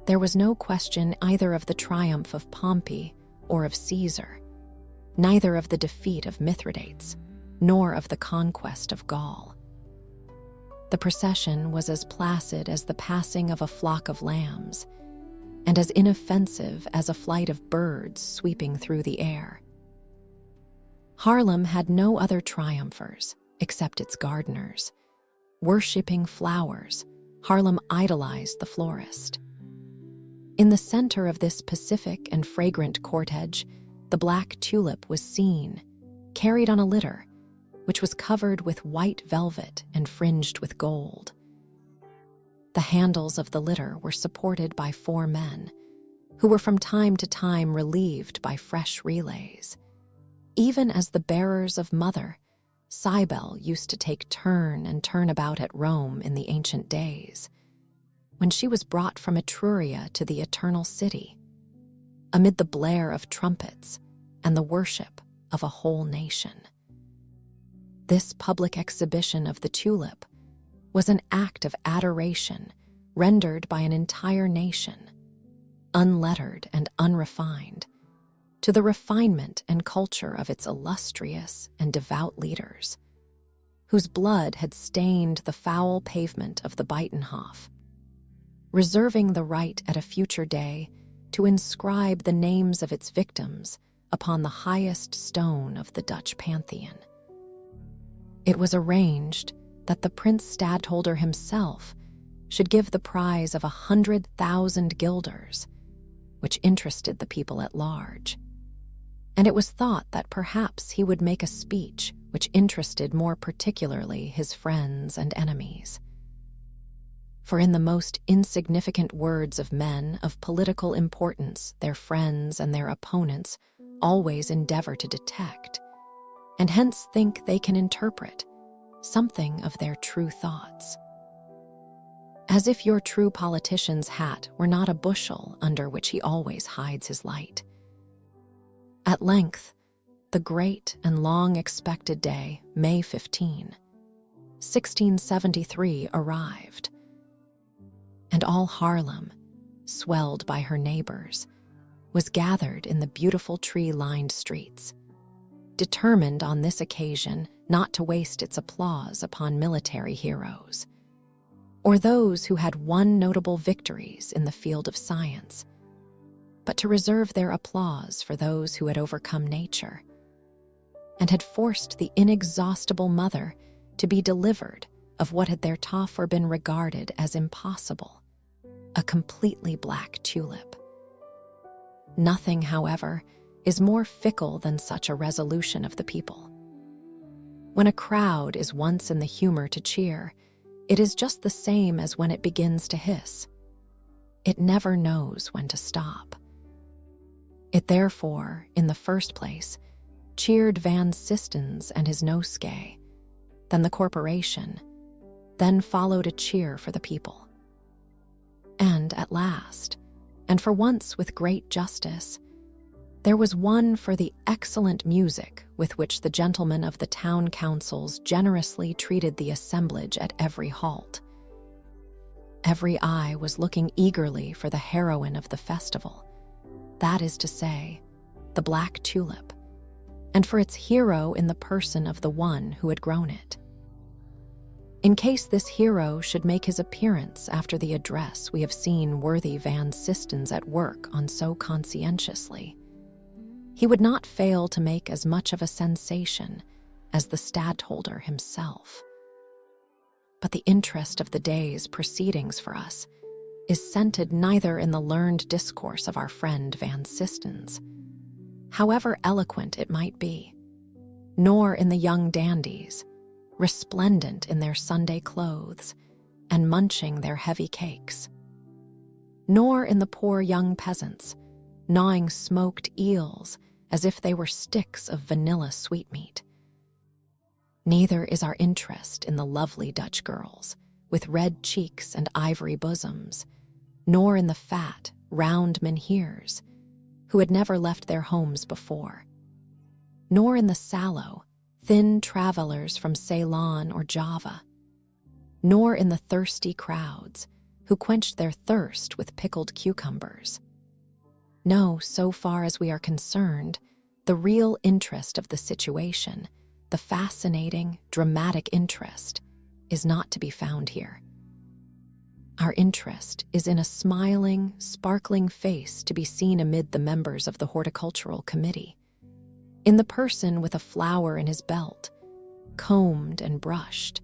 Speaker 1: there was no question either of the triumph of Pompey or of Caesar, neither of the defeat of Mithridates, nor of the conquest of Gaul. The procession was as placid as the passing of a flock of lambs, and as inoffensive as a flight of birds sweeping through the air. Haarlem had no other triumphers except its gardeners. Worshipping flowers, Haarlem idolized the florist. In the center of this pacific and fragrant cortege, the Black Tulip was seen, carried on a litter, which was covered with white velvet and fringed with gold. The handles of the litter were supported by 4 men, who were from time to time relieved by fresh relays, even as the bearers of Mother Cybele used to take turn and turn about at Rome in the ancient days, when she was brought from Etruria to the Eternal City, amid the blare of trumpets and the worship of a whole nation. This public exhibition of the tulip was an act of adoration rendered by an entire nation, unlettered and unrefined, to the refinement and culture of its illustrious and devout leaders, whose blood had stained the foul pavement of the Buitenhof, reserving the right at a future day to inscribe the names of its victims upon the highest stone of the Dutch Pantheon. It was arranged that the Prince Stadtholder himself should give the prize of 100,000 guilders, which interested the people at large. And it was thought that perhaps he would make a speech which interested more particularly his friends and enemies. For in the most insignificant words of men of political importance, their friends and their opponents always endeavor to detect, and hence think they can interpret, something of their true thoughts. As if your true politician's hat were not a bushel under which he always hides his light. At length, the great and long-expected day, May 15, 1673, arrived. And all Harlem, swelled by her neighbors, was gathered in the beautiful tree-lined streets, determined on this occasion not to waste its applause upon military heroes, or those who had won notable victories in the field of science, but to reserve their applause for those who had overcome nature and had forced the inexhaustible mother to be delivered of what had theretofore been regarded as impossible, a completely black tulip. Nothing, however, is more fickle than such a resolution of the people. When a crowd is once in the humor to cheer, it is just the same as when it begins to hiss. It never knows when to stop. It therefore, in the first place, cheered Van Sistens and his nosegay, then the corporation, then followed a cheer for the people. And at last, and for once with great justice, there was one for the excellent music with which the gentlemen of the town councils generously treated the assemblage at every halt. Every eye was looking eagerly for the heroine of the festival, that is to say, the Black Tulip, and for its hero in the person of the one who had grown it. In case this hero should make his appearance after the address we have seen worthy Van Sistens at work on so conscientiously, he would not fail to make as much of a sensation as the stadtholder himself. But the interest of the day's proceedings for us is centered neither in the learned discourse of our friend Van Sistens, however eloquent it might be, nor in the young dandies, resplendent in their Sunday clothes and munching their heavy cakes, nor in the poor young peasants, gnawing smoked eels as if they were sticks of vanilla sweetmeat. Neither is our interest in the lovely Dutch girls, with red cheeks and ivory bosoms, nor in the fat, round mynheers, who had never left their homes before, nor in the sallow, thin travelers from Ceylon or Java, nor in the thirsty crowds who quenched their thirst with pickled cucumbers. No, so far as we are concerned, the real interest of the situation, the fascinating, dramatic interest, is not to be found here. Our interest is in a smiling, sparkling face to be seen amid the members of the horticultural committee, in the person with a flower in his belt, combed and brushed,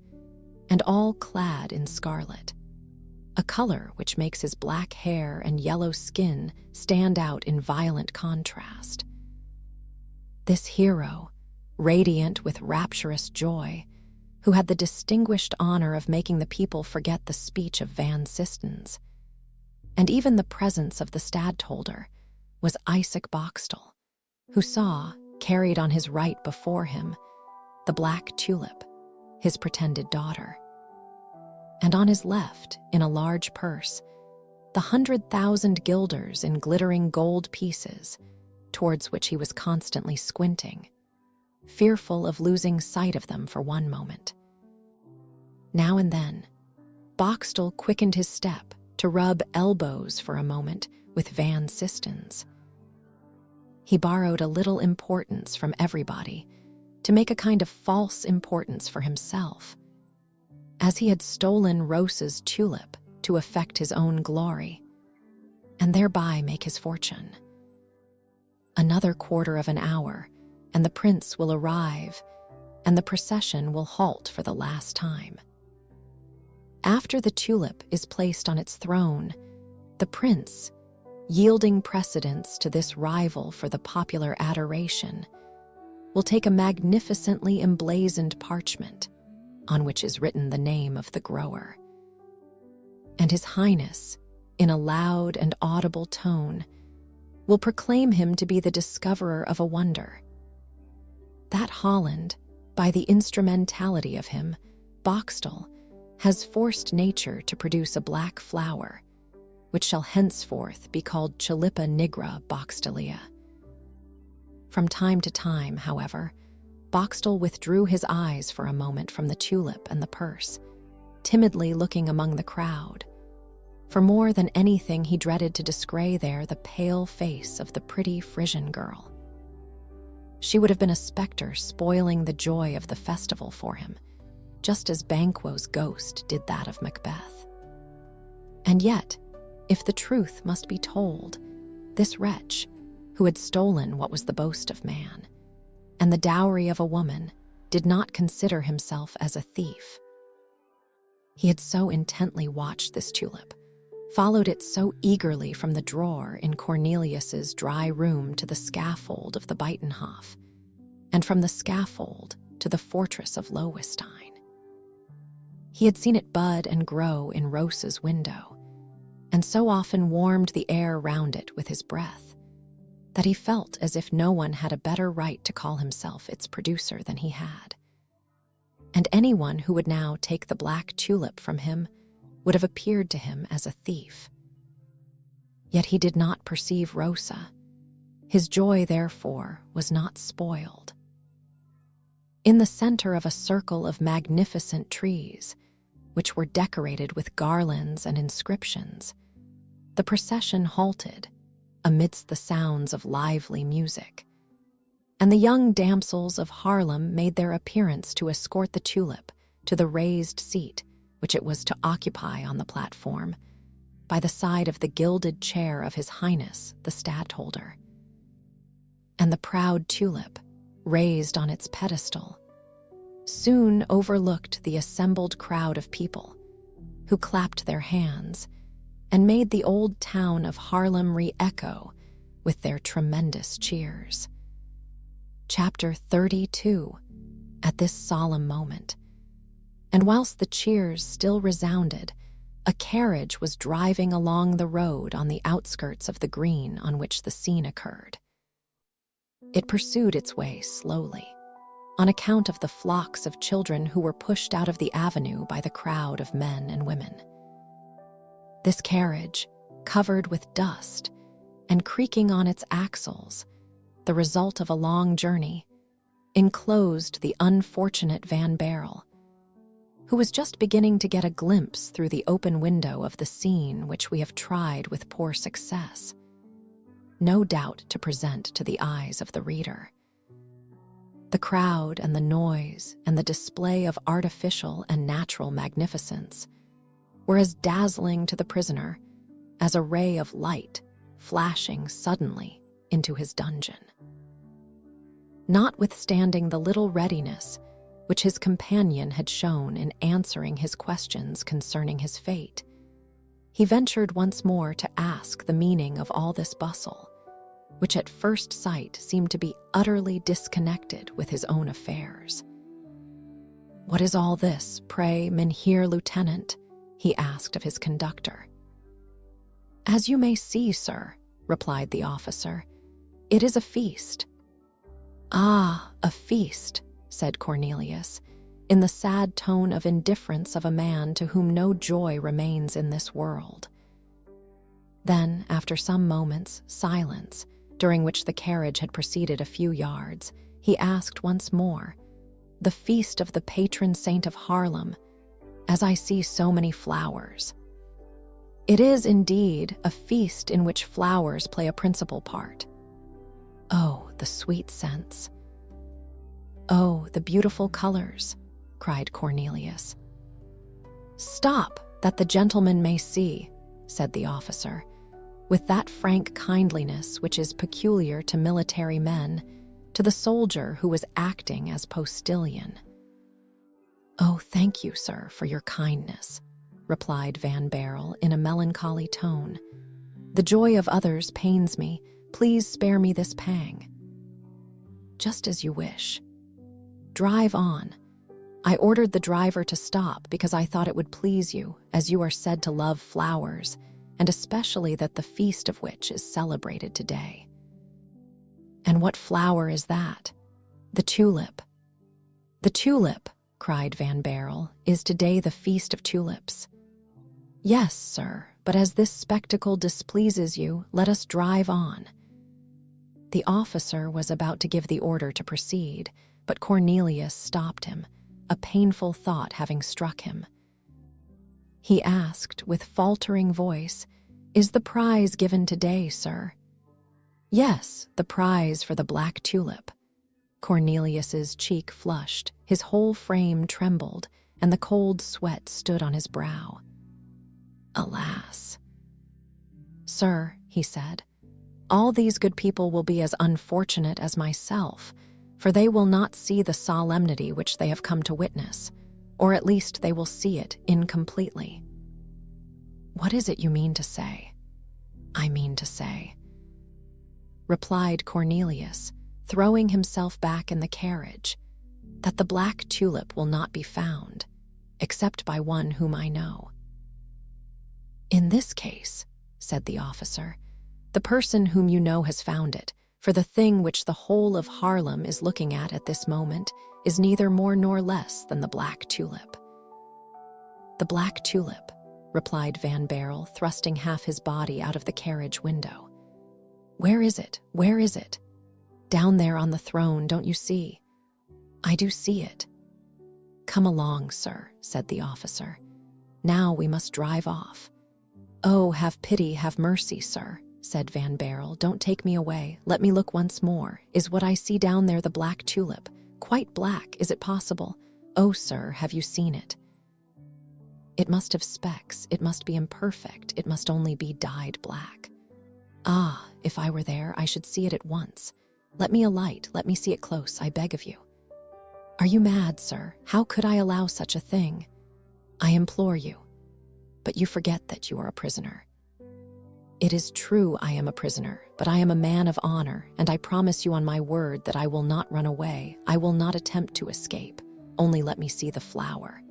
Speaker 1: and all clad in scarlet, a color which makes his black hair and yellow skin stand out in violent contrast. This hero, radiant with rapturous joy, who had the distinguished honor of making the people forget the speech of Van Sistens, and even the presence of the stadtholder, was Isaac Boxtel, who saw, carried on his right before him, the Black Tulip, his pretended daughter, and on his left, in a large purse, the 100,000 guilders in glittering gold pieces, towards which he was constantly squinting, fearful of losing sight of them for one moment. Now and then, Boxtel quickened his step to rub elbows for a moment with Van Sistens. He borrowed a little importance from everybody to make a kind of false importance for himself, as he had stolen Rosa's tulip to effect his own glory, and thereby make his fortune. Another quarter of an hour, and the prince will arrive, and the procession will halt for the last time. After the tulip is placed on its throne, the prince, yielding precedence to this rival for the popular adoration, will take a magnificently emblazoned parchment on which is written the name of the grower. And His Highness, in a loud and audible tone, will proclaim him to be the discoverer of a wonder. That Holland, by the instrumentality of him, Boxtel, has forced nature to produce a black flower, which shall henceforth be called Tulipa nigra boxtelia. From time to time, however, Boxtel withdrew his eyes for a moment from the tulip and the purse, timidly looking among the crowd, For more than anything, he dreaded to descry there the pale face of the pretty Frisian girl. She would have been a specter spoiling the joy of the festival for him, just as Banquo's ghost did that of Macbeth. And yet, if the truth must be told, this wretch, who had stolen what was the boast of man, and the dowry of a woman, did not consider himself as a thief. He had so intently watched this tulip, followed it so eagerly from the drawer in Cornelius's dry room to the scaffold of the Buitenhof, and from the scaffold to the fortress of Loewestein. He had seen it bud and grow in Rosa's window, and so often warmed the air round it with his breath, that he felt as if no one had a better right to call himself its producer than he had. And anyone who would now take the black tulip from him would have appeared to him as a thief. Yet he did not perceive Rosa. His joy, therefore, was not spoiled. In the center of a circle of magnificent trees, which were decorated with garlands and inscriptions, the procession halted amidst the sounds of lively music, and the young damsels of Haarlem made their appearance to escort the tulip to the raised seat which it was to occupy on the platform, by the side of the gilded chair of His Highness the Stadtholder. And the proud tulip, raised on its pedestal, soon overlooked the assembled crowd of people, who clapped their hands and made the old town of Haarlem re-echo with their tremendous cheers. Chapter 32. At this solemn moment, and whilst the cheers still resounded, a carriage was driving along the road on the outskirts of the green on which the scene occurred. It pursued its way slowly, on account of the flocks of children who were pushed out of the avenue by the crowd of men and women. This carriage, covered with dust and creaking on its axles, the result of a long journey, enclosed the unfortunate Van Baerle, who was just beginning to get a glimpse through the open window of the scene which we have tried with poor success, no doubt to present to the eyes of the reader. The crowd and the noise and the display of artificial and natural magnificence were as dazzling to the prisoner as a ray of light flashing suddenly into his dungeon. Notwithstanding the little readiness which his companion had shown in answering his questions concerning his fate, he ventured once more to ask the meaning of all this bustle, which at first sight seemed to be utterly disconnected with his own affairs. "What is all this, pray, Mynheer Lieutenant?" he asked of his conductor. "As you may see, sir," replied the officer, "it is a feast." "Ah, a feast," said Cornelius, in the sad tone of indifference of a man to whom no joy remains in this world. Then, after some moments' silence, during which the carriage had proceeded a few yards, he asked once more, "The feast of the patron saint of Haarlem, as I see so many flowers." "It is, indeed, a feast in which flowers play a principal part." "Oh, the sweet scents! Oh, the beautiful colors!" cried Cornelius. "Stop, that the gentleman may see," said the officer, with that frank kindliness which is peculiar to military men, to the soldier who was acting as postilion. "Oh, thank you, sir, for your kindness," replied Van Baerle in a melancholy tone. "The joy of others pains me. Please spare me this pang." "Just as you wish. Drive on. I ordered the driver to stop because I thought it would please you, as you are said to love flowers, and especially that the feast of which is celebrated today." "And what flower is that?" "The tulip." "The tulip," cried Van Baerle, "is today the feast of tulips." "Yes, sir, but as this spectacle displeases you, let us drive on." The officer was about to give the order to proceed, but Cornelius stopped him, a painful thought having struck him. he asked with faltering voice. "Is the prize given today, sir?" "Yes, the prize for the Black Tulip." Cornelius's cheek flushed, his whole frame trembled, and the cold sweat stood on his brow. "Alas." "Sir," he said, "all these good people will be as unfortunate as myself, for they will not see the solemnity which they have come to witness, or at least they will see it incompletely." "What is it you mean to say?" "I mean to say," replied Cornelius, throwing himself back in the carriage, "that the Black Tulip will not be found, except by one whom I know." "In this case," said the officer, "the person whom you know has found it, for the thing which the whole of Haarlem is looking at this moment is neither more nor less than the Black Tulip." "The Black Tulip," replied Van Baerle, thrusting half his body out of the carriage window. "Where is it? Where is it?" "Down there on the throne, don't you see?" "I do see it." "Come along, sir," said the officer. "Now we must drive off." "Oh, have pity, have mercy, sir," said Van Baerle. "Don't take me away. Let me look once more. Is what I see down there the Black Tulip? Quite black, is it possible? Oh, sir, have you seen it? It must have specks, it must be imperfect, it must only be dyed black. Ah, if I were there, I should see it at once. Let me alight, let me see it close, I beg of you." "Are you mad, sir? How could I allow such a thing?" "I implore you. But you forget that you are a prisoner." "It is true I am a prisoner, but I am a man of honor, and I promise you on my word that I will not run away, I will not attempt to escape. Only let me see the flower."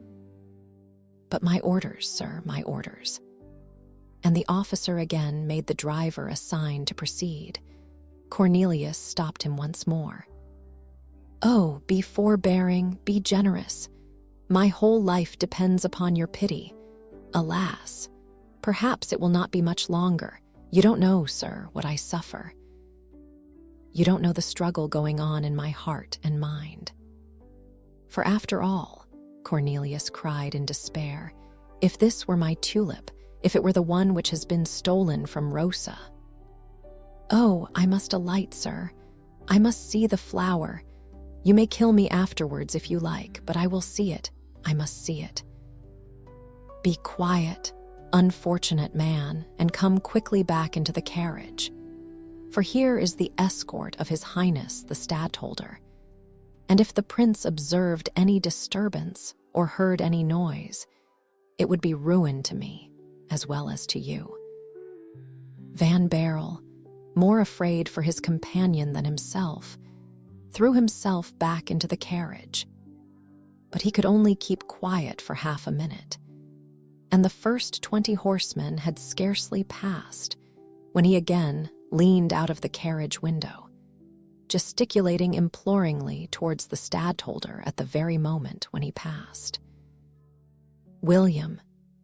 Speaker 1: "But my orders, sir, my orders." And the officer again made the driver a sign to proceed. Cornelius stopped him once more. "Oh, be forbearing, be generous. My whole life depends upon your pity. Alas, perhaps it will not be much longer. You don't know, sir, what I suffer. You don't know the struggle going on in my heart and mind. For after all," Cornelius cried in despair, "if this were my tulip, if it were the one which has been stolen from Rosa. Oh, I must alight, sir. I must see the flower. You may kill me afterwards if you like, but I will see it. I must see it. Be quiet, unfortunate man, and come quickly back into the carriage. For here is the escort of His Highness the Stadtholder. And if the prince observed any disturbance or heard any noise, it would be ruin to me as well as to you." Van Baerle, more afraid for his companion than himself, threw himself back into the carriage. But he could only keep quiet for half a minute, and the first 20 horsemen had scarcely passed when he again leaned out of the carriage window, gesticulating imploringly towards the stadtholder at the very moment when he passed. William,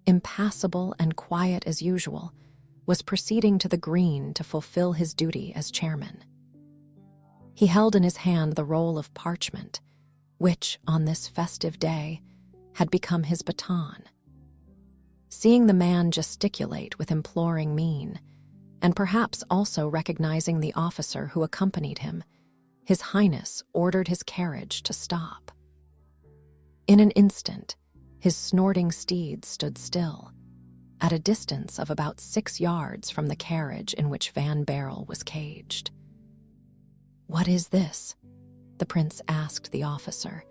Speaker 1: impassible and quiet as usual, was proceeding to the green to fulfill his duty as chairman. He held in his hand the roll of parchment, which, on this festive day, had become his baton. Seeing the man gesticulate with imploring mien, and perhaps also recognizing the officer who accompanied him, His Highness ordered his carriage to stop. In an instant, his snorting steed stood still, at a distance of about 6 yards from the carriage in which Van Baerle was caged. "What is this?" the prince asked the officer,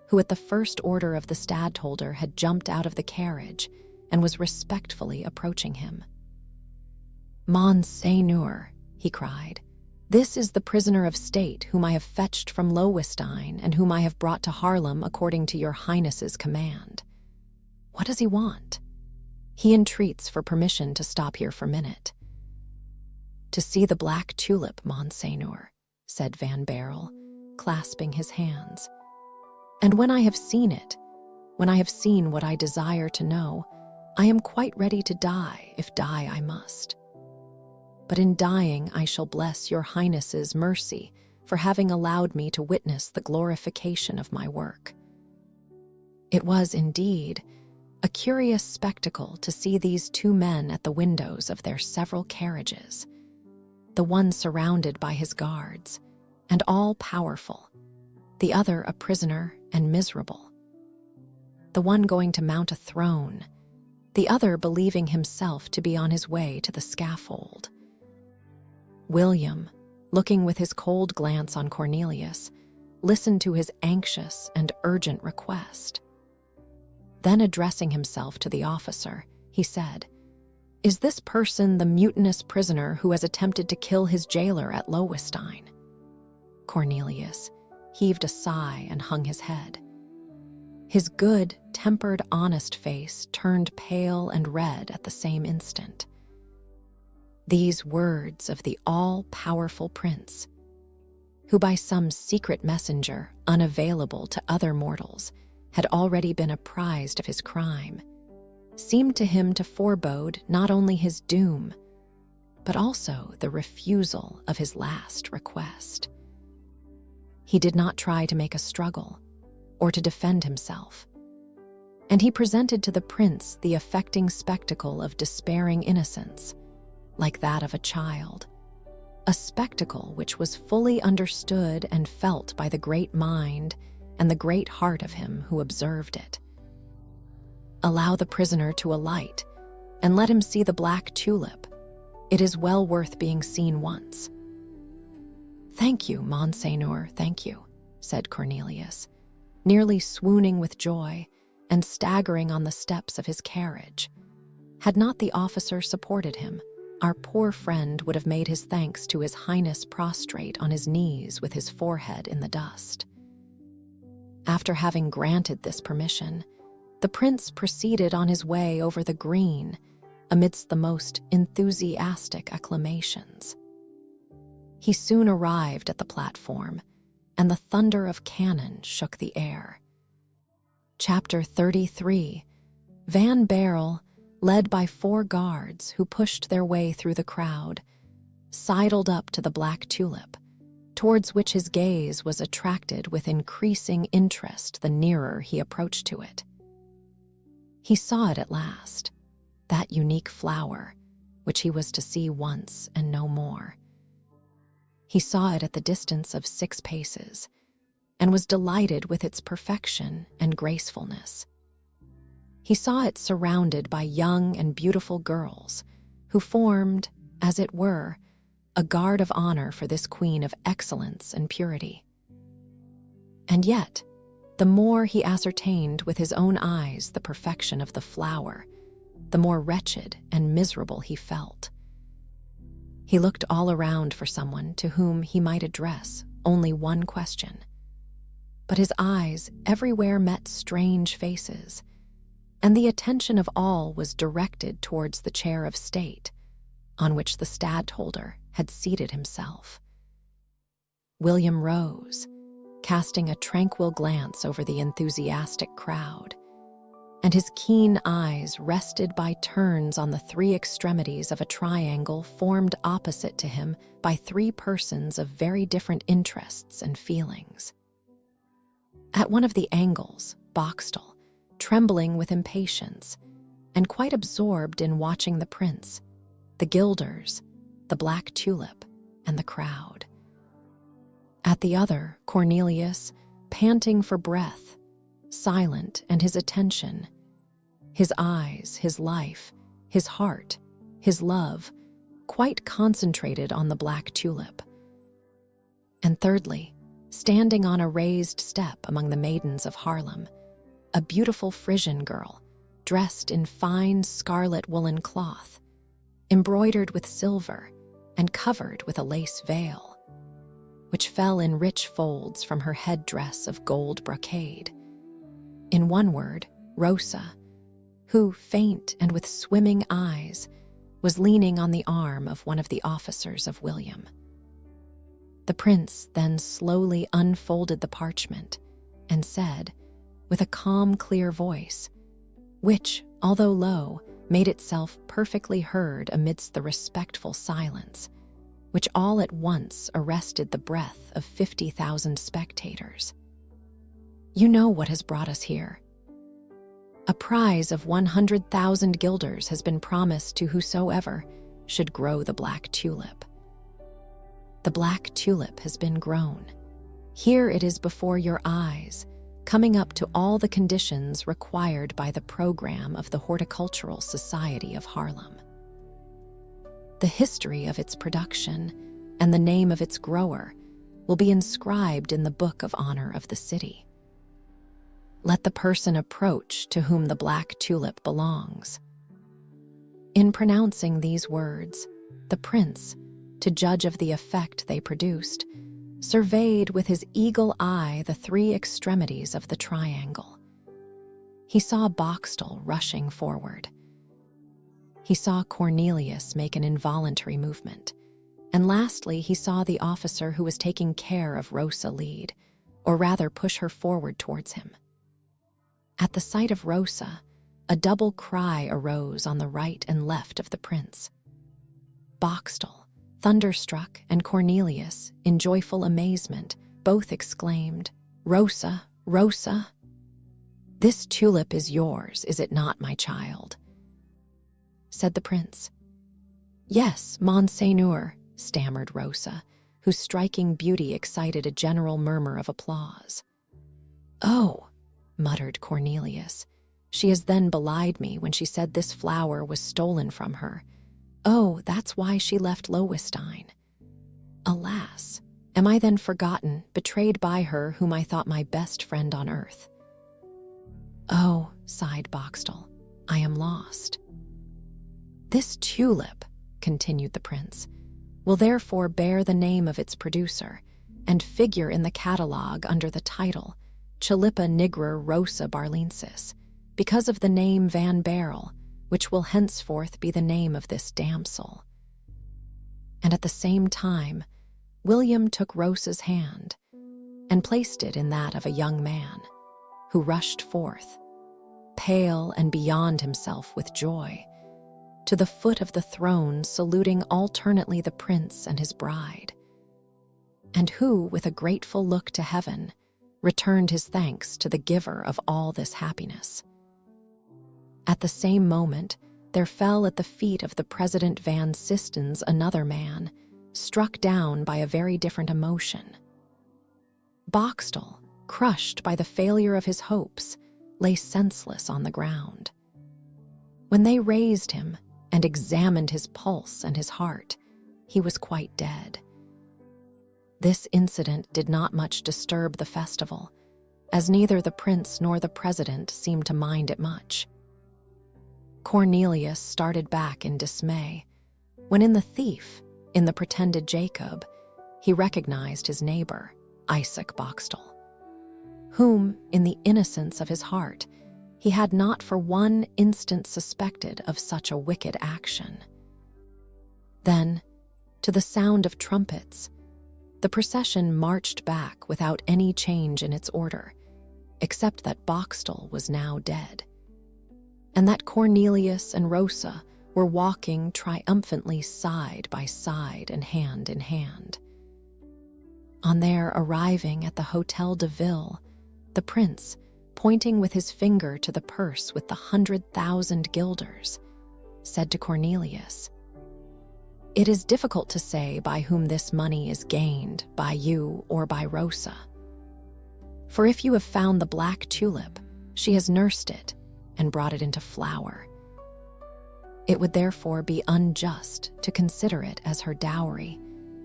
Speaker 1: who at the first order of the stadtholder had jumped out of the carriage and was respectfully approaching him. "Monseigneur," he cried, "this is the prisoner of state whom I have fetched from Loewestein and whom I have brought to Haarlem according to your Highness's command. What does he want?" "He entreats for permission to stop here for a minute." "To see the Black Tulip, Monseigneur," said Van Baerle, clasping his hands. "And when I have seen it, when I have seen what I desire to know, I am quite ready to die, if die I must. But in dying I shall bless your Highness's mercy for having allowed me to witness the glorification of my work. It was, indeed, a curious spectacle to see these two men at the windows of their several carriages, the one surrounded by his guards, and all-powerful, the other a prisoner and miserable. The one going to mount a throne, the other believing himself to be on his way to the scaffold. William, looking with his cold glance on Cornelius, listened to his anxious and urgent request. Then, addressing himself to the officer, he said, "Is this person the mutinous prisoner who has attempted to kill his jailer at Lowenstein?" Cornelius heaved a sigh and hung his head. His good, tempered, honest face turned pale and red at the same instant. These words of the all-powerful prince, who by some secret messenger unavailable to other mortals had already been apprised of his crime, seemed to him to forebode not only his doom, but also the refusal of his last request. He did not try to make a struggle or to defend himself, and he presented to the prince the affecting spectacle of despairing innocence, like that of a child, a spectacle which was fully understood and felt by the great mind and the great heart of him who observed it. Allow the prisoner to alight, and let him see the Black Tulip. It is well worth being seen once. "Thank you, Monseigneur, thank you," said Cornelius, nearly swooning with joy and staggering on the steps of his carriage. Had not the officer supported him, our poor friend would have made his thanks to His Highness prostrate on his knees with his forehead in the dust. After having granted this permission, the prince proceeded on his way over the green amidst the most enthusiastic acclamations. He soon arrived at the platform, and the thunder of cannon shook the air. Chapter 33. Van Baerle, led by 4 guards who pushed their way through the crowd, sidled up to the Black Tulip, towards which his gaze was attracted with increasing interest the nearer he approached to it. He saw it at last, that unique flower, which he was to see once and no more. He saw it at the distance of 6 paces, and was delighted with its perfection and gracefulness. He saw it surrounded by young and beautiful girls, who formed, as it were, a guard of honor for this queen of excellence and purity. And yet, the more he ascertained with his own eyes the perfection of the flower, the more wretched and miserable he felt. He looked all around for someone to whom he might address only one question. But his eyes everywhere met strange faces, and the attention of all was directed towards the chair of state, on which the stadtholder had seated himself. William rose, casting a tranquil glance over the enthusiastic crowd, and his keen eyes rested by turns on the 3 extremities of a triangle formed opposite to him by 3 persons of very different interests and feelings. At one of the angles, Boxtel, trembling with impatience, and quite absorbed in watching the prince, the gilders, the Black Tulip, and the crowd. At the other, Cornelius, panting for breath, silent, and his attention, his eyes, his life, his heart, his love, quite concentrated on the Black Tulip. And thirdly, standing on a raised step among the maidens of Haarlem, a beautiful Frisian girl, dressed in fine scarlet woolen cloth, embroidered with silver and covered with a lace veil, which fell in rich folds from her headdress of gold brocade. In one word, Rosa, who, faint and with swimming eyes, was leaning on the arm of one of the officers of William. The prince then slowly unfolded the parchment and said, with a calm, clear voice, which, although low, made itself perfectly heard amidst the respectful silence, which all at once arrested the breath of 50,000 spectators. "You know what has brought us here. A prize of 100,000 guilders has been promised to whosoever should grow the black tulip. The black tulip has been grown. Here it is before your eyes, coming up to all the conditions required by the program of the Horticultural Society of Haarlem. The history of its production and the name of its grower will be inscribed in the Book of Honor of the city. Let the person approach to whom the black tulip belongs. In pronouncing these words, the prince, to judge of the effect they produced, surveyed with his eagle eye the three extremities of the triangle. He saw Boxtel rushing forward. He saw Cornelius make an involuntary movement. And lastly, he saw the officer who was taking care of Rosa lead, or rather push her forward towards him. At the sight of Rosa, a double cry arose on the right and left of the prince. Boxtel, thunderstruck, and Cornelius, in joyful amazement, both exclaimed, "Rosa, Rosa! This tulip is yours, is it not, my child?" said the prince. "Yes, Monseigneur," stammered Rosa, whose striking beauty excited a general murmur of applause. "Oh," muttered Cornelius, "she has then belied me when she said this flower was stolen from her. Oh, that's why she left Lowenstein. Alas, am I then forgotten, betrayed by her whom I thought my best friend on earth?" "Oh," sighed Boxtel, "I am lost." "This tulip," continued the prince, "will therefore bear the name of its producer and figure in the catalogue under the title Tulipa nigra Rosa barlensis, because of the name Van Baerle, which will henceforth be the name of this damsel." And at the same time, William took Rosa's hand and placed it in that of a young man, who rushed forth, pale and beyond himself with joy, to the foot of the throne, saluting alternately the prince and his bride, and who, with a grateful look to heaven, returned his thanks to the giver of all this happiness. At the same moment, there fell at the feet of the President Van Sistens another man, struck down by a very different emotion. Boxtel, crushed by the failure of his hopes, lay senseless on the ground. When they raised him and examined his pulse and his heart, he was quite dead. This incident did not much disturb the festival, as neither the prince nor the president seemed to mind it much. Cornelius started back in dismay, when in the thief, in the pretended Jacob, he recognized his neighbor, Isaac Boxtel, whom, in the innocence of his heart, he had not for one instant suspected of such a wicked action. Then, to the sound of trumpets, the procession marched back without any change in its order, except that Boxtel was now dead, and that Cornelius and Rosa were walking triumphantly side by side and hand in hand. On their arriving at the Hôtel de Ville, the prince, pointing with his finger to the purse with the 100,000 guilders, said to Cornelius, "It is difficult to say by whom this money is gained, by you or by Rosa. For if you have found the black tulip, she has nursed it and brought it into flower. It would therefore be unjust to consider it as her dowry.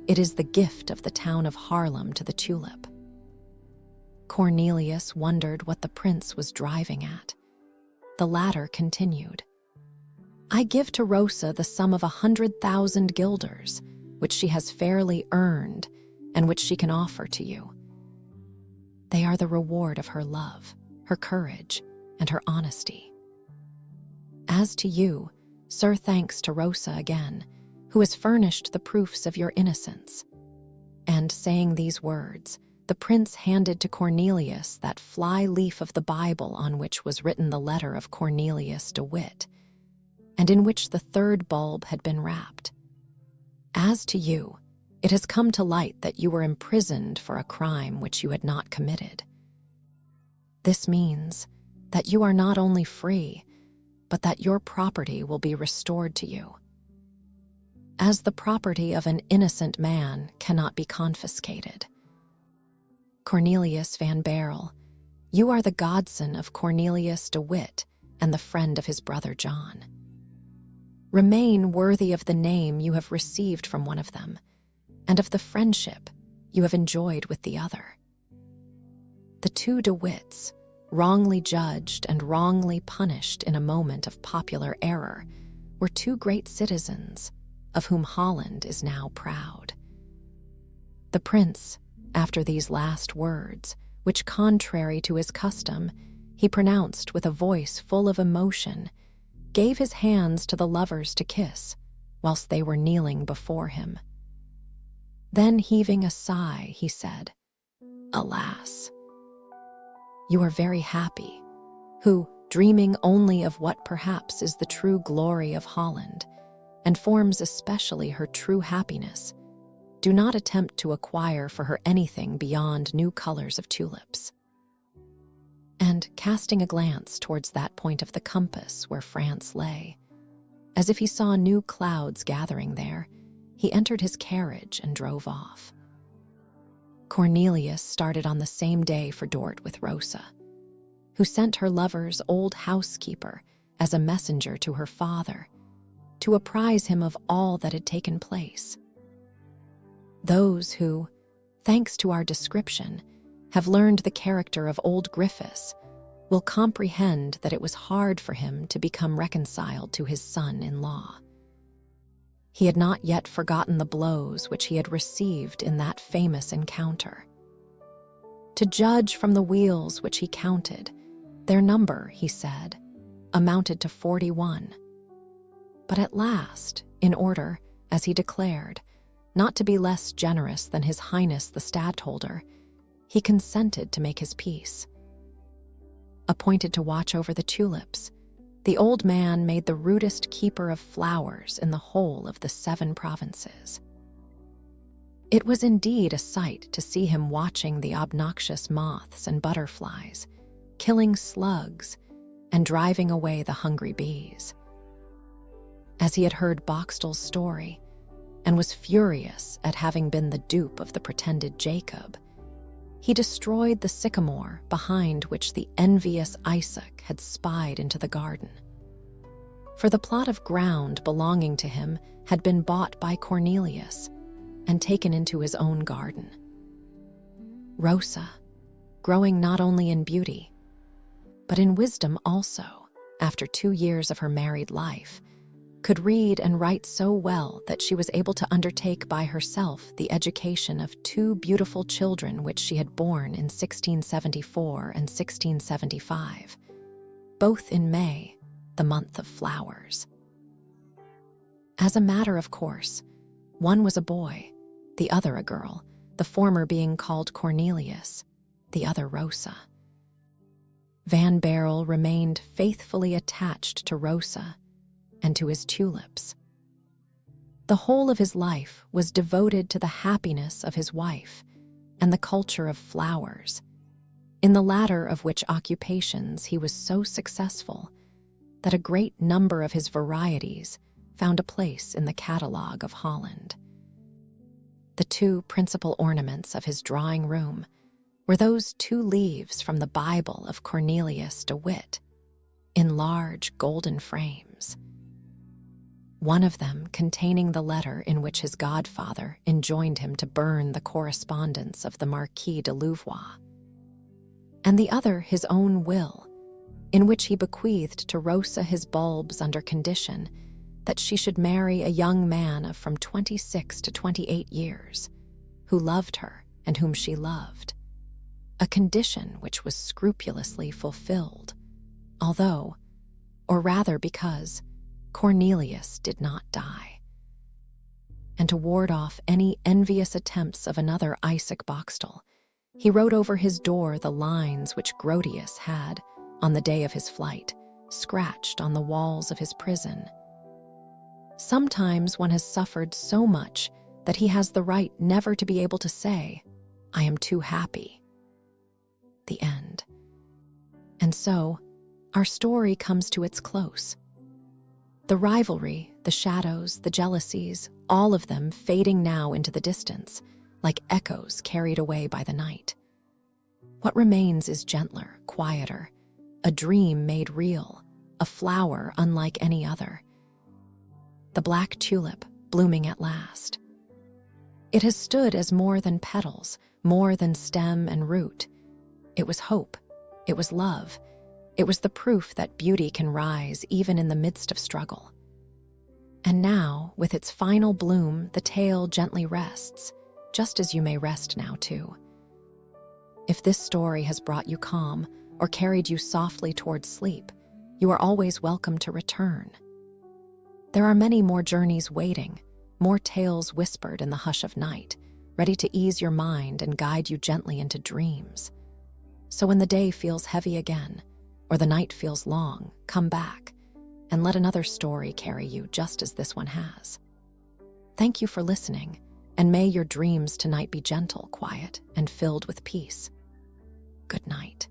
Speaker 1: It is the gift of the town of Haarlem to the tulip." Cornelius wondered what the prince was driving at. The latter continued, "I give to Rosa the sum of 100,000 guilders, which she has fairly earned and which she can offer to you. They are the reward of her love, her courage, and her honesty. As to you, sir, thanks to Rosa again, who has furnished the proofs of your innocence." And saying these words, the prince handed to Cornelius that fly-leaf of the Bible on which was written the letter of Cornelius de Witt, and in which the third bulb had been wrapped. "As to you, it has come to light that you were imprisoned for a crime which you had not committed. This means that you are not only free, but that your property will be restored to you. As the property of an innocent man cannot be confiscated. Cornelius Van Barrel, you are the godson of Cornelius de Witt and the friend of his brother John. Remain worthy of the name you have received from one of them, and of the friendship you have enjoyed with the other. The two de Witts, wrongly judged and wrongly punished in a moment of popular error, were two great citizens, of whom Holland is now proud. The prince, after these last words, which contrary to his custom, he pronounced with a voice full of emotion, gave his hands to the lovers to kiss, whilst they were kneeling before him. Then heaving a sigh, he said, "Alas! You are very happy, who, dreaming only of what perhaps is the true glory of Holland, and forms especially her true happiness, do not attempt to acquire for her anything beyond new colors of tulips." And casting a glance towards that point of the compass where France lay, as if he saw new clouds gathering there, he entered his carriage and drove off. Cornelius started on the same day for Dort with Rosa, who sent her lover's old housekeeper as a messenger to her father to apprise him of all that had taken place. Those who, thanks to our description, have learned the character of old Griffiths will comprehend that it was hard for him to become reconciled to his son-in-law. He had not yet forgotten the blows which he had received in that famous encounter. To judge from the wheels which he counted, their number, he said, amounted to 41. But at last, in order, as he declared, not to be less generous than His Highness the Stadtholder, he consented to make his peace. Appointed to watch over the tulips, the old man made the rudest keeper of flowers in the whole of the 7 provinces. It was indeed a sight to see him watching the obnoxious moths and butterflies, killing slugs, and driving away the hungry bees. As he had heard Boxtel's story, and was furious at having been the dupe of the pretended Jacob, he destroyed the sycamore behind which the envious Isaac had spied into the garden. For the plot of ground belonging to him had been bought by Cornelius and taken into his own garden. Rosa, growing not only in beauty, but in wisdom also, after 2 years of her married life, could read and write so well that she was able to undertake by herself the education of 2 beautiful children which she had borne in 1674 and 1675, both in May, the month of flowers. As a matter of course, one was a boy, the other a girl, the former being called Cornelius, the other Rosa. Van Barrel remained faithfully attached to Rosa and to his tulips. The whole of his life was devoted to the happiness of his wife and the culture of flowers, in the latter of which occupations he was so successful that a great number of his varieties found a place in the catalogue of Holland. The 2 principal ornaments of his drawing room were those 2 leaves from the Bible of Cornelius de Witt, in large golden frames. One of them containing the letter in which his godfather enjoined him to burn the correspondence of the Marquis de Louvois, and the other his own will, in which he bequeathed to Rosa his bulbs under condition that she should marry a young man of from 26 to 28 years, who loved her and whom she loved, a condition which was scrupulously fulfilled, although, or rather because, Cornelius did not die. And to ward off any envious attempts of another Isaac Boxtel, he wrote over his door the lines which Grotius had, on the day of his flight, scratched on the walls of his prison. Sometimes one has suffered so much that he has the right never to be able to say, "I am too happy." The end. And so, our story comes to its close. The rivalry, the shadows, the jealousies, all of them fading now into the distance, like echoes carried away by the night. What remains is gentler, quieter, a dream made real, a flower unlike any other. The black tulip blooming at last. It has stood as more than petals, more than stem and root. It was hope. It was love. It was the proof that beauty can rise even in the midst of struggle. And now, with its final bloom, the tale gently rests, just as you may rest now too. If this story has brought you calm or carried you softly towards sleep, you are always welcome to return. There are many more journeys waiting, more tales whispered in the hush of night, ready to ease your mind and guide you gently into dreams. So when the day feels heavy again, or the night feels long, come back and let another story carry you just as this one has. Thank you for listening, and may your dreams tonight be gentle, quiet, and filled with peace. Good night.